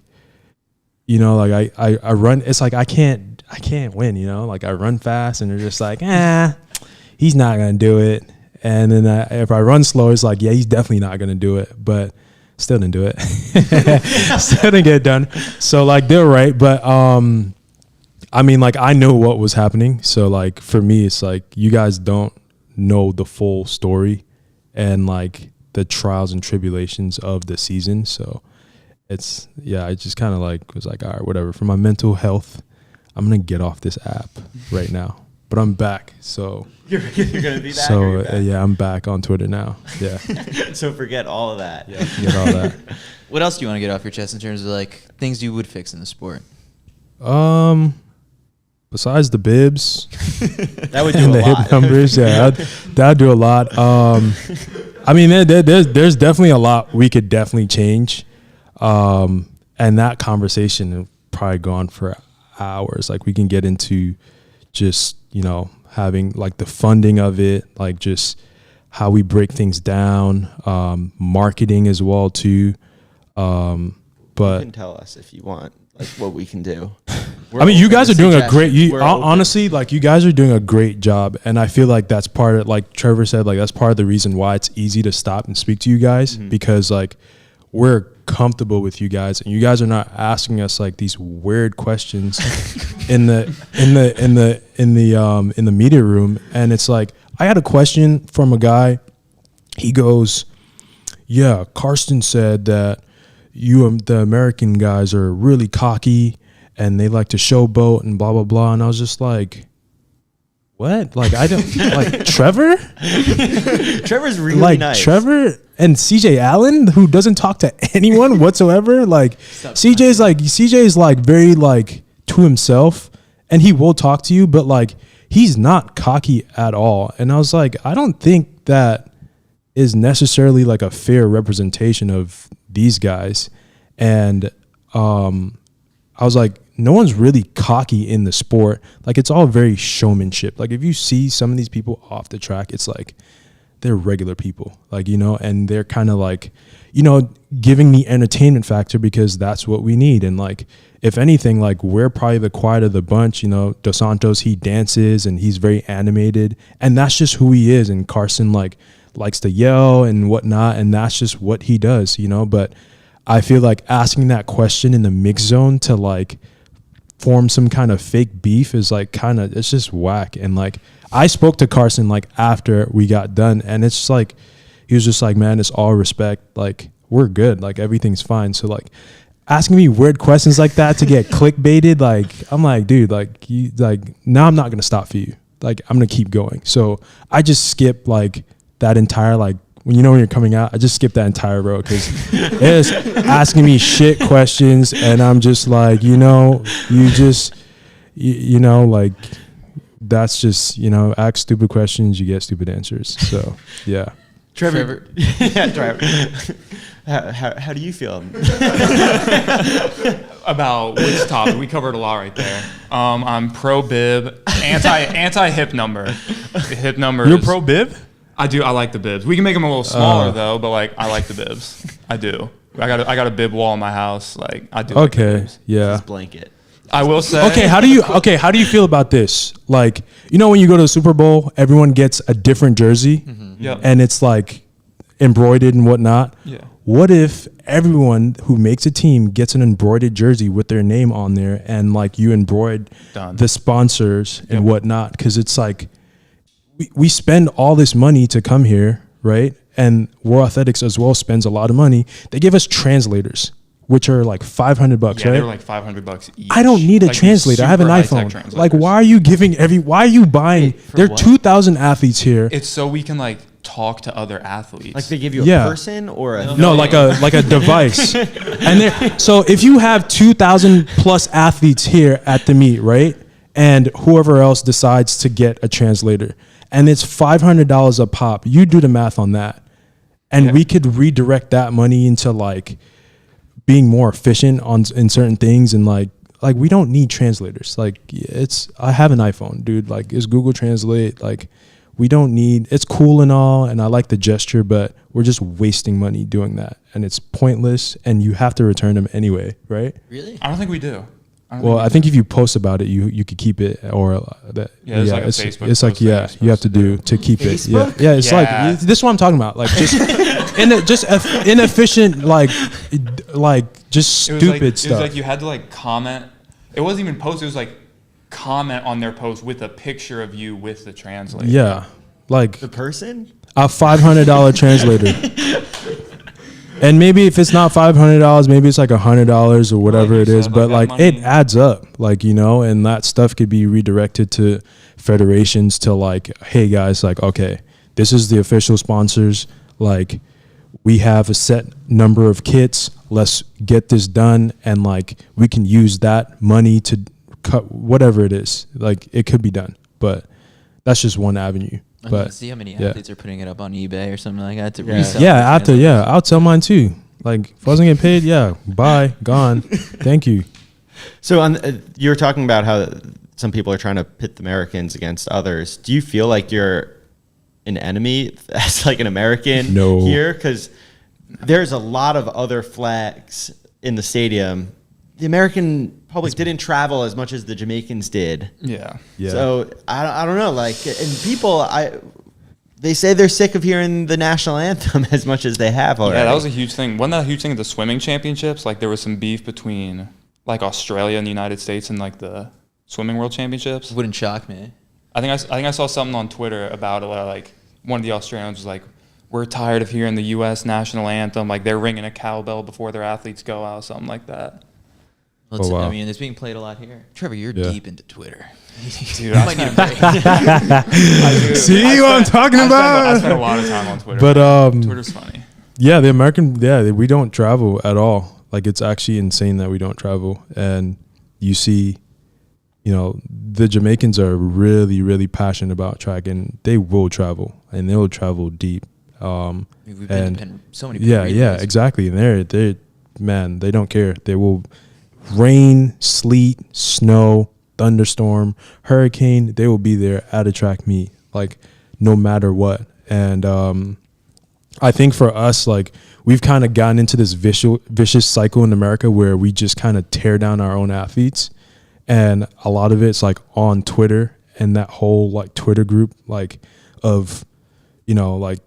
you know, like I run. It's like I can't win. You know, like I run fast, and they're just like, he's not gonna do it. And then if I run slow, it's like, yeah, he's definitely not gonna do it. But still didn't do it. Still didn't get it done. So like they're right, but I mean, like I know what was happening. So like for me, it's like you guys don't know the full story, and like the trials and tribulations of the season. So it's, yeah, I just kind of like was like, all right, whatever. For my mental health, I'm going to get off this app right now. But I'm back. So You're going to be back? So yeah, I'm back on Twitter now. Yeah. So forget all of that. Yeah, forget all that. What else do you want to get off your chest in terms of like things you would fix in the sport? Besides the bibs, That would do and a the lot. hip numbers, yeah, that'd do a lot. I mean, there's definitely a lot we could definitely change, and that conversation will probably go on for hours. Like we can get into just, you know, having like the funding of it, like just how we break things down, marketing as well too. But You can tell us if you want, like what we can do. I mean, you guys are doing a great. We're open. Honestly, like you guys are doing a great job, and I feel like that's part of, like Trevor said, like that's part of the reason why it's easy to stop and speak to you guys, because like we're comfortable with you guys, and you guys are not asking us like these weird questions in the media room. And it's like, I had a question from a guy. He goes, "Yeah, Karsten said that the American guys are really cocky and they like to showboat and blah, blah, blah." And I was just like, what? Like, I don't, like, Trevor? Trevor's really Like, nice. Trevor and CJ Allen, who doesn't talk to anyone whatsoever. Like, CJ's like very, like, to himself, and he will talk to you, but, like, he's not cocky at all. And I was like, I don't think that is necessarily, like, a fair representation of these guys. And I was like, no one's really cocky in the sport. Like, it's all very showmanship. Like, if you see some of these people off the track, it's like they're regular people, like, you know, and they're kind of like, you know, giving the entertainment factor because that's what we need. And like, if anything, like we're probably the quiet of the bunch. You know, Dos Santos, he dances and he's very animated, and that's just who he is. And Carson like likes to yell and whatnot, and that's just what he does, you know. But I feel like asking that question in the mix zone to like form some kind of fake beef is like it's just whack. And like I spoke to Carson like after we got done, and it's just like he was just like, man, it's all respect, like we're good, like everything's fine. So like asking me weird questions like that to get clickbaited, like I'm like, dude, like you, like now I'm not gonna stop for you, like I'm gonna keep going. So I just skip like that entire, like when you're coming out, I just skip that entire row because it's asking me shit questions, and I'm just like, you know, you know, like that's just, you know, ask stupid questions, you get stupid answers. So yeah. Trevor. Yeah, Trevor. How do you feel About which topic? We covered a lot right there. I'm pro bib, anti hip number. Hip number. You're pro bib? I do. I like the bibs. We can make them a little smaller though, but like I like the bibs. I do. I got a bib wall in my house. Like I do. Like the Okay. bibs. Yeah. this blanket? I will say. Okay, how do you feel about this? Like, you know, when you go to the Super Bowl, everyone gets a different jersey, Yep. and it's like embroidered and whatnot. Yeah. What if everyone who makes a team gets an embroidered jersey with their name on there, and like you embroider Done. the sponsors and whatnot? Because it's like we spend all this money to come here, right? And World Athletics as well spends a lot of money. They give us translators, which are like $500, Yeah, right? they were like $500 each. I don't need a Like, these translator. I have an super high-tech iPhone. translators. Like, why are you giving why are you buying? There are 2,000 athletes here. It's so we can like talk to other athletes. Like they give you a Yeah. person or a No, like a device. And so if you have 2,000 plus athletes here at the meet, right? And whoever else decides to get a translator, and it's $500 a pop, you do the math on that. And we could redirect that money into like being more efficient in certain things, and like we don't need translators. Like I have an iPhone, dude. Like it's Google Translate. Like we don't need. It's cool and all, and I like the gesture, but we're just wasting money doing that, and it's pointless. And you have to return them anyway, right? Really? I don't think we do. Well, I think if you post about it, you could keep it, or that. Yeah, there's like a Facebook it's like post that you're you have supposed to to do to keep it. Yeah, Facebook? yeah. It's Yeah. like this is what I'm talking about. Like just inefficient, like just It was stupid like, stuff. It was like you had to like comment. It wasn't even post. It was like comment on their post with a picture of you with the translator. Yeah, like the person. a $500 translator. And maybe if it's not $500, maybe it's like $100 or whatever Like it you is. said, But like like that it money- adds up, like, you know, and that stuff could be redirected to federations to like, hey guys, like, okay, this is the official sponsors. Like we have a set number of kits. Let's get this done. And like, we can use that money to cut whatever it is. Like it could be done, but that's just one avenue. But see how many yeah. athletes are putting it up on eBay or something like that to Yeah. resell. Yeah, the I'll tell mine too. Like if I wasn't getting paid, yeah, bye, gone. Thank you. So you were talking about how some people are trying to pit the Americans against others. Do you feel like you're an enemy as like an American No. here? Because there's a lot of other flags in the stadium. The American public didn't travel as much as the Jamaicans did. Yeah. Yeah. So I don't know. Like, and people, they say they're sick of hearing the national anthem as much as they have already. Yeah, that was a huge thing. Wasn't that a huge thing at the swimming championships? Like there was some beef between like Australia and the United States in like the swimming world championships. Wouldn't shock me. I think I saw something on Twitter about it, like one of the Australians was like, "We're tired of hearing the U.S. national anthem. Like they're ringing a cowbell before their athletes go out, something like that." Well, Oh, wow. I mean, it's being played a lot here. Trevor, you're Yeah. deep into Twitter. Dude, You might need a break. See what I'm talking I about? spend a lot of time on Twitter. But Twitter's funny. yeah, we don't travel at all. Like it's actually insane that we don't travel. And you see, you know, the Jamaicans are really, really passionate about track, and they will travel, and they will travel deep. We've been to so many Yeah, relays. yeah, exactly. And they're man, they don't care. They will rain, sleet, snow, thunderstorm, hurricane. They will be there at a track meet, like no matter what. And I think for us, like we've kind of gotten into this vicious cycle in America where we just kind of tear down our own athletes, and a lot of it's like on Twitter and that whole like Twitter group, like of, you know, like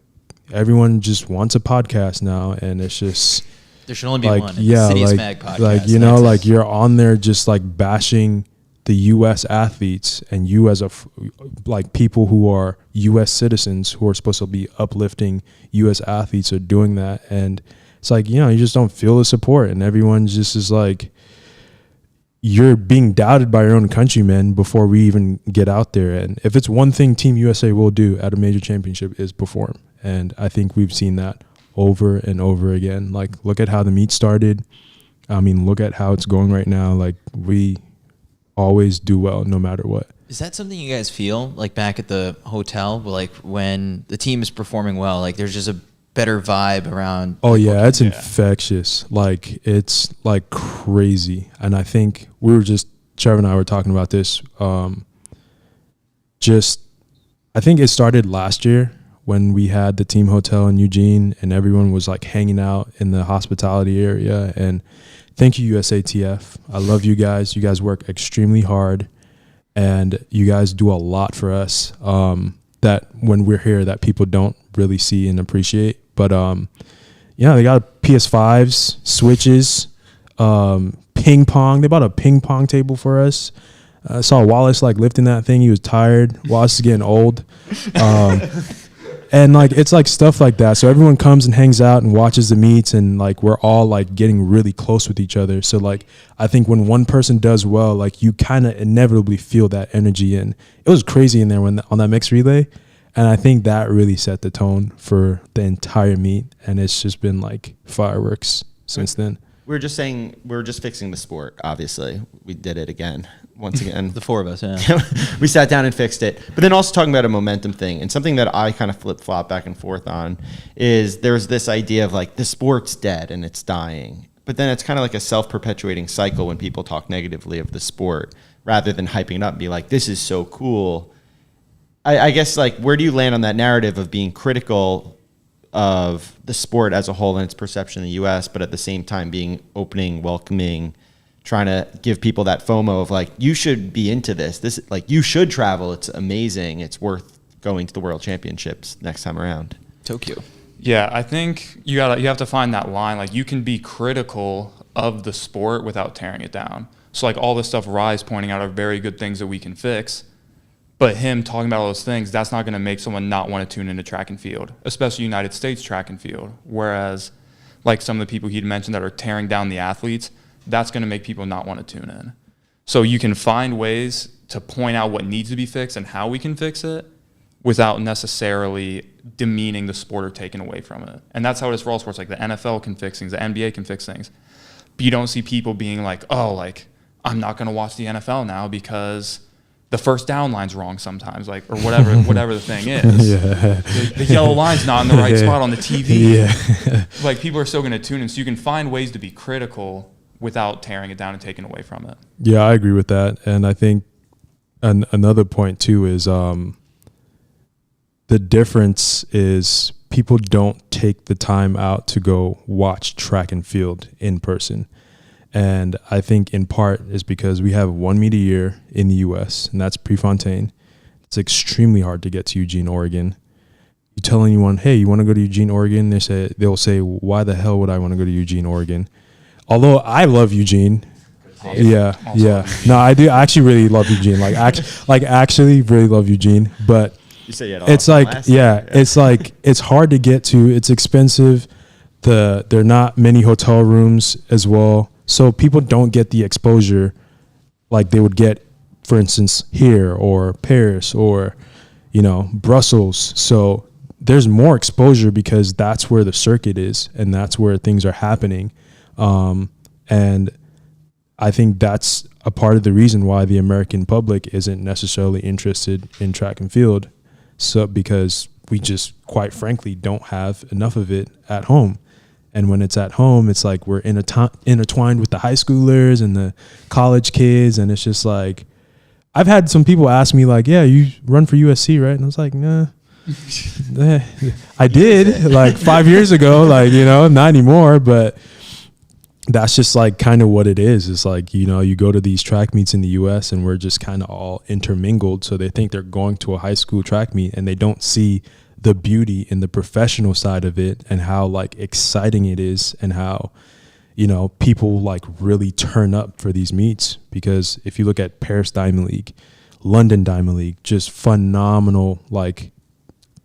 everyone just wants a podcast now, and it's just There should only be like, one. yeah, CITIUS like, MAG Podcast. like, you know, That's like it. you're on there just like bashing the U.S. athletes, and you as like people who are U.S. citizens who are supposed to be uplifting U.S. athletes are doing that. And it's like, you know, you just don't feel the support, and everyone just is like, you're being doubted by your own countrymen before we even get out there. And if it's one thing Team USA will do at a major championship is perform. And I think we've seen that over and over again. Like, look at how the meet started. I mean, look at how it's going right now. Like, we always do well no matter what. Is that something you guys feel like back at the hotel? Like when the team is performing well, like there's just a better vibe around. Oh yeah, it's Yeah. infectious. Like it's like crazy. And I think Trevor and I were talking about this. I think it started last year when we had the team hotel in Eugene, and everyone was like hanging out in the hospitality area. And thank you, USATF. I love you guys. You guys work extremely hard, and you guys do a lot for us. That when we're here, that people don't really see and appreciate. But yeah, they got PS5s, Switches, ping pong. They bought a ping pong table for us. I saw Wallace like lifting that thing. He was tired. Wallace is getting old. And like it's like stuff like that. So everyone comes and hangs out and watches the meets, and like we're all like getting really close with each other. So like I think when one person does well, like you kind of inevitably feel that energy. And it was crazy in there when on that mixed relay. And I think that really set the tone for the entire meet. And it's just been like fireworks since then. We were just fixing the sport, obviously. We did it again, once again. The four of us, yeah. We sat down and fixed it. But then also talking about a momentum thing, and something that I kind of flip-flop back and forth on is there's this idea of like the sport's dead and it's dying. But then it's kind of like a self-perpetuating cycle when people talk negatively of the sport rather than hyping it up and be like, this is so cool. I guess, like, where do you land on that narrative of being critical of the sport as a whole and its perception in the U.S., but at the same time being opening, welcoming, trying to give people that FOMO of like, you should be into this. This, like, you should travel. It's amazing. It's worth going to the World Championships next time around. Tokyo. Yeah, I think you have to find that line. Like, you can be critical of the sport without tearing it down. So like all the stuff Rye's pointing out are very good things that we can fix. But him talking about all those things, that's not going to make someone not want to tune into track and field, especially United States track and field. Whereas, like some of the people he'd mentioned that are tearing down the athletes, that's going to make people not want to tune in. So you can find ways to point out what needs to be fixed and how we can fix it without necessarily demeaning the sport or taking away from it. And that's how it is for all sports. Like the NFL can fix things, the NBA can fix things. But you don't see people being like, oh, like, I'm not going to watch the NFL now because the first down line's wrong sometimes, like, or whatever the thing is. Yeah. The yellow line's not in the right spot on the TV. Yeah. Like, people are still going to tune in. So you can find ways to be critical without tearing it down and taking away from it. Yeah, I agree with that. And I think another point too is the difference is people don't take the time out to go watch track and field in person. And I think in part is because we have one meet a year in the U.S., and that's Prefontaine. It's extremely hard to get to Eugene, Oregon. You tell anyone, hey, you want to go to Eugene, Oregon? They'll say, why the hell would I want to go to Eugene, Oregon? Although I love Eugene. Yeah, yeah. No, I do. I actually really love Eugene. Actually really love Eugene. But You say it's like, it's like, it's hard to get to. It's expensive. There are not many hotel rooms as well. So people don't get the exposure like they would get, for instance, here or Paris or, Brussels. So there's more exposure because that's where the circuit is and that's where things are happening. And I think that's a part of the reason why the American public isn't necessarily interested in track and field. So because we just, quite frankly, don't have enough of it at home. And when it's at home, it's like we're intertwined with the high schoolers and the college kids. And it's just like, I've had some people ask me like, yeah, you run for USC, right? And I was like, nah, I did like 5 years ago, not anymore. But that's just like kind of what it is. It's like, you go to these track meets in the US and we're just kind of all intermingled. So they think they're going to a high school track meet and they don't see the beauty in the professional side of it and how like exciting it is and how, people like really turn up for these meets. Because if you look at Paris Diamond League, London Diamond League, just phenomenal like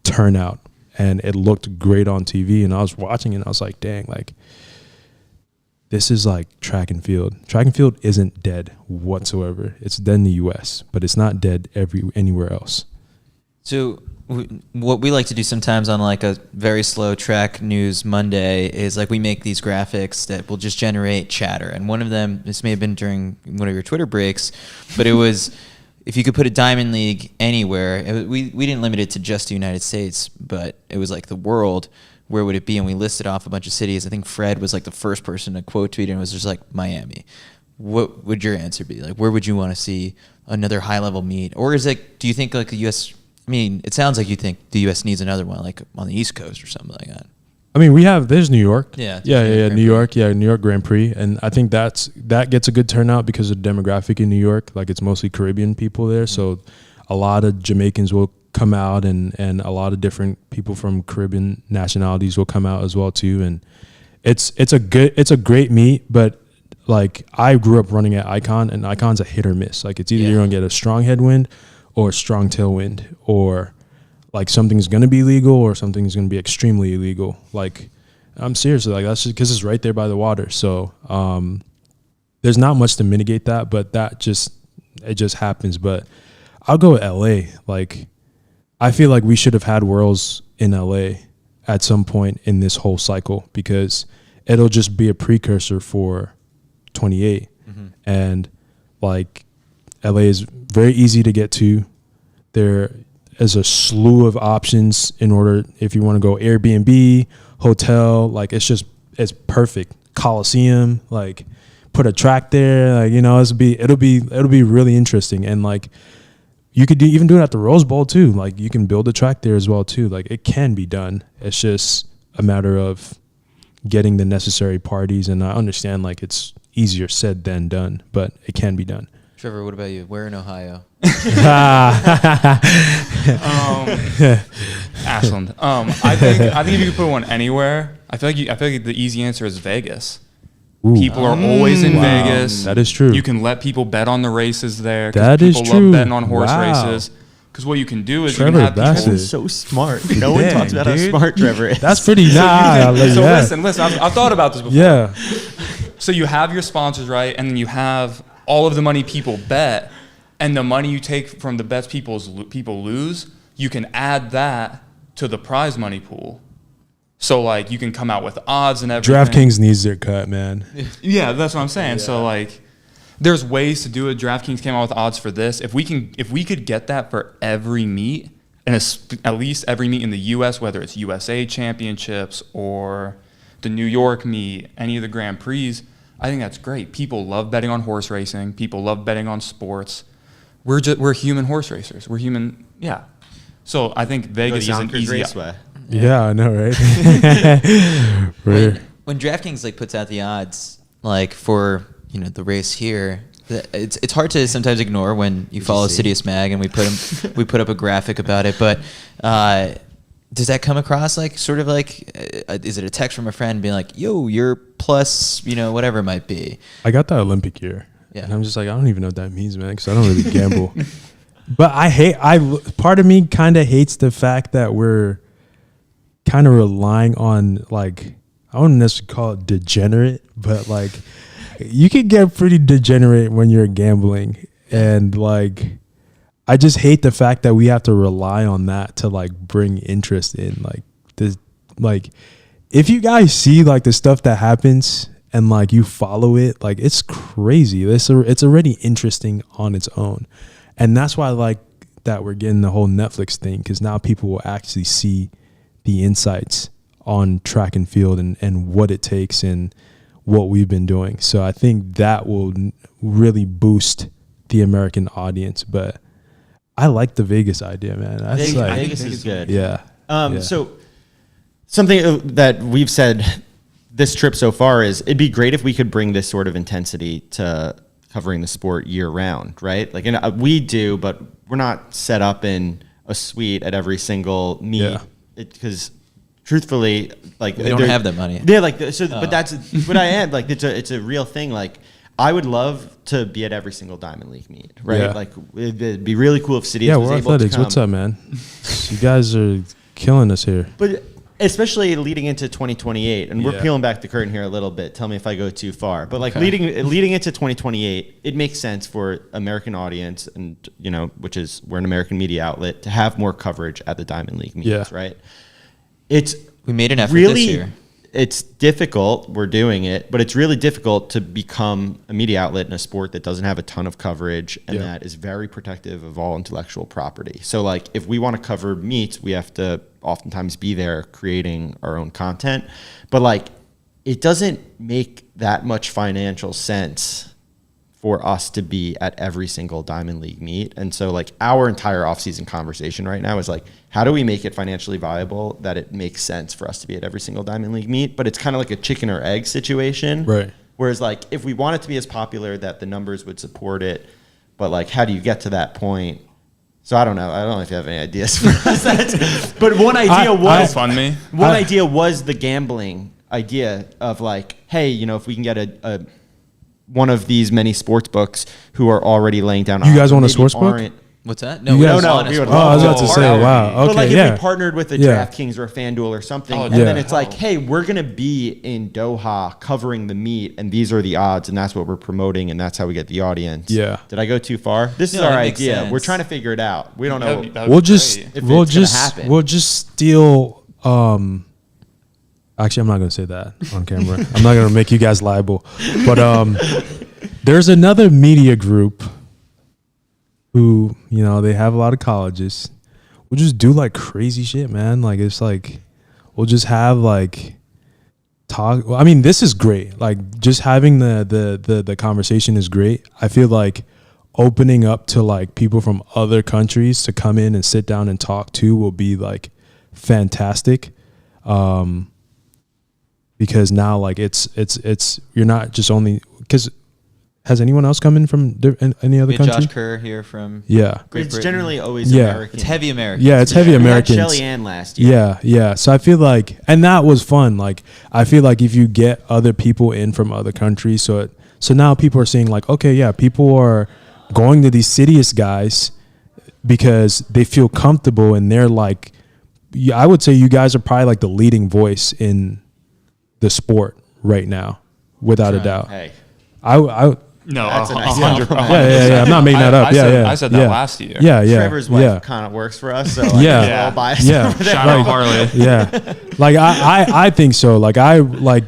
turnout, and it looked great on TV. And I was watching it and I was like, dang, like this is like track and field. Track and field isn't dead whatsoever. It's dead in the US, but it's not dead anywhere else. So what we like to do sometimes on like a very slow track news Monday is like we make these graphics that will just generate chatter. And one of them, this may have been during one of your Twitter breaks, but it was if you could put a Diamond League anywhere. We didn't limit it to just the United States, but it was like the world. Where would it be? And we listed off a bunch of cities. I think Fred was like the first person to quote tweet, and it was just like Miami. What would your answer be? Like, where would you want to see another high level meet? Or is it, do you think like the U.S., I mean, it sounds like you think the U.S. needs another one, like on the East Coast or something like that. I mean, there's New York. Yeah. New York. Yeah, New York Grand Prix. And I think that gets a good turnout because of the demographic in New York. Like, it's mostly Caribbean people there. So a lot of Jamaicans will come out and a lot of different people from Caribbean nationalities will come out as well too. And it's a great meet, but like I grew up running at Icon, and Icon's a hit or miss. Like, it's either you're going to get a strong headwind or a strong tailwind, or like something's going to be legal or something's going to be extremely illegal. Like, I'm seriously, like, that's just because it's right there by the water. So there's not much to mitigate that, but it just happens. But I'll go with LA. Like, I feel like we should have had Worlds in LA at some point in this whole cycle, because it'll just be a precursor for 28. And like LA is very easy to get to. There is a slew of options in order, if you want to go Airbnb, hotel, like it's perfect. Coliseum, like put a track there, like, you know, it'll be really interesting. And like you could even do it at the Rose Bowl too. Like you can build a track there as well too. Like it can be done. It's just a matter of getting the necessary parties. And I understand like it's easier said than done, but it can be done. Trevor, what about you? Where in Ohio? Ashland. I think if you could put one anywhere, I feel like the easy answer is Vegas. Ooh. People are always in Vegas. That is true. You can let people bet on the races there. That is people true. love betting on horse Wow. races. Because what you can do is Trevor you can have Bassett. people. So smart. No one talks about how smart Trevor is. That's pretty So yeah. listen. I've thought about this before. Yeah. So you have your sponsors, right? And then you have all of the money people bet, and the money you take from the bets people lose, you can add that to the prize money pool. So like you can come out with odds and everything. DraftKings needs their cut, man. Yeah, that's what I'm saying. Yeah. So like there's ways to do it. DraftKings came out with odds for this. If we could get that for every meet, and at least every meet in the US, whether it's USA Championships or the New York meet, any of the Grand Prix, I think that's great. People love betting on horse racing. People love betting on sports. We're human horse racers. We're human, yeah. So I think Vegas is an easy Raceway. Yeah, I know, right? When DraftKings like puts out the odds like for, you know, the race here, it's hard to sometimes ignore when you follow CITIUS MAG and we put up a graphic about it. But does that come across like sort of like is it a text from a friend being like, yo, you're plus, you know, whatever it might be? I got that Olympic year. Yeah. And I'm just like, I don't even know what that means, man, because I don't really gamble. But part of me kind of hates the fact that we're kind of relying on, like, I wouldn't necessarily call it degenerate, but like you can get pretty degenerate when you're gambling. And like, I just hate the fact that we have to rely on that to like bring interest in like this. Like if you guys see like the stuff that happens and like you follow it, like it's crazy. It's already interesting on its own. And that's why I like that we're getting the whole Netflix thing, because now people will actually see the insights on track and field and what it takes and what we've been doing. So I think that will really boost the American audience. But I like the Vegas idea, man. Vegas is good. Yeah. So something that we've said this trip so far is it'd be great if we could bring this sort of intensity to covering the sport year round, right? Like, and we do, but we're not set up in a suite at every single meet. Yeah. Because truthfully, like we don't have that money. Yeah, like but that's what I am. Like it's a real thing. Like I would love to be at every single Diamond League meet, right? Yeah. Like it'd be really cool if CITIUS was we're able athletics. to come. What's up, man? You guys are killing us here. But especially leading into 2028, and we're Yeah. peeling back the curtain here a little bit. Tell me if I go too far. But like leading into 2028, it makes sense for American audience, and you know, which is we're an American media outlet, to have more coverage at the Diamond League meetings, right? We made an effort really, this year. It's difficult. We're doing it, but it's really difficult to become a media outlet in a sport that doesn't have a ton of coverage and that is very protective of all intellectual property. So like if we want to cover meets, we have to oftentimes be there creating our own content. But like it doesn't make that much financial sense for us to be at every single Diamond League meet. And so like our entire offseason conversation right now is like, how do we make it financially viable that it makes sense for us to be at every single Diamond League meet? But it's kind of like a chicken or egg situation. Right. Whereas like if we want it to be as popular that the numbers would support it, but like how do you get to that point? So I don't know. I don't know if you have any ideas for us. But one idea was fund me. One idea was the gambling idea of like, hey, you know, if we can get a one of these many sports books who are already laying down. You guys want a sports book? What's that? You we guys- don't no, we would Oh, I was about to love say, to. wow. But Okay, like yeah. if we partnered with a Yeah. DraftKings or a FanDuel or something, Oh, and yeah. then it's like, hey, we're gonna be in Doha covering the meet, and these are the odds, and that's what we're promoting, and that's how we get the audience. Yeah. Did I go too far? This is No, our that makes idea. sense. We're trying to figure it out. We don't know. That'd be We'll just great. If we'll it's gonna just happen. we'll just steal. Actually, I'm not gonna say that on camera. I'm not gonna make you guys liable. But there's another media group who they have a lot of colleges. We'll just do like crazy shit, man. Like it's like we'll just have like talk. I mean, this is great. Like just having the conversation is great. I feel like opening up to like people from other countries to come in and sit down and talk to will be like fantastic. Because now like it's you're not just only because has anyone else come in from any other We had country? Josh Kerr here from Yeah. Great It's Britain. generally always Yeah. American. It's heavy American. Yeah, it's heavy We had Americans. Shelly Ann last year. Yeah. So I feel like, and that was fun. Like, I feel like if you get other people in from other countries, so now people are seeing like, okay, yeah, people are going to these CITIUS guys because they feel comfortable and they're like, I would say you guys are probably like the leading voice in the sport right now, without a doubt. Hey, No, That's a nice 100. compliment. Yeah. I'm not making that up. I said that last year. Yeah. Trevor's wife kind of works for us, so like, Yeah. it's a little biased. Yeah. over there. Shout out Harley. Yeah. Like I think so. Like like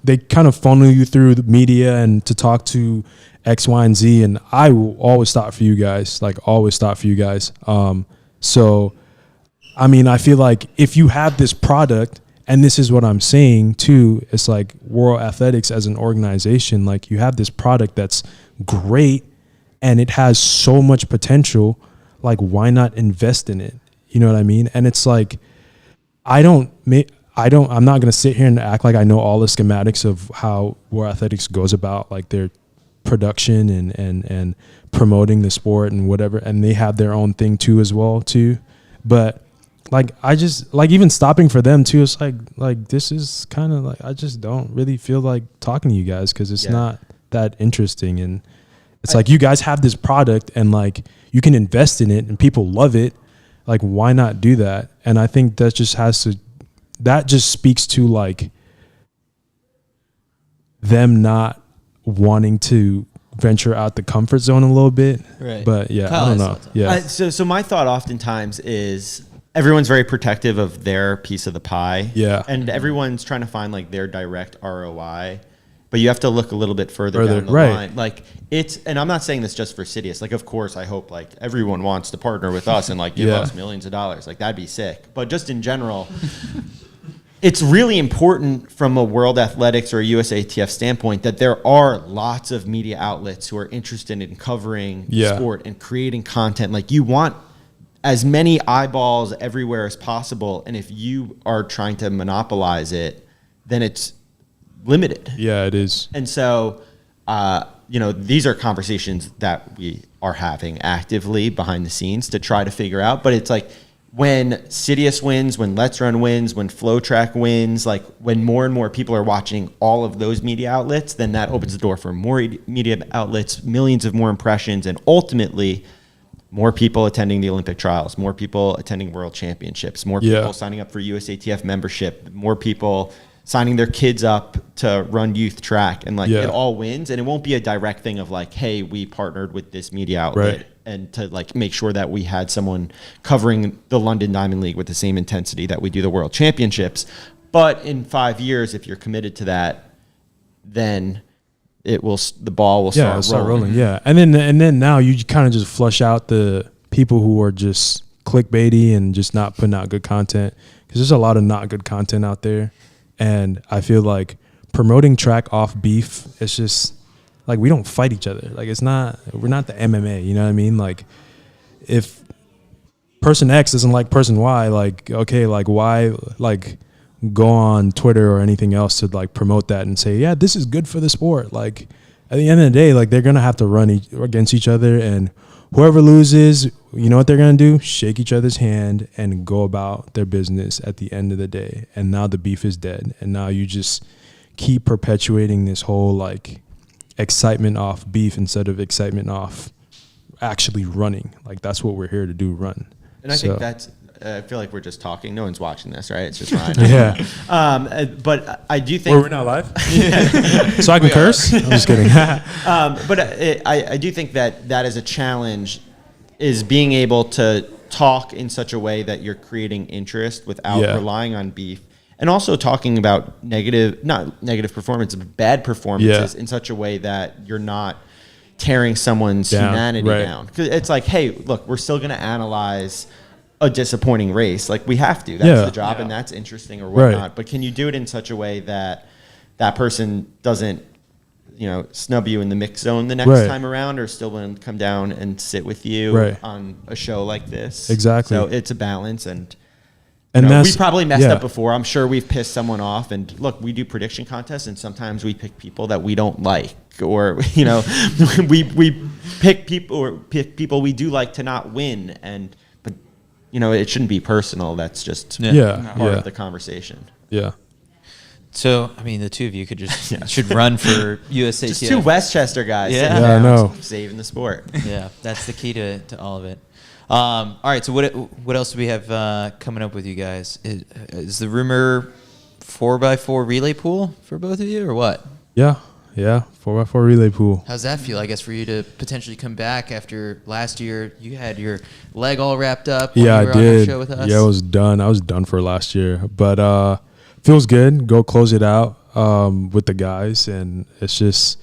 they kind of funnel you through the media and to talk to X, Y, and Z. And I will always stop for you guys. So, I mean, I feel like if you have this product, and this is what I'm saying too, it's like World Athletics as an organization, like you have this product that's great and it has so much potential. Like, why not invest in it? You know what I mean? And it's like, I'm not going to sit here and act like I know all the schematics of how World Athletics goes about like their production and promoting the sport and whatever. And they have their own thing too, as well too. But like, I just like even stopping for them too. It's like, this is kind of like, I just don't really feel like talking to you guys. Cause it's not that interesting. And it's like, you guys have this product and like you can invest in it and people love it. Like, why not do that? And I think that just speaks to like them not wanting to venture out the comfort zone a little bit. Right. But yeah, Kyle I don't has know. thoughts on Yeah. So my thought oftentimes is everyone's very protective of their piece of the pie. Yeah. And everyone's trying to find like their direct ROI. But you have to look a little bit further down the right. line. Like and I'm not saying this just for CITIUS. Like, of course, I hope like everyone wants to partner with us and like give us millions of dollars. Like, that'd be sick. But just in general, it's really important from a World Athletics or a USATF standpoint that there are lots of media outlets who are interested in covering sport and creating content. Like, you want as many eyeballs everywhere as possible. And if you are trying to monopolize it, then it's limited. Yeah, it is. And so, these are conversations that we are having actively behind the scenes to try to figure out. But it's like when CITIUS wins, when Let's Run wins, when Flow Track wins, like when more and more people are watching all of those media outlets, then that opens the door for more media outlets, millions of more impressions, and ultimately more people attending the Olympic trials, more people attending world championships, more people signing up for USATF membership, more people signing their kids up to run youth track, and like it all wins. And it won't be a direct thing of like, hey, we partnered with this media outlet and to like make sure that we had someone covering the London Diamond League with the same intensity that we do the world championships. But in 5 years, if you're committed to that, then the ball will start rolling. Yeah. And then now you kind of just flush out the people who are just clickbaity and just not putting out good content, because there's a lot of not good content out there. And I feel like promoting track off beef, it's just like, we don't fight each other. Like, we're not the MMA, you know what I mean? Like, if person X doesn't like person Y, like, okay, like, why, like, go on Twitter or anything else to like promote that and say, yeah, this is good for the sport. Like, at the end of the day, like, they're going to have to run against each other, and whoever loses, you know what they're going to do? Shake each other's hand and go about their business at the end of the day. And now the beef is dead. And now you just keep perpetuating this whole like excitement off beef instead of excitement off actually running. Like that's what we're here to do, run. And I So- think that's. I feel like we're just talking. No one's watching this, right? It's just Ryan. Yeah. But I do think We're not live? So I can curse? I'm just kidding. But I do think that is a challenge, is being able to talk in such a way that you're creating interest without Yeah. relying on beef, and also talking about not negative performance, but bad performances in such a way that you're not tearing someone's humanity down. 'Cause it's like, hey, look, we're still going to analyze a disappointing race. Like we have to. That's the job, and that's interesting or whatnot. Right. But can you do it in such a way that that person doesn't, snub you in the mix zone the next time around, or still want to come down and sit with you on a show like this? Exactly. So it's a balance, and that's, we probably messed up before. I'm sure we've pissed someone off. And look, we do prediction contests, and sometimes we pick people that we don't like, or we pick people we do like to not win, but it shouldn't be personal. That's just part of the conversation. Yeah. So, I mean, the two of you should run for USATF. Just two Westchester guys. Yeah. Yeah, I know. Saving the sport. Yeah, that's the key to all of it. All right, so what else do we have coming up with you guys? Is the rumor 4x4 relay pool for both of you, or what? Yeah. 4x4 relay pool. How's that feel, I guess, for you to potentially come back after last year? You had your leg all wrapped up when you were I on the did. show with us. Yeah, I was done for last year. But feels good. Go close it out with the guys. And it's just,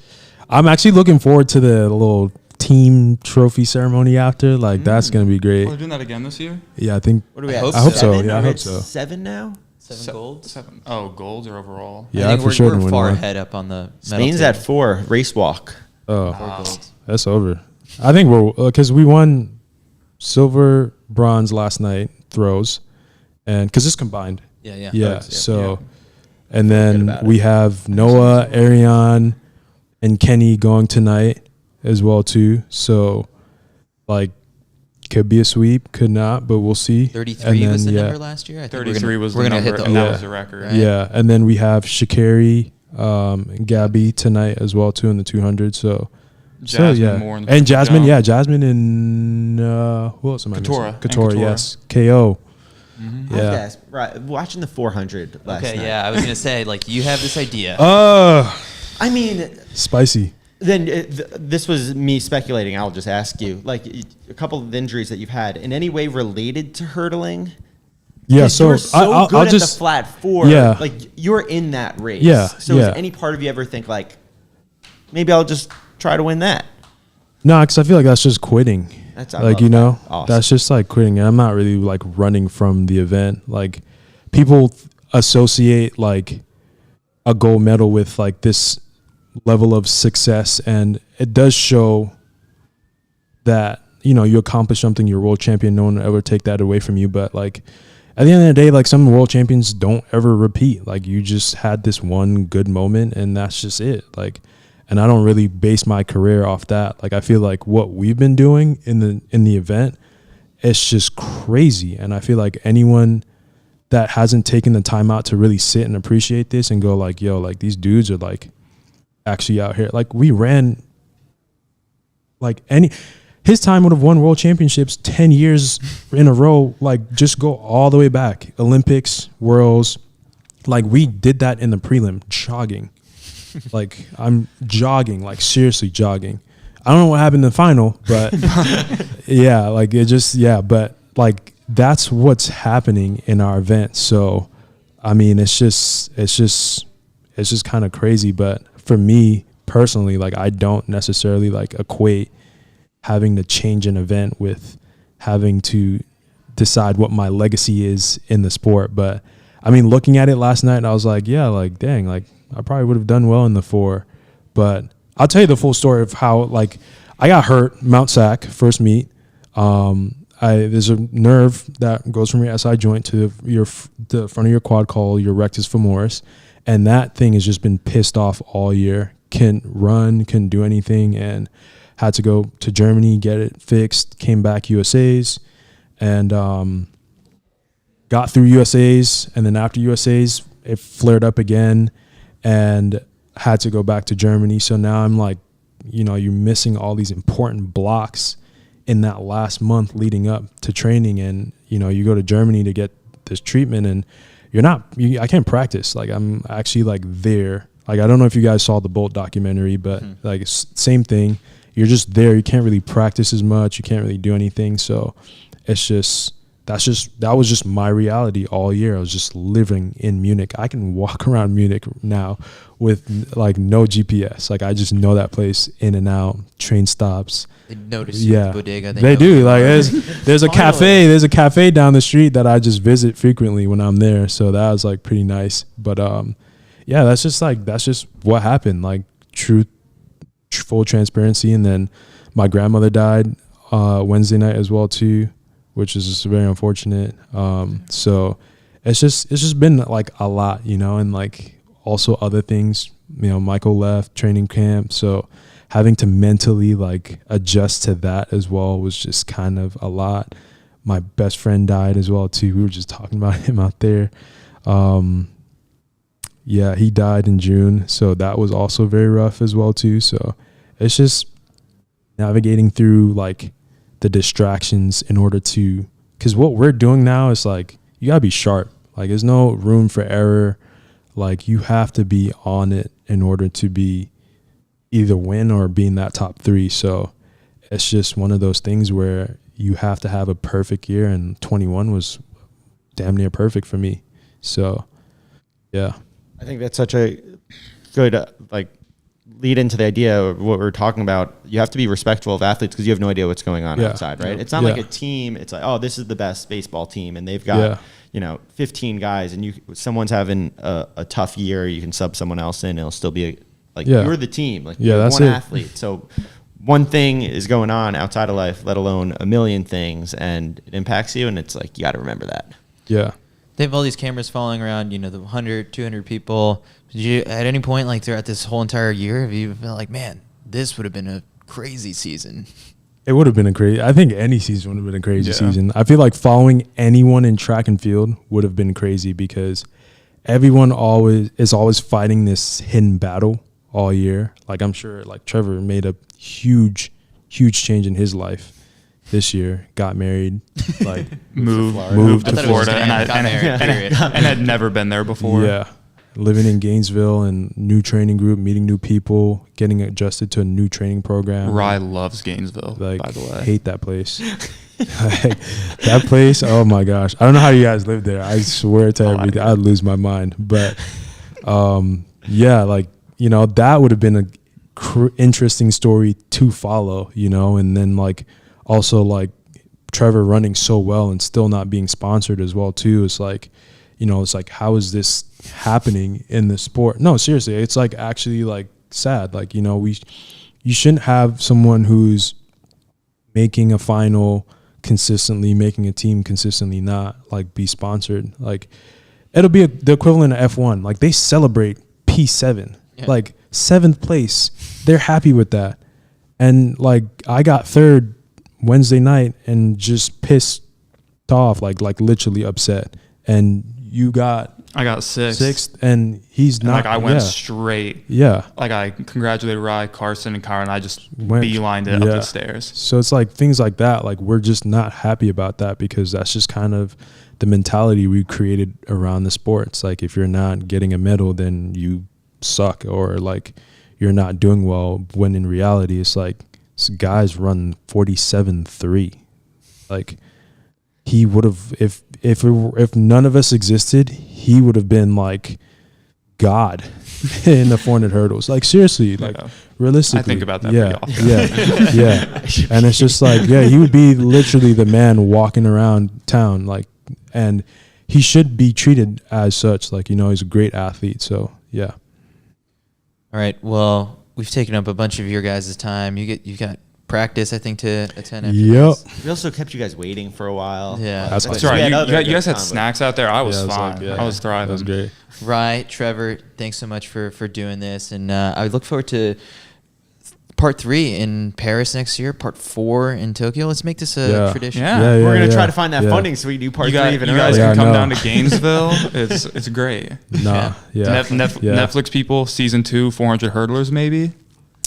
I'm actually looking forward to the little team trophy ceremony after. Like, that's going to be great. We're doing that again this year? Yeah, I think. What do we I have? hope so. Seven? Yeah, I Are we hope at so. 7 now? 7 golds? 7. Oh, golds or overall? Yeah, I I think for sure we're win far one. ahead up on the medal Spain's table. at 4. Race walk. Oh, 4 golds. that's over. I think we're, because we won silver, bronze last night, throws, and because it's combined. Yeah. Yeah. Throws, So, and then about we have Noah, Ariane, and Kenny going tonight as well too. So, like, could be a sweep, could not, but we'll see. 33 And was the then, number last year? I think 33 was we're the gonna number, hit and the that was the record. right? Yeah, and then we have Sha'Carri, and Gabby tonight as well too in the 200. So, Jasmine Moore in the and Jasmine, jump. Jasmine and who else am I missing? Katora. And Katora, Katora. yes, KO. I have to Yeah. ask, right, watching the 400 last Okay, night. yeah, I was gonna say, like, you have this idea. I mean, Spicy. then this was me speculating. I'll just ask you, like, a couple of injuries that you've had, in any way related to hurtling? Yeah, 'Cause so you're so I'll good at just the flat 4. Yeah. Like, you're in that race. Yeah, So yeah. does any part of you ever think, like, maybe I'll just try to win that? no, because I feel like that's just quitting. I Like, love that. Awesome. that's just like quitting. And I'm not really like running from the event. Like, people associate like a gold medal with like this level of success, and it does show that you accomplish something. You're world champion. No one will ever take that away from you. But like, at the end of the day, like, some world champions don't ever repeat. Like, you just had this one good moment, and that's just it. Like, and I don't really base my career off that. Like, I feel like what we've been doing in the event, it's just crazy. And I feel like anyone that hasn't taken the time out to really sit and appreciate this and go like, yo, like, these dudes are like actually out here. Like, we ran like his time would have won world championships 10 years in a row. Like, just go all the way back. Olympics, worlds. Like, we did that in the prelim, jogging. Like, I'm jogging, like, seriously jogging. I don't know what happened in the final, but yeah, like, it just, yeah, but like, that's what's happening in our event. So, I mean, it's just kind of crazy. But for me personally, like, I don't necessarily like equate having to change an event with having to decide what my legacy is in the sport. But I mean, looking at it last night, I was like, yeah, like, dang, like, I probably would have done well in the 4. But I'll tell you the full story of how, like, I got hurt Mount Sac first meet. There's a nerve that goes from your SI joint to the front of your quad called your rectus femoris, and that thing has just been pissed off all year. Can't run, couldn't do anything, and had to go to Germany, get it fixed. Came back USA's, and got through USA's, and then after USA's, it flared up again, and had to go back to Germany. So now I'm like, you're missing all these important blocks in that last month leading up to training, and you go to Germany to get this treatment, and I can't practice. Like, I'm actually like there. Like, I don't know if you guys saw the Bolt documentary, but like same thing. You're just there. You can't really practice as much. You can't really do anything. So it's just, that was just my reality all year. I was just living in Munich. I can walk around Munich now with like no GPS. Like, I just know that place in and out, train stops. They notice you at the bodega. They do. Like, there's a cafe. There's a cafe down the street that I just visit frequently when I'm there. So that was like pretty nice. But yeah, that's just what happened. Like, full transparency. And then my grandmother died Wednesday night as well too, which is just very unfortunate. So it's just been like a lot, and like also other things. Michael left training camp, so having to mentally like adjust to that as well was just kind of a lot. My best friend died as well too. We were just talking about him out there. Yeah, he died in June, so that was also very rough as well too. So it's just navigating through like the distractions in order to, because what we're doing now is like, you gotta be sharp. Like, there's no room for error. Like, you have to be on it in order to be either win or be in that top 3. So it's just one of those things where you have to have a perfect year, and 21 was damn near perfect for me. So yeah, I think that's such a good lead into the idea of what we're talking about. You have to be respectful of athletes because you have no idea what's going on outside, right? It's not like a team. It's like, oh, this is the best baseball team, and they've got 15 guys, and someone's having a tough year. You can sub someone else in, and it'll still be you're the team. Like, you're that's one it. athlete. So one thing is going on outside of life, let alone a million things, and it impacts you, and it's like, you got to remember that. Yeah. They have all these cameras following around, the 100, 200 people. Did you, at any point, like throughout this whole entire year, have you felt like, man, this would have been a crazy season? It would have been I think any season would have been a crazy season. I feel like following anyone in track and field would have been crazy because everyone is always fighting this hidden battle all year. Like, I'm sure like Trevor made a huge change in his life this year, got married, like moved to Florida, and had never been there before. Yeah, living in Gainesville and new training group, meeting new people, getting adjusted to a new training program. Rye loves Gainesville, like, by the way. Hate that place. Like, that place, oh my gosh, I don't know how you guys live there. I swear to everything, I'd lose my mind. But yeah, like, that would have been a interesting story to follow, and then like also like Trevor running so well and still not being sponsored as well too. It's like, it's like, how is this happening in the sport? No, seriously, it's like actually like sad. Like, you shouldn't have someone who's making a final consistently, making a team consistently, not like be sponsored. Like, it'll be the equivalent of F1. Like, they celebrate P7, like 7th place. They're happy with that. And like, I got 3rd Wednesday night and just pissed off, like literally upset. And I got 6th, and he's not. Like, I went straight. Yeah. Like, I congratulated Rye, Carson, and Kyron. I just beelined it up the stairs. So it's like things like that. Like, we're just not happy about that because that's just kind of the mentality we created around the sport. It's like, if you're not getting a medal, then you suck, or like you're not doing well. When in reality, it's like, this guy's run 47.3. Like, he would have, if none of us existed, he would have been like God in the 400 hurdles. Like, seriously, like realistically. I think about that pretty often. Yeah. And it's just like, he would be literally the man walking around town, like, and he should be treated as such. Like, he's a great athlete. So yeah. All right. Well, we've taken up a bunch of your guys' time. You got practice, I think, to attend after this. We also kept you guys waiting for a while. Yeah. That's right. You guys had snacks out there. I was fine. I was thriving. That was great. Rye, Trevor, thanks so much for doing this. And I look forward to part 3 in Paris next year, part 4 in Tokyo. Let's make this a tradition. Yeah. We're going to try to find that funding so we can do part 3 even earlier. You guys can come down to Gainesville. It's great. Netflix people, season 2, 400 hurdlers maybe.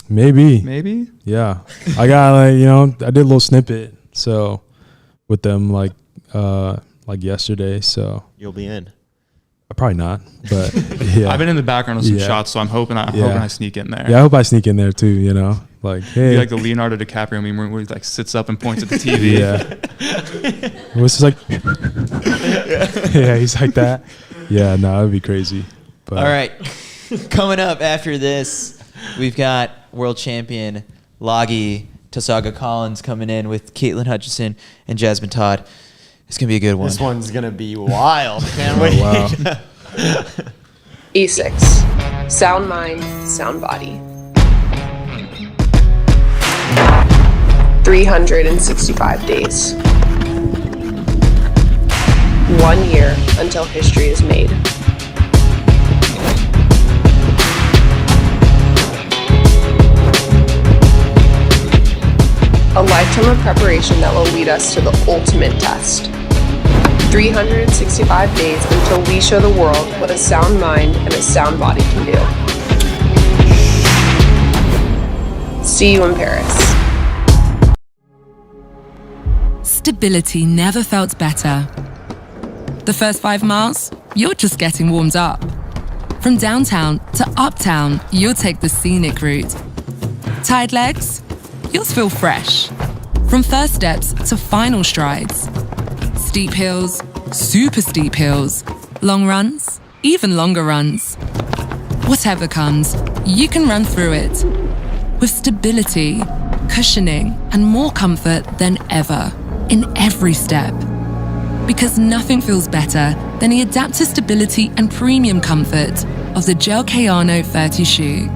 Maybe. Yeah. I got I did a little snippet with them like yesterday. So You'll be in. probably not, but yeah. I've been in the background of some shots, so I'm hoping I sneak in there. Yeah, I hope I sneak in there too. Like, hey, be like the Leonardo DiCaprio meme where he like sits up and points at the TV. Yeah. It was just like, yeah, he's like that. Yeah, no, it would be crazy. But All right. Coming up after this, we've got world champion Laulauga Tausaga Collins coming in with Caitlin Hutchison and Jasmine Todd. It's going to be a good one. This one's going to be wild. Can't wait. Wow. E6. Sound mind, sound body. 365 days. 1 year until history is made. A lifetime of preparation that will lead us to the ultimate test. 365 days until we show the world what a sound mind and a sound body can do. See you in Paris. Stability never felt better. The first 5 miles, you're just getting warmed up. From downtown to uptown, you'll take the scenic route. Tired legs? You'll feel fresh. From first steps to final strides. Steep hills, super steep hills. Long runs, even longer runs. Whatever comes, you can run through it. With stability, cushioning, and more comfort than ever in every step. Because nothing feels better than the adaptive stability and premium comfort of the Gel Kayano 30 shoe.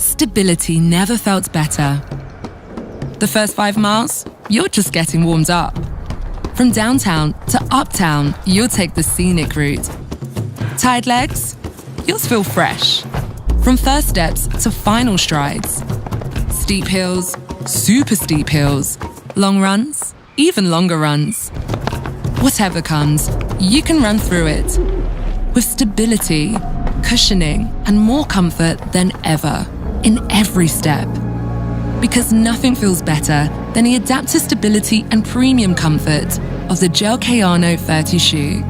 stability never felt better. The first 5 miles, you're just getting warmed up. From downtown to uptown, you'll take the scenic route. Tired legs? Yours feel fresh. From first steps to final strides. Steep hills, super steep hills. Long runs, even longer runs. Whatever comes, you can run through it. With stability, cushioning, and more comfort than ever in every step. Because nothing feels better than the adaptive stability and premium comfort of the Gel Kayano 30 shoe.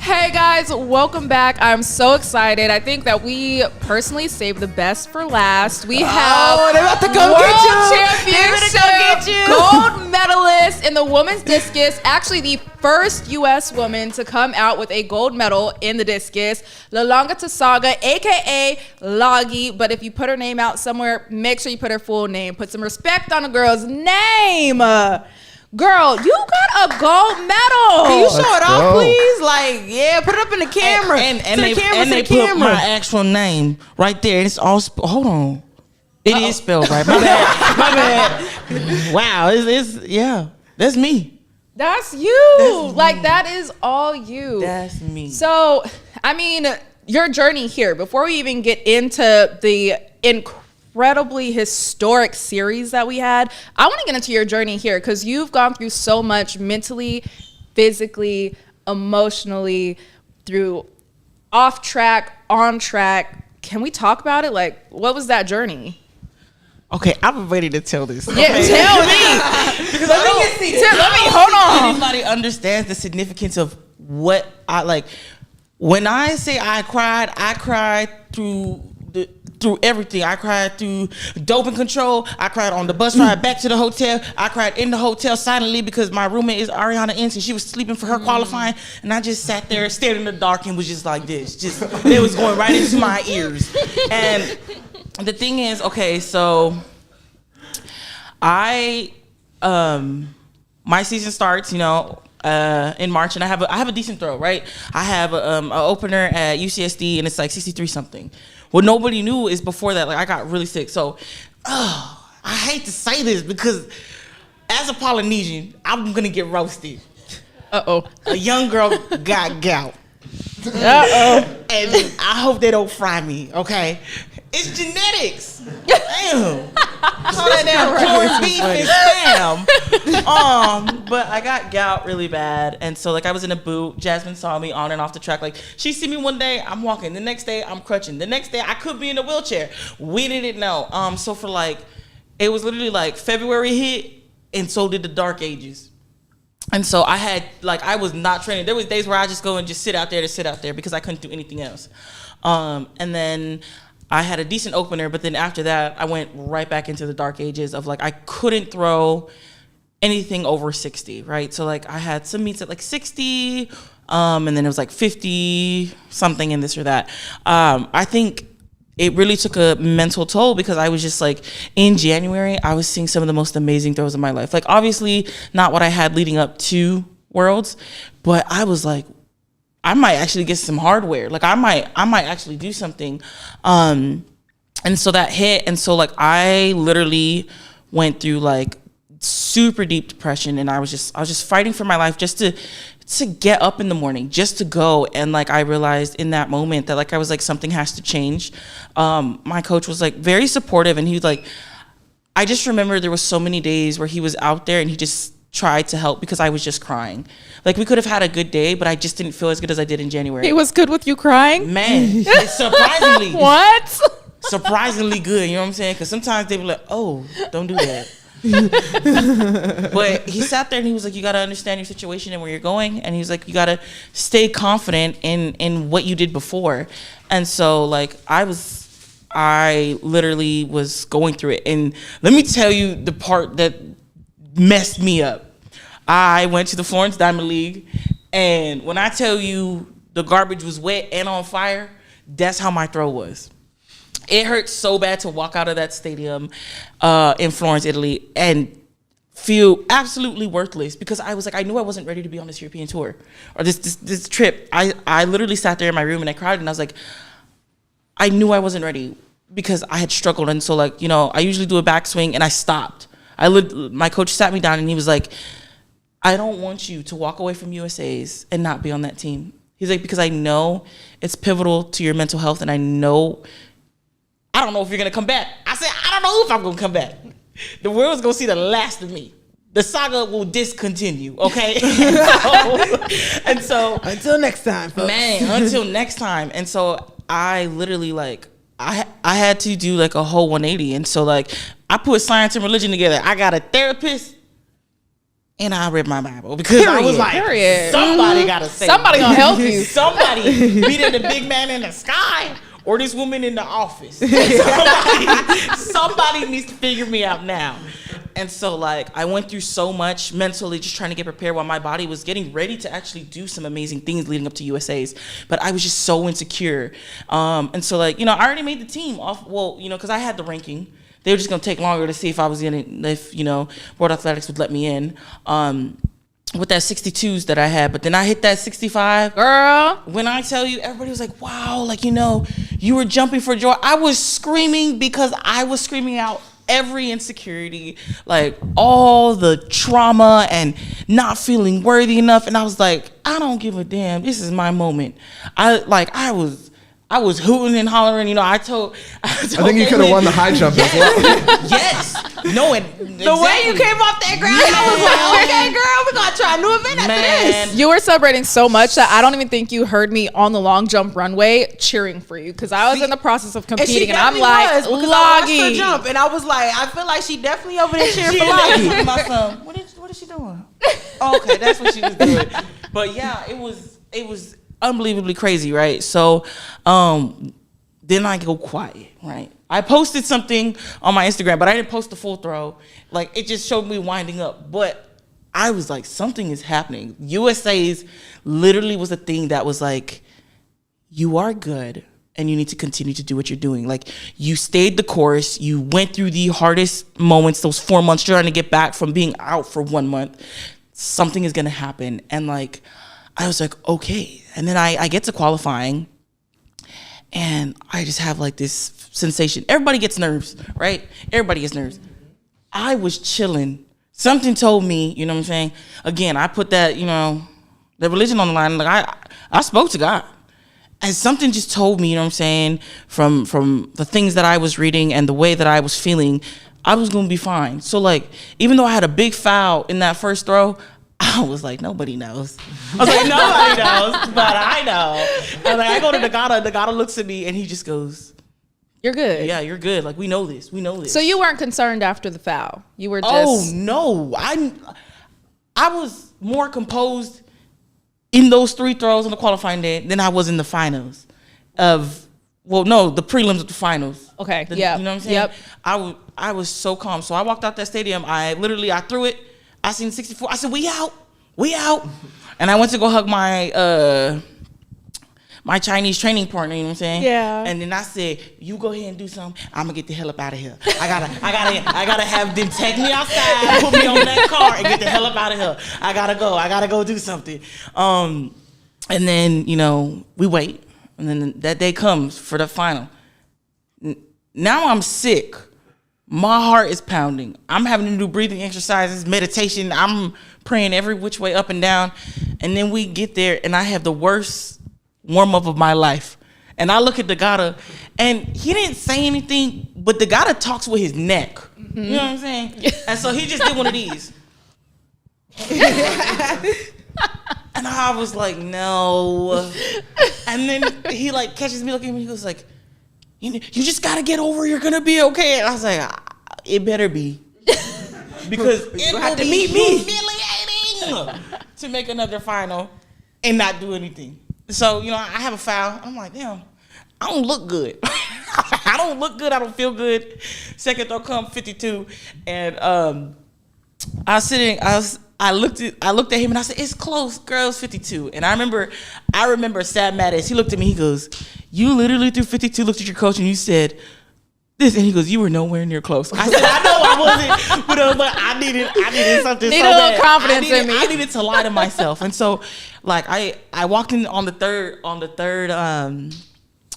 Hey guys, welcome back. I'm so excited. I think that we personally saved the best for last. We have they're about to go world get you. championship They're gonna go get you. gold medalist in the women's discus. Actually, the first U.S. woman to come out with a gold medal in the discus. Laulauga Tausaga, aka Loggy. But if you put her name out somewhere, make sure you put her full name. Put some respect on a girl's name. Girl, you got a gold medal. Can you show it off, go. please? Like, yeah, put it up in the camera. And To the camera, to they the put camera. my actual name right there. It's all hold on. It is spelled right. My bad. My bad. Wow. It's yeah. That's me. That's you. That's like, me. that is all you. That's me. So, I mean, your journey here, before we even get into the incredibly historic series that we had, I want to get into your journey here because you've gone through so much mentally, physically, emotionally, through off track, on track. Can we talk about it? Like, what was that journey? Okay, I'm ready to tell this. Yeah, Okay. tell me. Because let me Hold on. Anybody understands the significance of what I like. When I say I cried through everything. I cried through doping control. I cried on the bus ride back to the hotel. I cried in the hotel silently because my roommate is Ariana Ensign. She was sleeping for her qualifying, and I just sat there, stared in the dark, and was just like this. Just it was going right into my ears. And the thing is, okay, so my season starts, in March, and I have a decent throw, right? I have an opener at UCSD, and it's like 63 something. What nobody knew is before that, like, I got really sick. So, I hate to say this because as a Polynesian, I'm gonna get roasted. Uh-oh. A young girl got gout. Uh-oh. And I hope they don't fry me, okay? It's genetics. Damn. Corned beef and spam. But I got gout really bad. And so, like, I was in a boot. Jasmine saw me on and off the track. Like, she see me one day, I'm walking. The next day, I'm crutching. The next day, I could be in a wheelchair. We didn't know. So for, like, it was literally, like, February hit, and so did the dark ages. And so I had, like, I was not training. There was days where I just go and just sit out there because I couldn't do anything else. And then I had a decent opener, but then after that, I went right back into the dark ages of, like, I couldn't throw anything over 60, right? So, like, I had some meets at, like, 60, and then it was, like, 50 something and this or that. I think it really took a mental toll because I was just, like, in January, I was seeing some of the most amazing throws of my life. Like, obviously not what I had leading up to Worlds, but I was like, I might actually get some hardware. Like, I might actually do something. And so that hit. And so, like, I literally went through, like, super deep depression, and I was just fighting for my life just to get up in the morning, just to go. And, like, I realized in that moment that, like, I was like, something has to change. My coach was, like, very supportive, and he was like, I just remember there was so many days where he was out there and he just tried to help because I was just crying. Like, we could have had a good day, but I just didn't feel as good as I did in January. He was good with you crying? Man, it's surprisingly. What? Surprisingly good, you know what I'm saying? Because sometimes they be like, oh, don't do that. But he sat there and he was like, you got to understand your situation and where you're going. And he was like, you got to stay confident in what you did before. And so, like, I literally was going through it. And let me tell you the part that messed me up. I went to the Florence Diamond League, and when I tell you the garbage was wet and on fire, that's how my throw was. It hurt so bad to walk out of that stadium in Florence, Italy, and feel absolutely worthless because I was like, I knew I wasn't ready to be on this European tour or this trip. I literally sat there in my room and I cried and I was like, I knew I wasn't ready because I had struggled. And so like, you know, I usually do a backswing and I stopped. My coach sat me down and he was like, I don't want you to walk away from USA's and not be on that team. He's like, because I know it's pivotal to your mental health and I don't know if you're going to come back. I said, I don't know if I'm going to come back. The world's going to see the last of me. The saga will discontinue, okay? and so until next time, folks. Man, until next time. And so I literally like, I had to do like a whole 180. And so like, I put science and religion together. I got a therapist and I read my Bible because I was like, somebody got to say Somebody gonna help you. Somebody, be there the big man in the sky or this woman in the office. Somebody needs to figure me out now. And so like I went through so much mentally just trying to get prepared while my body was getting ready to actually do some amazing things leading up to USA's. But I was just so insecure. And so like, you know, I already made the team off, well, you know, because I had the ranking. They were just going to take longer to see if I was if, you know, World Athletics would let me in with that 62s that I had. But then I hit that 65. Girl. When I tell you, everybody was like, wow, like, you know, you were jumping for joy. I was screaming because I was screaming out every insecurity, like all the trauma and not feeling worthy enough. And I was like, I don't give a damn. This is my moment. I was hooting and hollering, you know. I think you could have won the high jump as well. Yes. No, the way you came off that ground, I was like, okay, girl, we're going to try a new event after this. You were celebrating so much that I don't even think you heard me on the long jump runway cheering for you because I was in the process of competing and I'm like, Loggy. Jump, and I was like, I feel like she definitely over there cheering for Loggy. My son, what is she doing? Oh, okay, that's what she was doing. But yeah, it was unbelievably crazy, right? So then I go quiet, right? I posted something on my Instagram, but I didn't post the full throw. Like, it just showed me winding up. But I was like, something is happening. USA's literally was a thing that was like, you are good and you need to continue to do what you're doing. Like, you stayed the course. You went through the hardest moments, those 4 months trying to get back from being out for 1 month. Something is going to happen. And like, I was like, okay. And then I get to qualifying and I just have like this sensation. Everybody gets nerves, right? Everybody gets nerves. I was chilling. Something told me, you know what I'm saying? Again, I put that, you know, the religion on the line. Like I spoke to God. And something just told me, you know what I'm saying, from the things that I was reading and the way that I was feeling, I was going to be fine. So like, even though I had a big foul in that first throw, I was like, nobody knows. I was like, nobody knows, but I know. And like, I go to the Gata looks at me and he just goes, you're good. Yeah, you're good. Like, we know this. So you weren't concerned after the foul? You were just... Oh, no. I was more composed in those 3 throws on the qualifying day than I was in the finals the prelims of the finals. Okay, yeah. You know what I'm saying? Yep. I was so calm. So I walked out that stadium. I threw it. I seen 64. I said, we out. And I went to go hug my my Chinese training partner, you know what I'm saying? Yeah. And then I said, you go ahead and do something. I'm gonna get the hell up out of here. I gotta have them take me outside, put me on that car, and get the hell up out of here. I gotta go do something. And then, you know, we wait. And then that day comes for the final. Now I'm sick. My heart is pounding. I'm having to do breathing exercises, meditation. I'm praying every which way up and down. And then we get there, and I have the worst warm-up of my life. And I look at the Gata, and he didn't say anything, but the Gata talks with his neck. Mm-hmm. You know what I'm saying? And so he just did one of these. And I was like, no. And then he like catches me looking at me. He goes like, you just got to get over. You're going to be okay. And I was like, it better be. Because it will be humiliating to make another final and not do anything. So, you know, I have a foul. I'm like, damn, I don't look good. I don't look good. I don't feel good. Second throw come 52. And I was sitting, I looked at him and I said, it's close, girls, 52. And I remember Sam Mattis. He looked at me, he goes, you literally threw 52, looked at your coach and you said, this, and he goes, you were nowhere near close. I said, I know I wasn't, but I needed something. Need so a little bad. confidence in me. I needed to lie to myself, and so like I walked in on the third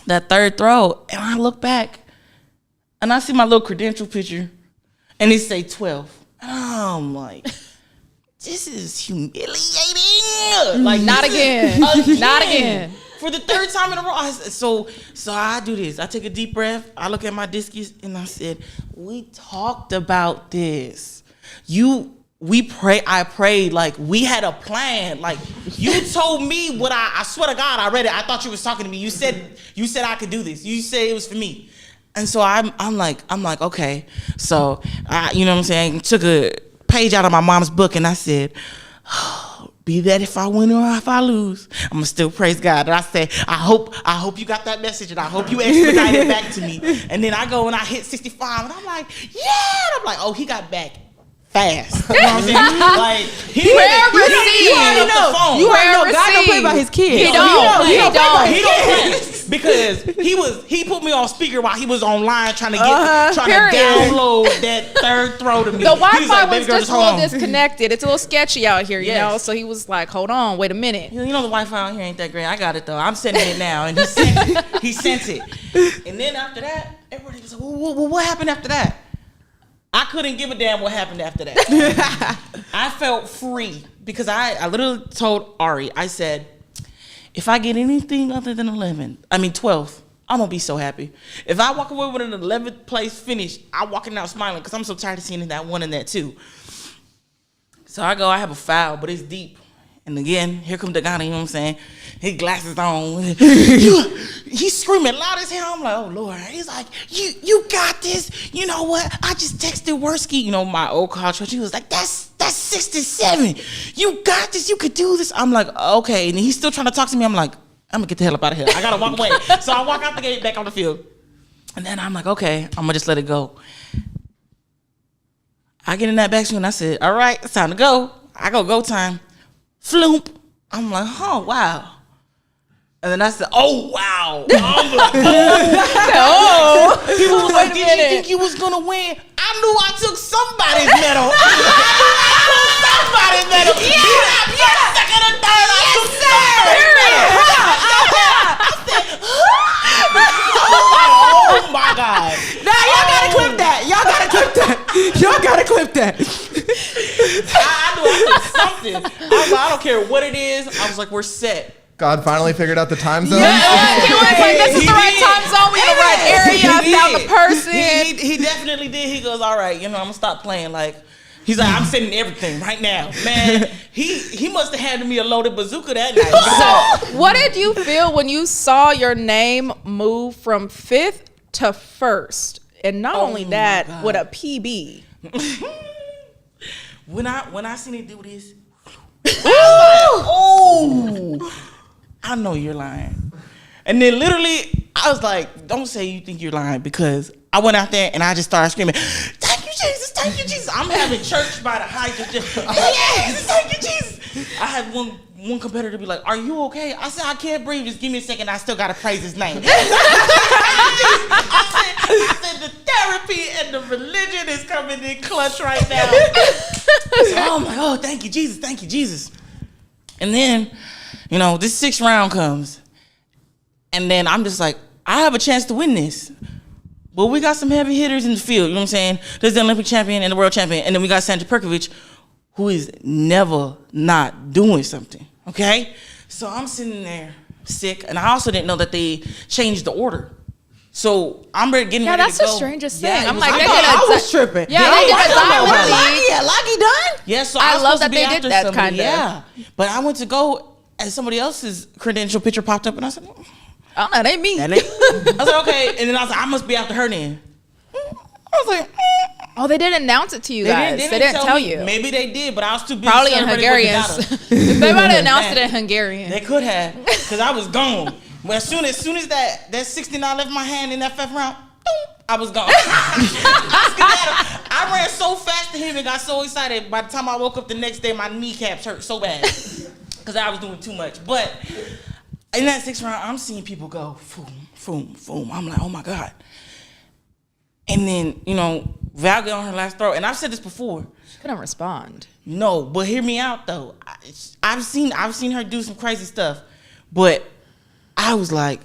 that third throw, and I look back, and I see my little credential picture, and it say 12. And I'm like, this is humiliating. Like Not again. Not again. For the third time in a row. So I do this. I take a deep breath. I look at my discus and I said, we talked about this. I prayed, like we had a plan. Like you told me what I swear to God, I read it. I thought you was talking to me. You said I could do this. You said it was for me. And so I'm like, okay. So you know what I'm saying? Took a page out of my mom's book and I said, be that if I win or if I lose, I'm gonna still praise God. And I say, I hope you got that message and I hope you expedite it back to me. And then I go and I hit 65 and I'm like, yeah. And I'm like, oh, he got back fast. You know what I'm saying? Like You already know. You already know. God don't play by his kids. He don't. Because he put me on speaker while he was online trying to download that third throw to me. The Wi-Fi like, was just a little disconnected. It's a little sketchy out here, you know. So he was like, "Hold on, wait a minute." You know the Wi-Fi out here ain't that great. I got it though. I'm sending it now, and he sent it. And then after that, everybody was like, well, what happened after that? I couldn't give a damn what happened after that. I felt free because I literally told Ari, I said, if I get anything other than 12th, I'm going to be so happy. If I walk away with an 11th place finish, I'm walking out smiling because I'm so tired of seeing that 1 and that 2. So I have a foul, but it's deep. And again, here comes the guy, you know what I'm saying? His glasses on. He's screaming loud as hell. I'm like, oh, Lord. He's like, you got this. You know what? I just texted Worski, you know, my old college coach. He was like, that's 67. You got this. You could do this. I'm like, okay. And he's still trying to talk to me. I'm like, I'm going to get the hell up out of here. I got to walk away. So I walk out the gate back on the field. And then I'm like, okay, I'm going to just let it go. I get in that backswing and I said, all right, it's time to go. I go time. Floomp. I'm like, oh, wow. And then I said, oh, wow. I'm like, oh. People was like, did you think you was going to win? I knew I took somebody's medal. Somebody's medal. Yeah. Second and third. I took somebody's medal. I said, oh, my God. Nah, y'all gotta clip that. Y'all gotta clip that. I knew I took something. I was like, I don't care what it is. I was like, we're set. God finally figured out the time zone. Yeah, he was like, this is the right time zone. We in the right area. Found the person. He definitely did. He goes, all right, you know, I'm gonna stop playing. Like, he's like, I'm sending everything right now, man. He must have handed me a loaded bazooka that night. So, what did you feel when you saw your name move from 5th to 1st, and not only that, with a PB? When I seen it do this, oh, I know you're lying. And then literally, I was like, don't say you think you're lying, because I went out there and I just started screaming, thank you, Jesus, thank you, Jesus. I'm having church by the hydrant. Yes, thank you, Jesus. I had one competitor be like, are you okay? I said, I can't breathe. Just give me a second. I still got to praise his name. I said, the therapy and the religion is coming in clutch right now. So I'm like, oh, thank you, Jesus. Thank you, Jesus. And then, you know, this 6th round comes. And then I'm just like, I have a chance to win this. But we got some heavy hitters in the field, you know what I'm saying? There's the Olympic champion and the world champion. And then we got Sandra Perkovich, who is never not doing something, okay? So I'm sitting there sick. And I also didn't know that they changed the order. So I'm getting ready to go. Yeah, that's the strangest thing. I'm like, I was tripping. Yeah, they did a diamond. Lucky done? Yeah, so I love supposed to that be they after did that somebody. kind of. Yeah, but I went to go and somebody else's credential picture popped up and I said, oh, no, that ain't me. I was like, okay. And then I was like, I must be after her then. I was like, oh, they didn't announce it to you guys. They didn't tell you. Maybe they did, but I was too busy. Probably in Hungarian. They might have announced it in Hungarian. They could have, because I was gone. But as soon as that 69 left my hand in that 5th round, I was gone. I ran so fast to him and got so excited. By the time I woke up the next day, my kneecaps hurt so bad because I was doing too much. But in that 6th round, I'm seeing people go, boom, boom, boom. I'm like, oh my God. And then, Val got on her last throw. And I've said this before. She couldn't respond. No, but hear me out though. I've seen her do some crazy stuff. But I was like,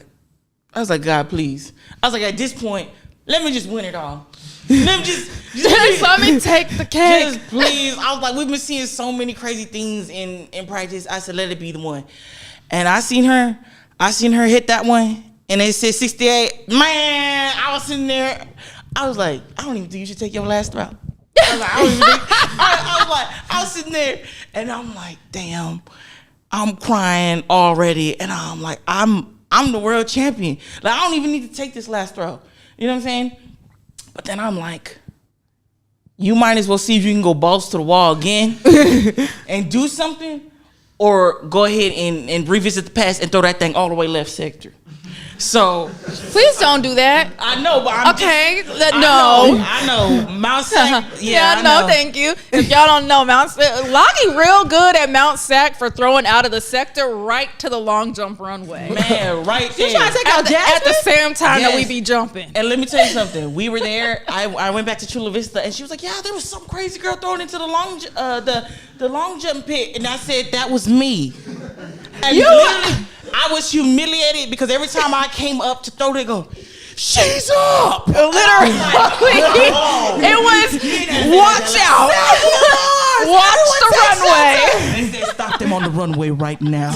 God, please. I was like, at this point, let me just win it all. Let me just let me take the cake. Just please. I was like, we've been seeing so many crazy things in practice. I said, let it be the one. And I seen her hit that one, and it said 68. Man, I was sitting there. I was like, I don't even think you should take your last throw. I was sitting there, and I'm like, damn, I'm crying already, and I'm like, I'm the world champion. Like, I don't even need to take this last throw. You know what I'm saying? But then I'm like, you might as well see if you can go balls to the wall again and do something, or go ahead and revisit the past and throw that thing all the way left sector. So please don't do that. I know, but I'm okay. No, I know. Mount Sac. Yeah, no, thank you. If y'all don't know, Loggy real good at Mount Sac for throwing out of the sector right to the long jump runway. Man, right there. You trying to take out Jasmine? At the same time that we be jumping. And let me tell you something. We were there. I went back to Chula Vista, and she was like, "Yeah, there was some crazy girl throwing into the long jump pit," and I said, "That was me." And literally, I was humiliated because every time I came up to throw, they go, "She's up!" Literally, it was watch out, watch the runway. They said, "Stop them on the runway right now."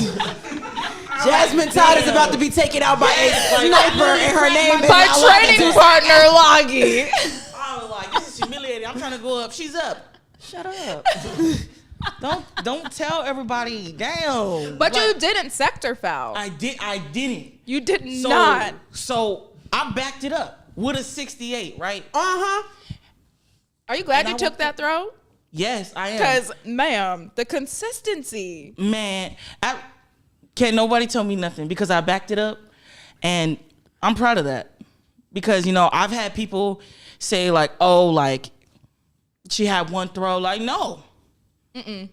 Jasmine Todd is about to be taken out by a sniper, and her name is my training partner, Loggy. I was like, "This is humiliating. I'm trying to go up. She's up. Shut up." Don't tell everybody. Damn. But you didn't sector foul. I didn't. You did not. So I backed it up with a 68, right? Are you glad you took that throw? Yes, I am. Because, ma'am, the consistency. Man, can't nobody tell me nothing because I backed it up, and I'm proud of that. Because I've had people say like, "Oh, like she had one throw." Like, no.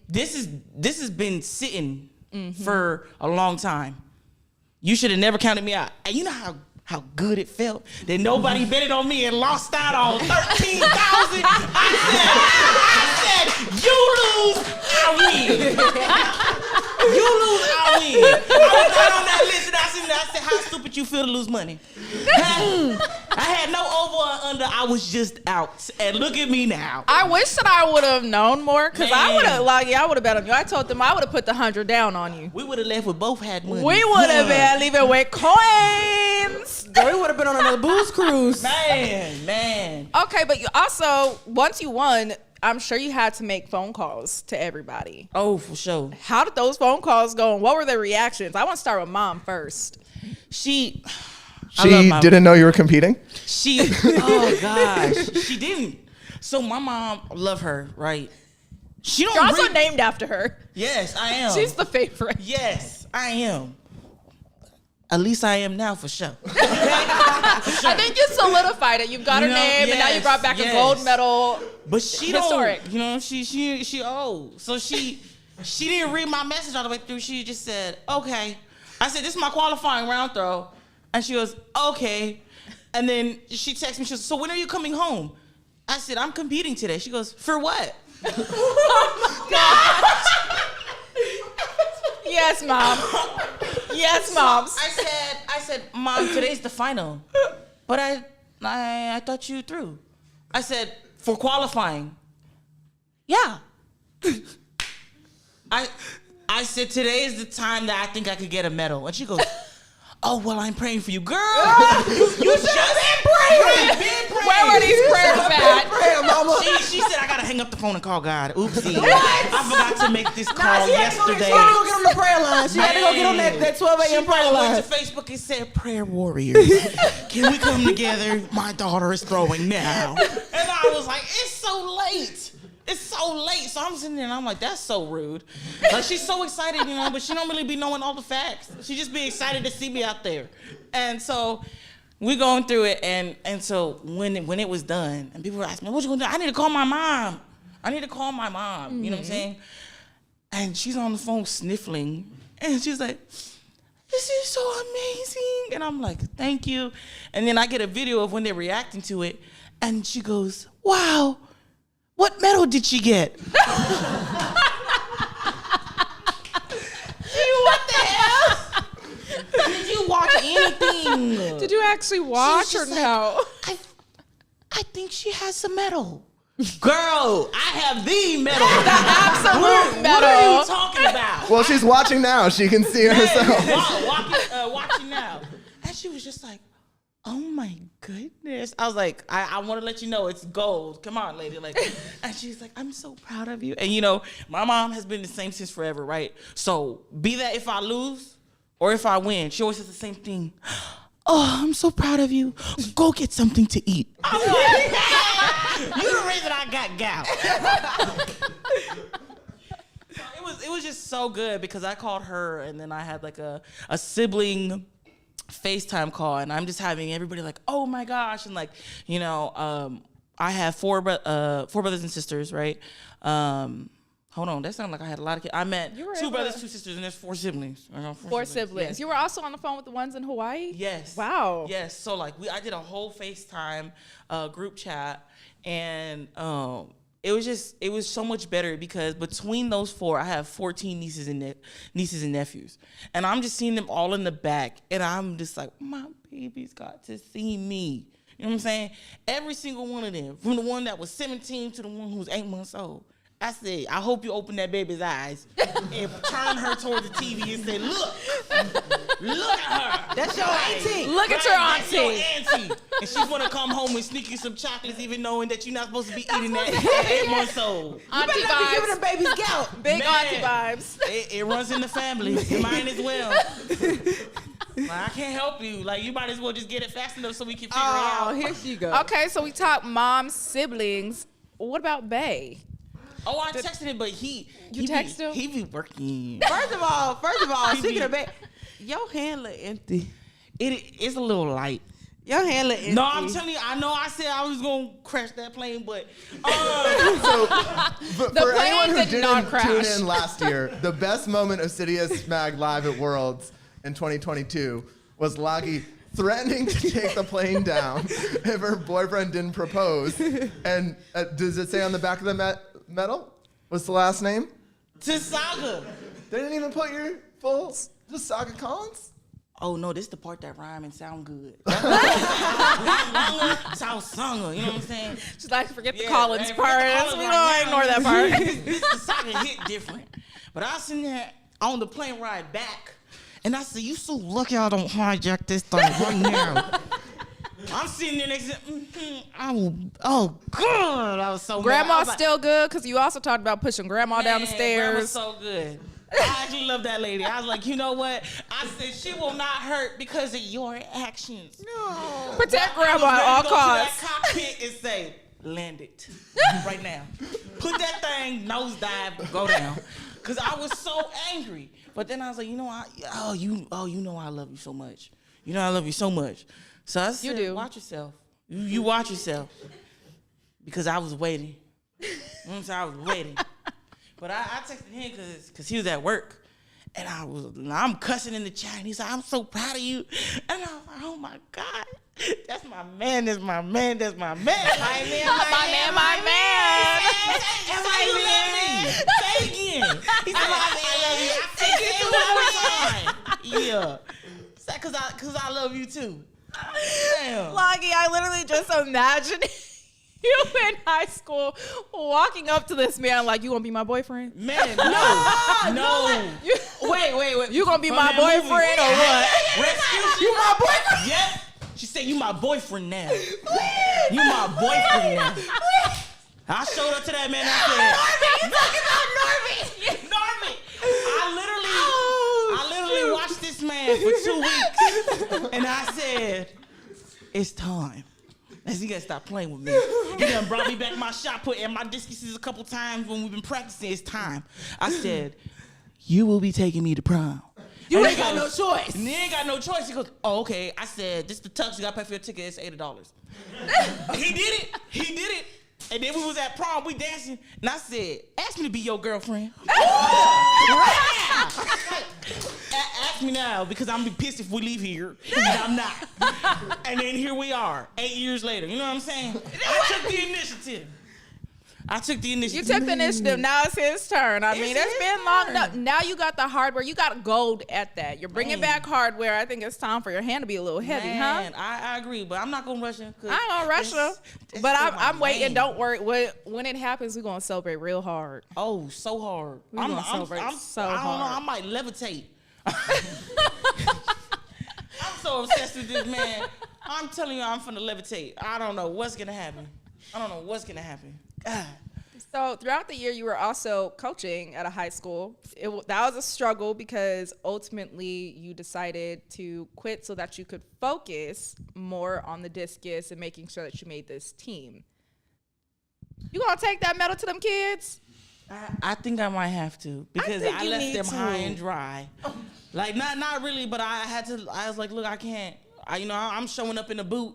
This has been sitting for a long time. You should have never counted me out. And you know how good it felt that nobody betted on me and lost out on 13,000. I said, you lose, I win. You lose, I win. I was not on that list, and I said, how stupid you feel to lose money. I had no over or under. I was just out. And look at me now. I wish that I would have known more, because I would have bet on you. I told them I would have put the 100 down on you. We would have left with both had money. We would have been leaving with coins. We would have been on another booze cruise. Man. Okay, but you also, once you won, I'm sure you had to make phone calls to everybody. Oh, for sure. How did those phone calls go, and what were their reactions? I want to start with Mom first. She didn't know you were competing? Oh gosh, she didn't. So my mom, love her, right? You're also named after her. Yes, I am. She's the favorite. Yes, I am. At least I am now, for sure. I think you solidified it. You've got her name, and now you brought back a gold medal. But she historic. She old. So she didn't read my message all the way through. She just said, "Okay." I said, "This is my qualifying round throw," and she goes, "Okay." And then she texts me. She goes, "So when are you coming home?" I said, "I'm competing today." She goes, "For what?" Oh my gosh. Yes, Mom. Yes, Moms. I said, "Mom, today's the final." But I thought you threw. I said, "For qualifying." Yeah. I said, "Today is the time that I think I could get a medal." And she goes, "Oh, well, I'm praying for you." Girl, you should have been praying. Where were these prayers at? She said, "I got to hang up the phone and call God." Oopsie. I forgot to make this call yesterday. She had to go get on the prayer line. She had to go get on that 12 a.m. prayer line. She went to Facebook and said, "Prayer warriors, can we come together? My daughter is throwing now." And I was like, it's so late. It's so late. So I'm sitting there and I'm like, that's so rude. Like, she's so excited, but she don't really be knowing all the facts. She just be excited to see me out there. And so we going through it, and so when it was done, and people were asking me, "What you gonna do?" I need to call my mom. Mm-hmm. You know what I'm saying? And she's on the phone sniffling, and she's like, "This is so amazing." And I'm like, "Thank you." And then I get a video of when they're reacting to it, And she goes, wow, what medal did she get? What the hell? Did you watch anything? Did you actually watch or no? I think she has a medal. Girl, I have the medal. The absolute medal. What are you talking about? Well, she's watching now. She can see herself. Watching now. And she was just like, oh my goodness. I was like, I want to let you know it's gold. Come on, lady. Like, and she's like, I'm so proud of you. And you know, my mom has been the same since forever, right? So be that if I lose or if I win, she always says the same thing. Oh, I'm so proud of you. Go get something to eat. I'm like, you're the reason I got gout. It was just so good because I called her and then I had like a sibling FaceTime call and I'm just having everybody like, oh my gosh. And like, you know, I have four brothers and sisters, right? Hold on, that sounded like I had a lot of kids. I meant 2 brothers, 2 sisters, and there's 4 siblings. Four siblings. Yes. You were also on the phone with the ones in Hawaii? Yes. Wow. Yes. So like I did a whole FaceTime group chat, and it was so much better because between those 4, I have 14 nieces and nephews, and I'm just seeing them all in the back, and I'm just like, my baby's got to see me. You know what I'm saying? Every single one of them, from the one that was 17 to the one who was 8 months old. I said, I hope you open that baby's eyes and turn her towards the TV and say, look at her. That's your auntie. Look at your That's your auntie. auntie. And she's gonna come home and sneak you some chocolates, even knowing that you're not supposed to be eating that at 8 months old. Auntie You better not be giving vibes. them babies gout. Big Man. auntie vibes. It runs in the family. Mine as well. Like, I can't help you. Like, you might as well just get it fast enough so we can figure it out. Oh, here she goes. Okay, so we talked mom, siblings. What about Bay? Oh, I texted him, but he text him? He be working. First of all, speaking of baby, your hand look empty. It's a little light. Your hand look empty. No, I'm telling you, I know I said I was gonna crash that plane, but For plane anyone who did not didn't crash. tune in last year, the best moment of CITIUS MAG Live at Worlds in 2022 was Lagi threatening to take the plane down if her boyfriend didn't propose. And does it say on the back of the medal? What's the last name? Tausaga. They didn't even put your full Tausaga Collins? Oh no, this is the part that rhyme and sound good. Tausaga, you know what I'm saying? Just like forget the Yeah, Collins man, part. forget the Collins We right don't now. ignore that part. This Tausaga hit different. But I was sitting there on the plane ride back, and I said, "You so lucky I don't hijack this thing right now." I'm sitting there next to oh God, I was so mad. I Grandma's was like, still good because you also talked about pushing grandma down the Man, stairs. Grandma's so good. I actually love that lady. I was like, you know what? I said she will not hurt because of your actions. No. Protect grandma at all To costs. that cockpit and say, land it right now. Put that thing nosedive, go down. Cause I was so angry. But then I was like, you know, you know I love you so much. You know I love you so much. So I said, do. watch yourself. You watch yourself. Because I was waiting. You know what I'm saying? I was waiting. But I texted him because he was at work. And I'm cussing in the chat. And he's like, I'm so proud of you. And I was like, oh my God. That's my man. That's my man. That's my man. My man. My man. Say you love me. Say it again. He said, I love you. I say it one more time. Yeah. Because I love you too. Damn. Loggy, I literally just imagine you in high school walking up to this man like, you gonna be my boyfriend? Man, no. Wait. You gonna be From my that boyfriend movie. or what? Rescue? You my boyfriend? Yep. She said, you my boyfriend now. You my boyfriend now. I showed up to that man and I said, Norby. I literally watched this man for 2 weeks. And I said, it's time. I said, you gotta stop playing with me. He done brought me back my shot put and my discuses a couple times when we've been practicing. It's time. I said, you will be taking me to prom. You ain't got no choice. And he ain't got no choice. He goes, oh, okay. I said, this the tux. You got to pay for your ticket. It's $80. He did it. And then we was at prom. We dancing. And I said, ask me to be your girlfriend. Right now. Ask ask me now because I'm gonna be pissed if we leave here. And I'm not. And then here we are, 8 years later. You know what I'm saying? I took the initiative. You took the initiative. Now it's his turn. I mean, it's been long enough. Now you got the hardware. You got gold at that. You're bringing back hardware. I think it's time for your hand to be a little heavy, huh? I agree, but I'm not gonna rush him. I ain't gonna rush him. But I'm waiting. Don't worry. When it happens, we're gonna celebrate real hard. Oh, so hard. I'm celebrate so hard. I don't know. I might levitate. I'm so obsessed with this man. I'm telling you, I'm finna levitate. I don't know what's gonna happen. God. So throughout the year, you were also coaching at a high school. That was a struggle because ultimately you decided to quit so that you could focus more on the discus and making sure that you made this team. You gonna take that medal to them kids? I think I might have to because I left them high and dry. Like not really, but I had to. I was like, look, I can't. I'm showing up in a boot.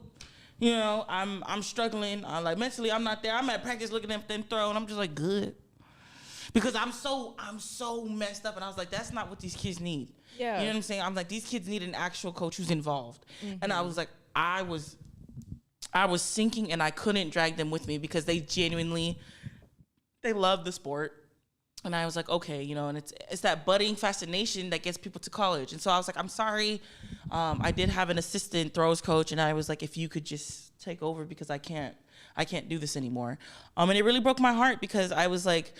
You know, I'm struggling. Like mentally, I'm not there. I'm at practice looking at them throw, and I'm just like, good, because I'm so messed up. And I was like, that's not what these kids need. Yeah, you know what I'm saying? I'm like, these kids need an actual coach who's involved. Mm-hmm. And I was like, I was sinking, and I couldn't drag them with me because they love the sport. And I was like, okay, and it's that budding fascination that gets people to college. And so I was like, I'm sorry. I did have an assistant throws coach, and I was like, if you could just take over because I can't do this anymore. And it really broke my heart because I was like,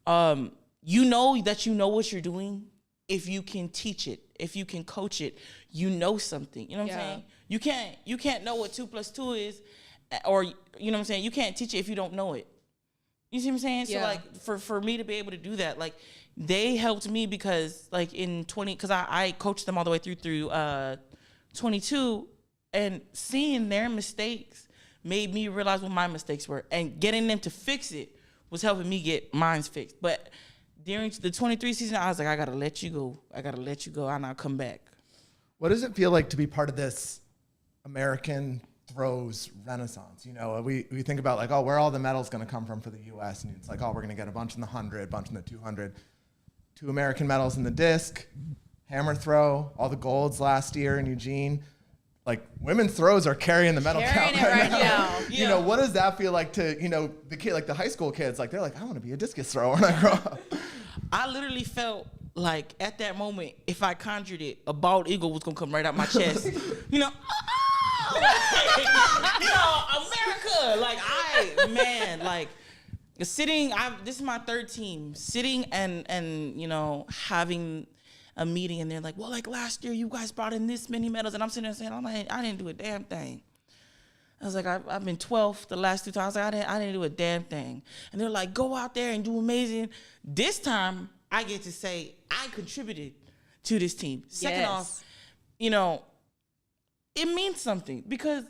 you know what you're doing if you can teach it, if you can coach it, something. You know what I'm saying? You can't know what 2 + 2 is, or you know what I'm saying? You can't teach it if you don't know it. You see what I'm saying? Yeah. So like for me to be able to do that, like they helped me because like in because I coached them all the way through 22, and seeing their mistakes made me realize what my mistakes were, and getting them to fix it was helping me get mine fixed. But during the 23 season, I was like, I gotta let you go, and I'll come back. What does it feel like to be part of this American throws renaissance? We think about like, oh, where are all the medals going to come from for the U.S.? And it's like, oh, we're going to get a bunch in the 100, a bunch in the 200. 2 American medals in the disc, hammer throw, all the golds last year in Eugene. Like women's throws are carrying the medal count right now. Yeah. What does that feel like to the kid, like the high school kids? Like they're like, I want to be a discus thrower when I grow up. I literally felt like at that moment, if I conjured it, a bald eagle was gonna come right out my chest. America, this is my third team, sitting and having a meeting, and they're like, well, like last year you guys brought in this many medals, and I'm sitting there saying, I didn't do a damn thing. I was like, I've been 12th the last 2 times. I didn't do a damn thing. And they're like, go out there and do amazing. This time I get to say I contributed to this team. Second off, it means something because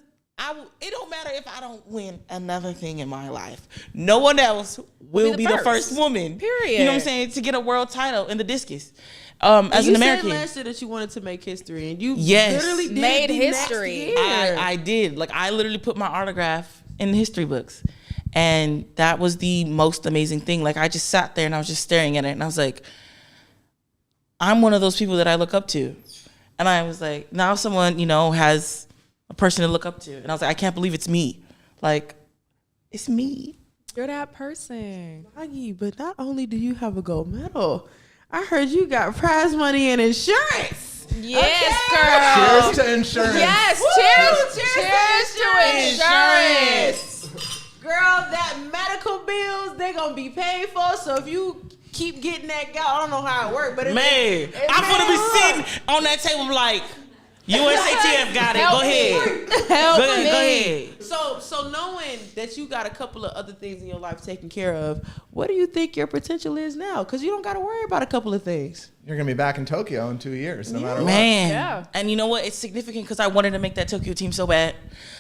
it don't matter if I don't win another thing in my life. No one else will be the first woman. Period. You know what I'm saying? To get a world title in the discus. As an American. You said last year that you wanted to make history, and you literally made history. I did. Like I literally put my autograph in the history books, and that was the most amazing thing. Like I just sat there and I was just staring at it, and I was like, I'm one of those people that I look up to. And I was like, now someone, has a person to look up to. And I was like, I can't believe it's me. Like, it's me. You're that person. Maggie, but not only do you have a gold medal, I heard you got prize money and insurance. Yes, girl. Cheers to insurance. Yes, cheers to insurance. Girl, that medical bills, they're going to be paid for. So if you keep getting that gout, I don't know how it works, but I'm gonna be sitting on that table like, USATF got it. Go ahead. Go ahead. So knowing that you got a couple of other things in your life taken care of, what do you think your potential is now? Because you don't got to worry about a couple of things. You're gonna be back in Tokyo in 2 years, no matter what. Yeah. And you know what? It's significant because I wanted to make that Tokyo team so bad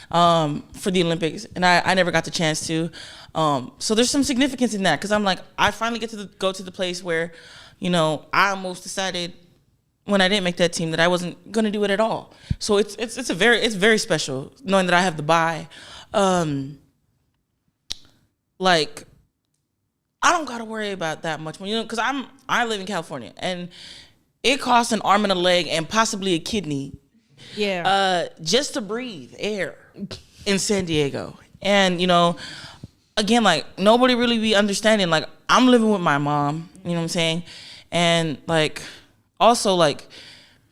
for the Olympics, and I never got the chance to. So there's some significance in that because I'm like, I finally get to go to the place where, I almost decided when I didn't make that team that I wasn't gonna do it at all. So it's very special knowing that I have the bye. Like I don't gotta worry about that much, because I live in California, and it costs an arm and a leg and possibly a kidney. Yeah. Just to breathe air in San Diego. And, you know, again, like, nobody really be understanding. Like, I'm living with my mom, you know what I'm saying? And, like, also, like,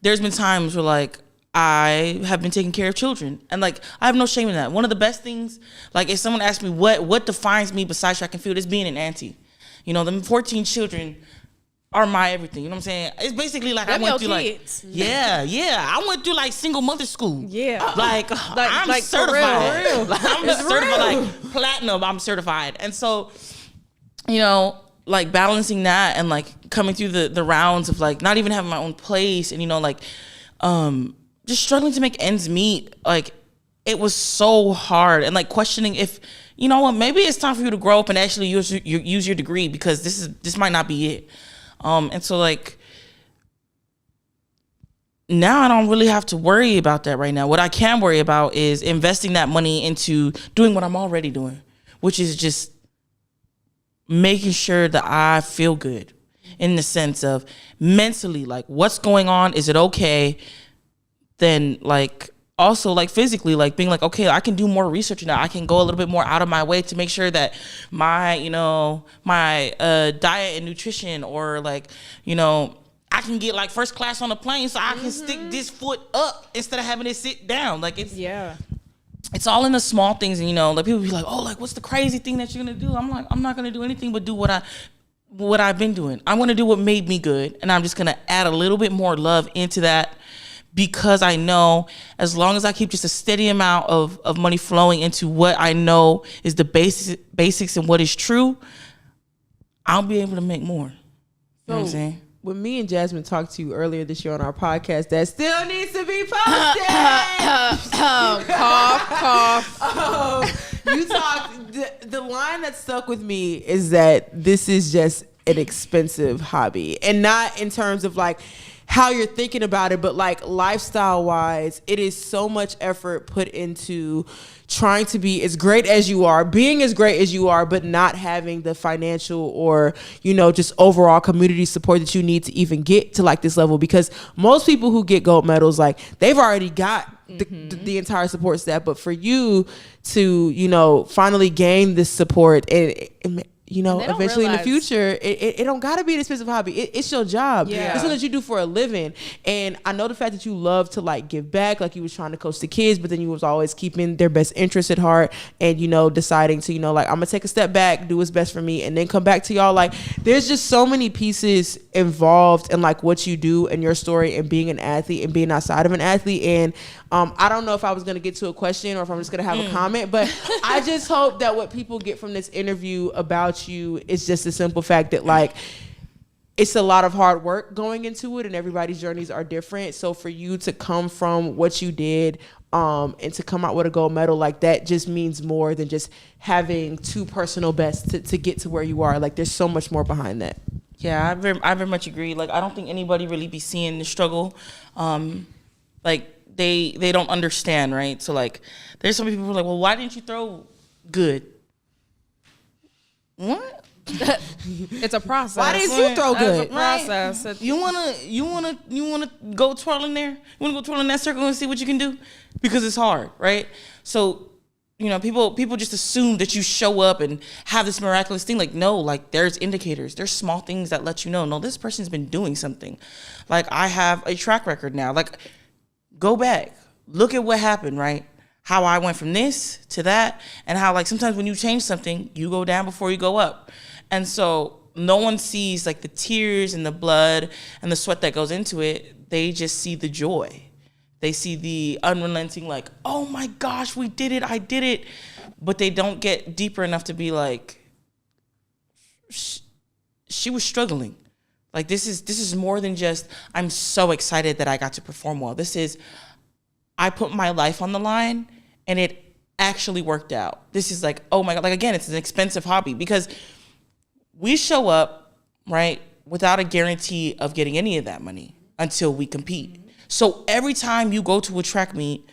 there's been times where, like, I have been taking care of children. And, like, I have no shame in that. One of the best things, like, if someone asks me what defines me besides track and field, is being an auntie. You know, them 14 children are my everything. You know what I'm saying? It's basically like Them I went your through kids. like I went through like single mother school. Yeah. Like I'm like, for certified. real. Like, I'm It's certified real. like platinum. I'm certified. And so, you know, like balancing that and like coming through the rounds of like not even having my own place and you know like just struggling to make ends meet. Like it was so hard and like questioning if you know what, maybe it's time for you to grow up and actually use your degree because this might not be it. And so like now I don't really have to worry about that right now. What I can worry about is investing that money into doing what I'm already doing, which is just making sure that I feel good in the sense of mentally, like what's going on? Is it okay? Then like also like physically, like being like, okay, I can do more research now. I can go a little bit more out of my way to make sure that my, you know, my diet and nutrition or like, you know, I can get like first class on the plane so I can stick this foot up instead of having it sit down. Like it's all in the small things. And, you know, like people be like, oh, like what's the crazy thing that you're going to do? I'm like, I'm not going to do anything but do what I've been doing. I'm going to do what made me good. And I'm just going to add a little bit more love into that. Because I know as long as I keep just a steady amount of money flowing into what I know is the basics and what is true, I'll be able to make more. You know what I'm saying? When me and Jasmine talked to you earlier this year on our podcast, that still needs to be posted. Cough. You talked. The line that stuck with me is that this is just an expensive hobby, and not in terms of like how you're thinking about it, but like lifestyle wise, it is so much effort put into trying to be as great as you are, being as great as you are, but not having the financial or, you know, just overall community support that you need to even get to like this level. Because most people who get gold medals, like they've already got the entire support staff. But for you to, you know, finally gain this support and you know, eventually in the future, it don't gotta be an expensive hobby. It's your job. Yeah. It's something that you do for a living. And I know the fact that you love to like give back, like you was trying to coach the kids, but then you was always keeping their best interests at heart and, you know, deciding to, you know, like I'm gonna take a step back, do what's best for me, and then come back to y'all. Like there's just so many pieces involved in like what you do and your story and being an athlete and being outside of an athlete. And I don't know if I was gonna get to a question or if I'm just gonna have a comment, but I just hope that what people get from this interview about you is just the simple fact that like it's a lot of hard work going into it and everybody's journeys are different. So for you to come from what you did and to come out with a gold medal, like that just means more than just having two personal bests to get to where you are. Like there's so much more behind that. Yeah, I very much agree. Like I don't think anybody really be seeing the struggle. Like they don't understand, right? So like there's some people who are like, well, why didn't you throw good? What? It's a process. Why didn't you throw good? It's a process. You wanna go twirl in there? You wanna go twirl in that circle and see what you can do? Because it's hard, right? So, you know, people just assume that you show up and have this miraculous thing. Like, no, like there's indicators. There's small things that let you know, no, this person's been doing something. Like I have a track record now. Like, go back, look at what happened, right? How I went from this to that, and how like sometimes when you change something, you go down before you go up. And so no one sees like the tears and the blood and the sweat that goes into it. They just see the joy. They see the unrelenting like, oh my gosh, we did it, I did it. But they don't get deeper enough to be like, she was struggling. Like this is more than just, I'm so excited that I got to perform well. This is, I put my life on the line and it actually worked out. This is like, oh my God, like again, it's an expensive hobby because we show up, right, without a guarantee of getting any of that money until we compete. So every time you go to a track meet,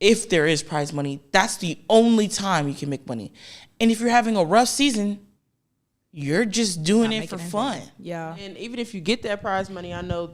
if there is prize money, that's the only time you can make money. And if you're having a rough season, you're just doing it for fun. Yeah. And even if you get that prize money, I know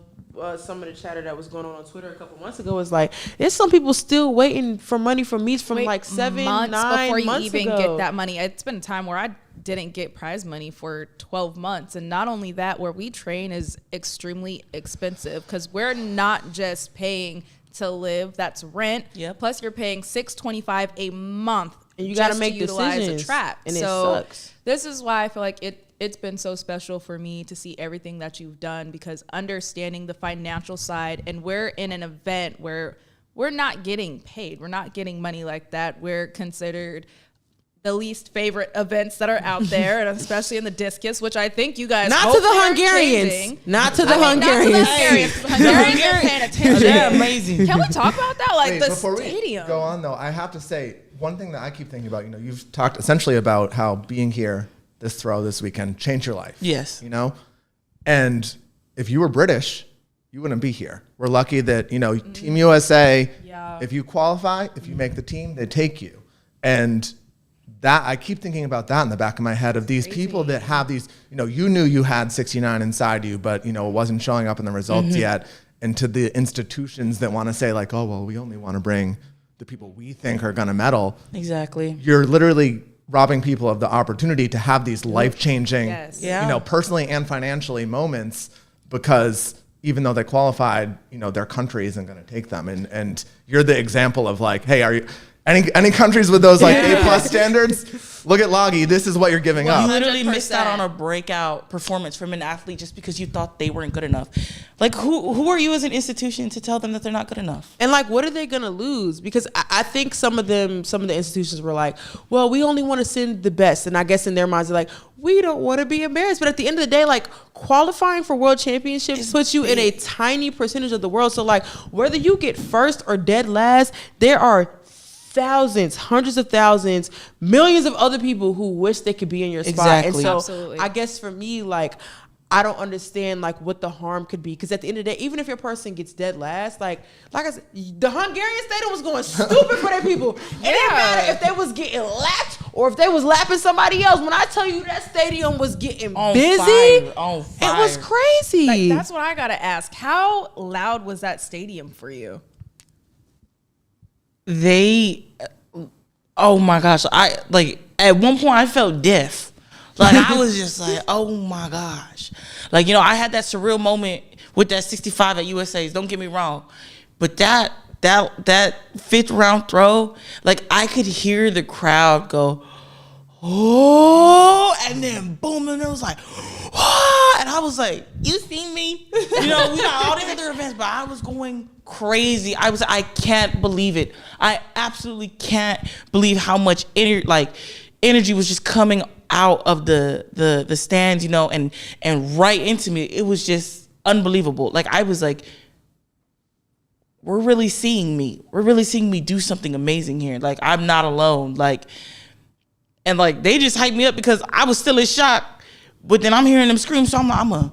some of the chatter that was going on Twitter a couple months ago was like, there's some people still waiting for money from meets from like 7 months 9 before you months even ago. get that money. It's been a time where I didn't get prize money for 12 months. And not only that, where we train is extremely expensive because we're not just paying to live, that's rent. Yep. Plus you're paying $625 a month. And you got to make utilize decisions. a track. And so it sucks. This is why I feel like it's been so special for me to see everything that you've done, because understanding the financial side, and we're in an event where we're not getting paid. We're not getting money like that. We're considered the least favorite events that are out there, and especially in the discus, which I think you guys Not to the hopefully are Hungarians. changing. Not to the I mean, Hungarians. Not to the Hungarians. 'Cause the Hungarians are paying attention. They're amazing. Can we talk about that? Like Wait, the before stadium. we go on though, I have to say one thing that I keep thinking about. You know, you've talked essentially about how being here this throw this weekend changed your life. Yes. You know, and if you were British, you wouldn't be here. We're lucky that, you know, Team USA, if you qualify, if you make the team, they take you. And that, I keep thinking about that in the back of my head of these people that have these, you know, you knew you had 69 inside you, but, you know, it wasn't showing up in the results yet. And to the institutions that want to say like, oh, well, we only want to bring the people we think are going to medal. Exactly. You're literally robbing people of the opportunity to have these life-changing, you know, personally and financially moments, because even though they qualified, you know, their country isn't going to take them. And you're the example of like, hey, are you any countries with those like A+ standards? Look at Loggy. This is what you're giving up. You literally missed out on a breakout performance from an athlete just because you thought they weren't good enough. Like, who are you as an institution to tell them that they're not good enough? And like, what are they gonna lose? Because I think some of the institutions were like, well, we only want to send the best, and I guess in their minds they're like, we don't want to be embarrassed. But at the end of the day, like, qualifying for world championships puts you in a tiny percentage of the world. So like, whether you get first or dead last, there are thousands, hundreds of thousands, millions of other people who wish they could be in your spot. And so Absolutely. I guess for me, like, I don't understand like what the harm could be, because at the end of the day, even if your person gets dead last, like I said, the Hungarian stadium was going stupid for their people. It didn't matter if they was getting lapped or if they was lapping somebody else. When I tell you that stadium was getting busy, on fire. it was crazy. Like, that's what I gotta ask. How loud was that stadium for you? Oh my gosh, I like at one point I felt deaf. Like, I was just like, oh my gosh. Like, you know, I had that surreal moment with that 65 at USA's, don't get me wrong, but that fifth round throw, like, I could hear the crowd go, oh, and then boom, and it was like, oh, and I was like, you see me? You know, we got all the other events, but I was going crazy. I can't believe it. I absolutely can't believe how much energy was just coming out of the stands, you know, and right into me. It was just unbelievable. Like, I was like, we're really seeing me. We're really seeing me do something amazing here. Like, I'm not alone. Like, and like, they just hyped me up because I was still in shock. But then I'm hearing them scream, so I'm gonna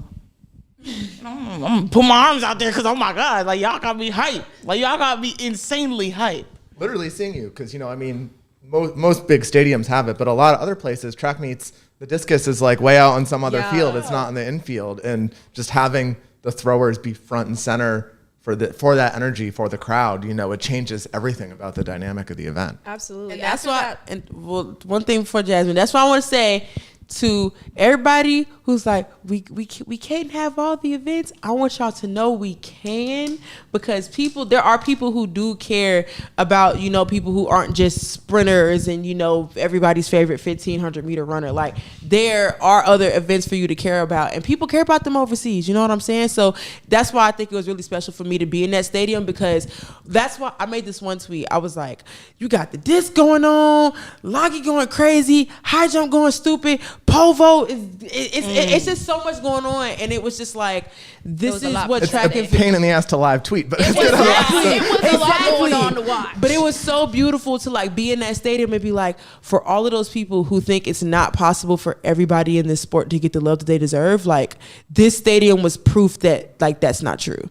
put my arms out there because, oh my God, like, y'all got me hyped. Like, y'all got me insanely hyped. Literally seeing you, because, you know, I mean, most big stadiums have it, but a lot of other places, track meets, the discus is like way out on some other field. It's not in the infield. And just having the throwers be front and center for that energy for the crowd, you know, it changes everything about the dynamic of the event. Absolutely. And that's why, one thing before Jasmine, that's why I want to say to everybody who's like, we can't have all the events. I want y'all to know we can, because there are people who do care about, you know, people who aren't just sprinters and, you know, everybody's favorite 1500 meter runner. Like, there are other events for you to care about, and people care about them overseas. You know what I'm saying? So that's why I think it was really special for me to be in that stadium, because that's why I made this one tweet. I was like, you got the disc going on, Loggy going crazy, high jump going stupid, pole vault it's just so much going on, and it was just like, this is what track it's a pain in the ass to live tweet, but it's good. It was a lot going on to watch. But it was so beautiful to like be in that stadium and be like, for all of those people who think it's not possible for everybody in this sport to get the love that they deserve, like, this stadium was proof that, like, that's not true.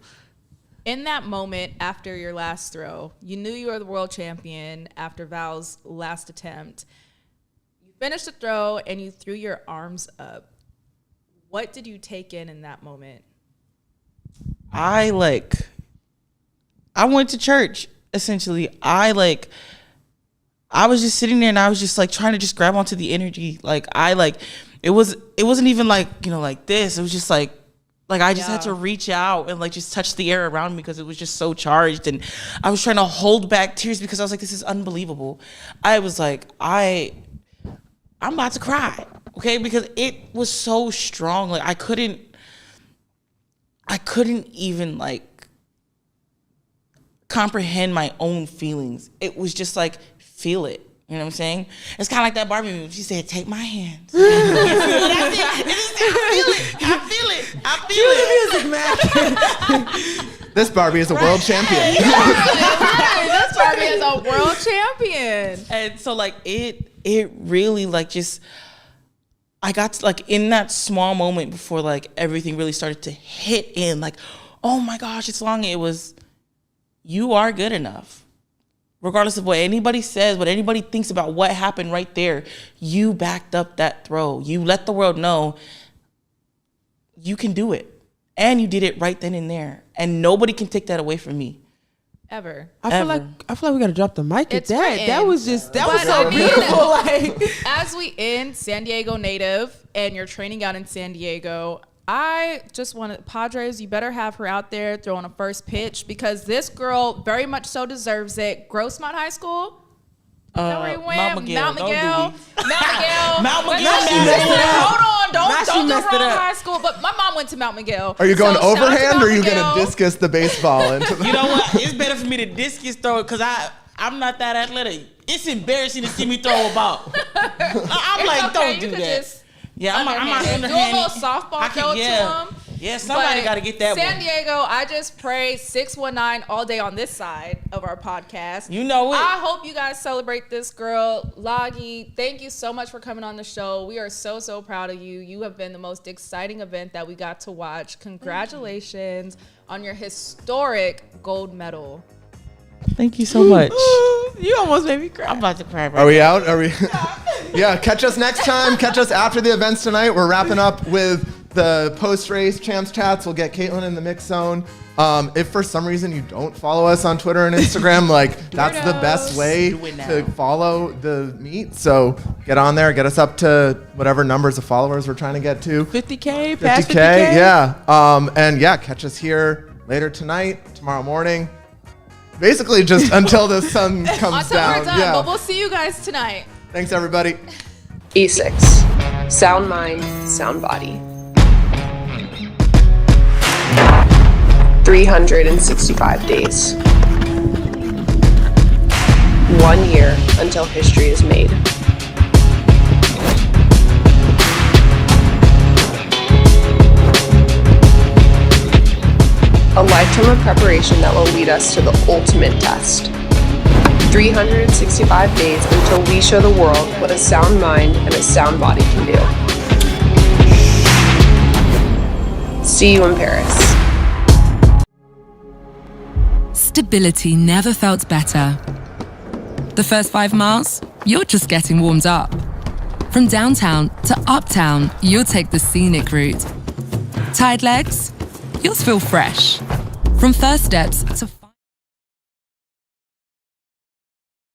In that moment after your last throw, you knew you were the world champion after Val's last attempt. You finished the throw and you threw your arms up. What did you take in that moment? I went to church, essentially. I was just sitting there and I was just like trying to just grab onto the energy. It wasn't even like, like this. It was just like I just had to reach out and like just touch the air around me because it was just so charged. And I was trying to hold back tears because I was like, this is unbelievable. I was like, I'm about to cry. Okay. Because it was so strong. Like I couldn't even like comprehend my own feelings. It was just like, feel it. You know what I'm saying? It's kind of like that Barbie movie. She said, take my hands. You feel it? I feel it. I feel it. Music, man. This Barbie is a world champion. This Barbie is a world champion. And so like it really like just, I got to, like in that small moment before like everything really started to hit in, like, oh my gosh, it's long. It was, you are good enough. Regardless of what anybody says, what anybody thinks about what happened right there, you backed up that throw. You let the world know you can do it. And you did it right then and there. And nobody can take that away from me. Ever. I feel like we gotta drop the mic at that. written. That was so I mean, beautiful. Like as we end San Diego native and you're training out in San Diego, I just want to, Padres, you better have her out there throwing a first pitch because this girl very much so deserves it. Grossmont High School. Mount Miguel. Mount Miguel. Hold on. Don't go wrong high school. But my mom went to Mount Miguel. Are you going So shout out to overhand Mount or are you Miguel. going to discus the baseball into the... You know what? It's better for me to discus throw it because I'm not that athletic. It's embarrassing to see me throw a ball. I'm like, okay, don't you do could that. just Yeah, I'm not do a underhanded. little softball throw to him. Yeah, somebody got to get that San one. Diego, I just pray 619 all day on this side of our podcast. You know it. I hope you guys celebrate this girl. Lagi, thank you so much for coming on the show. We are so, so proud of you. You have been the most exciting event that we got to watch. Congratulations on your historic gold medal. Thank you so much. you almost made me cry. I'm about to cry. Are we out? Are we? Yeah, catch us next time. Catch us after the events tonight. We're wrapping up with the post-race champs chats. We'll get Caitlin in the mix zone. If for some reason you don't follow us on Twitter and Instagram, like that's the best way to follow the meet. So get on there, get us up to whatever numbers of followers we're trying to get to. 50K, past 50K. Yeah. And yeah, catch us here later tonight, tomorrow morning. Basically just until the sun comes Until down. we're done, Yeah. but we'll see you guys tonight. Thanks, everybody. E6. Sound mind, sound body. 365 days. 1 year until history is made. A lifetime of preparation that will lead us to the ultimate test. 365 days until we show the world what a sound mind and a sound body can do. See you in Paris. Stability never felt better. The first 5 miles, you're just getting warmed up. From downtown to uptown, you'll take the scenic route. Tired legs? You'll feel fresh. From first steps to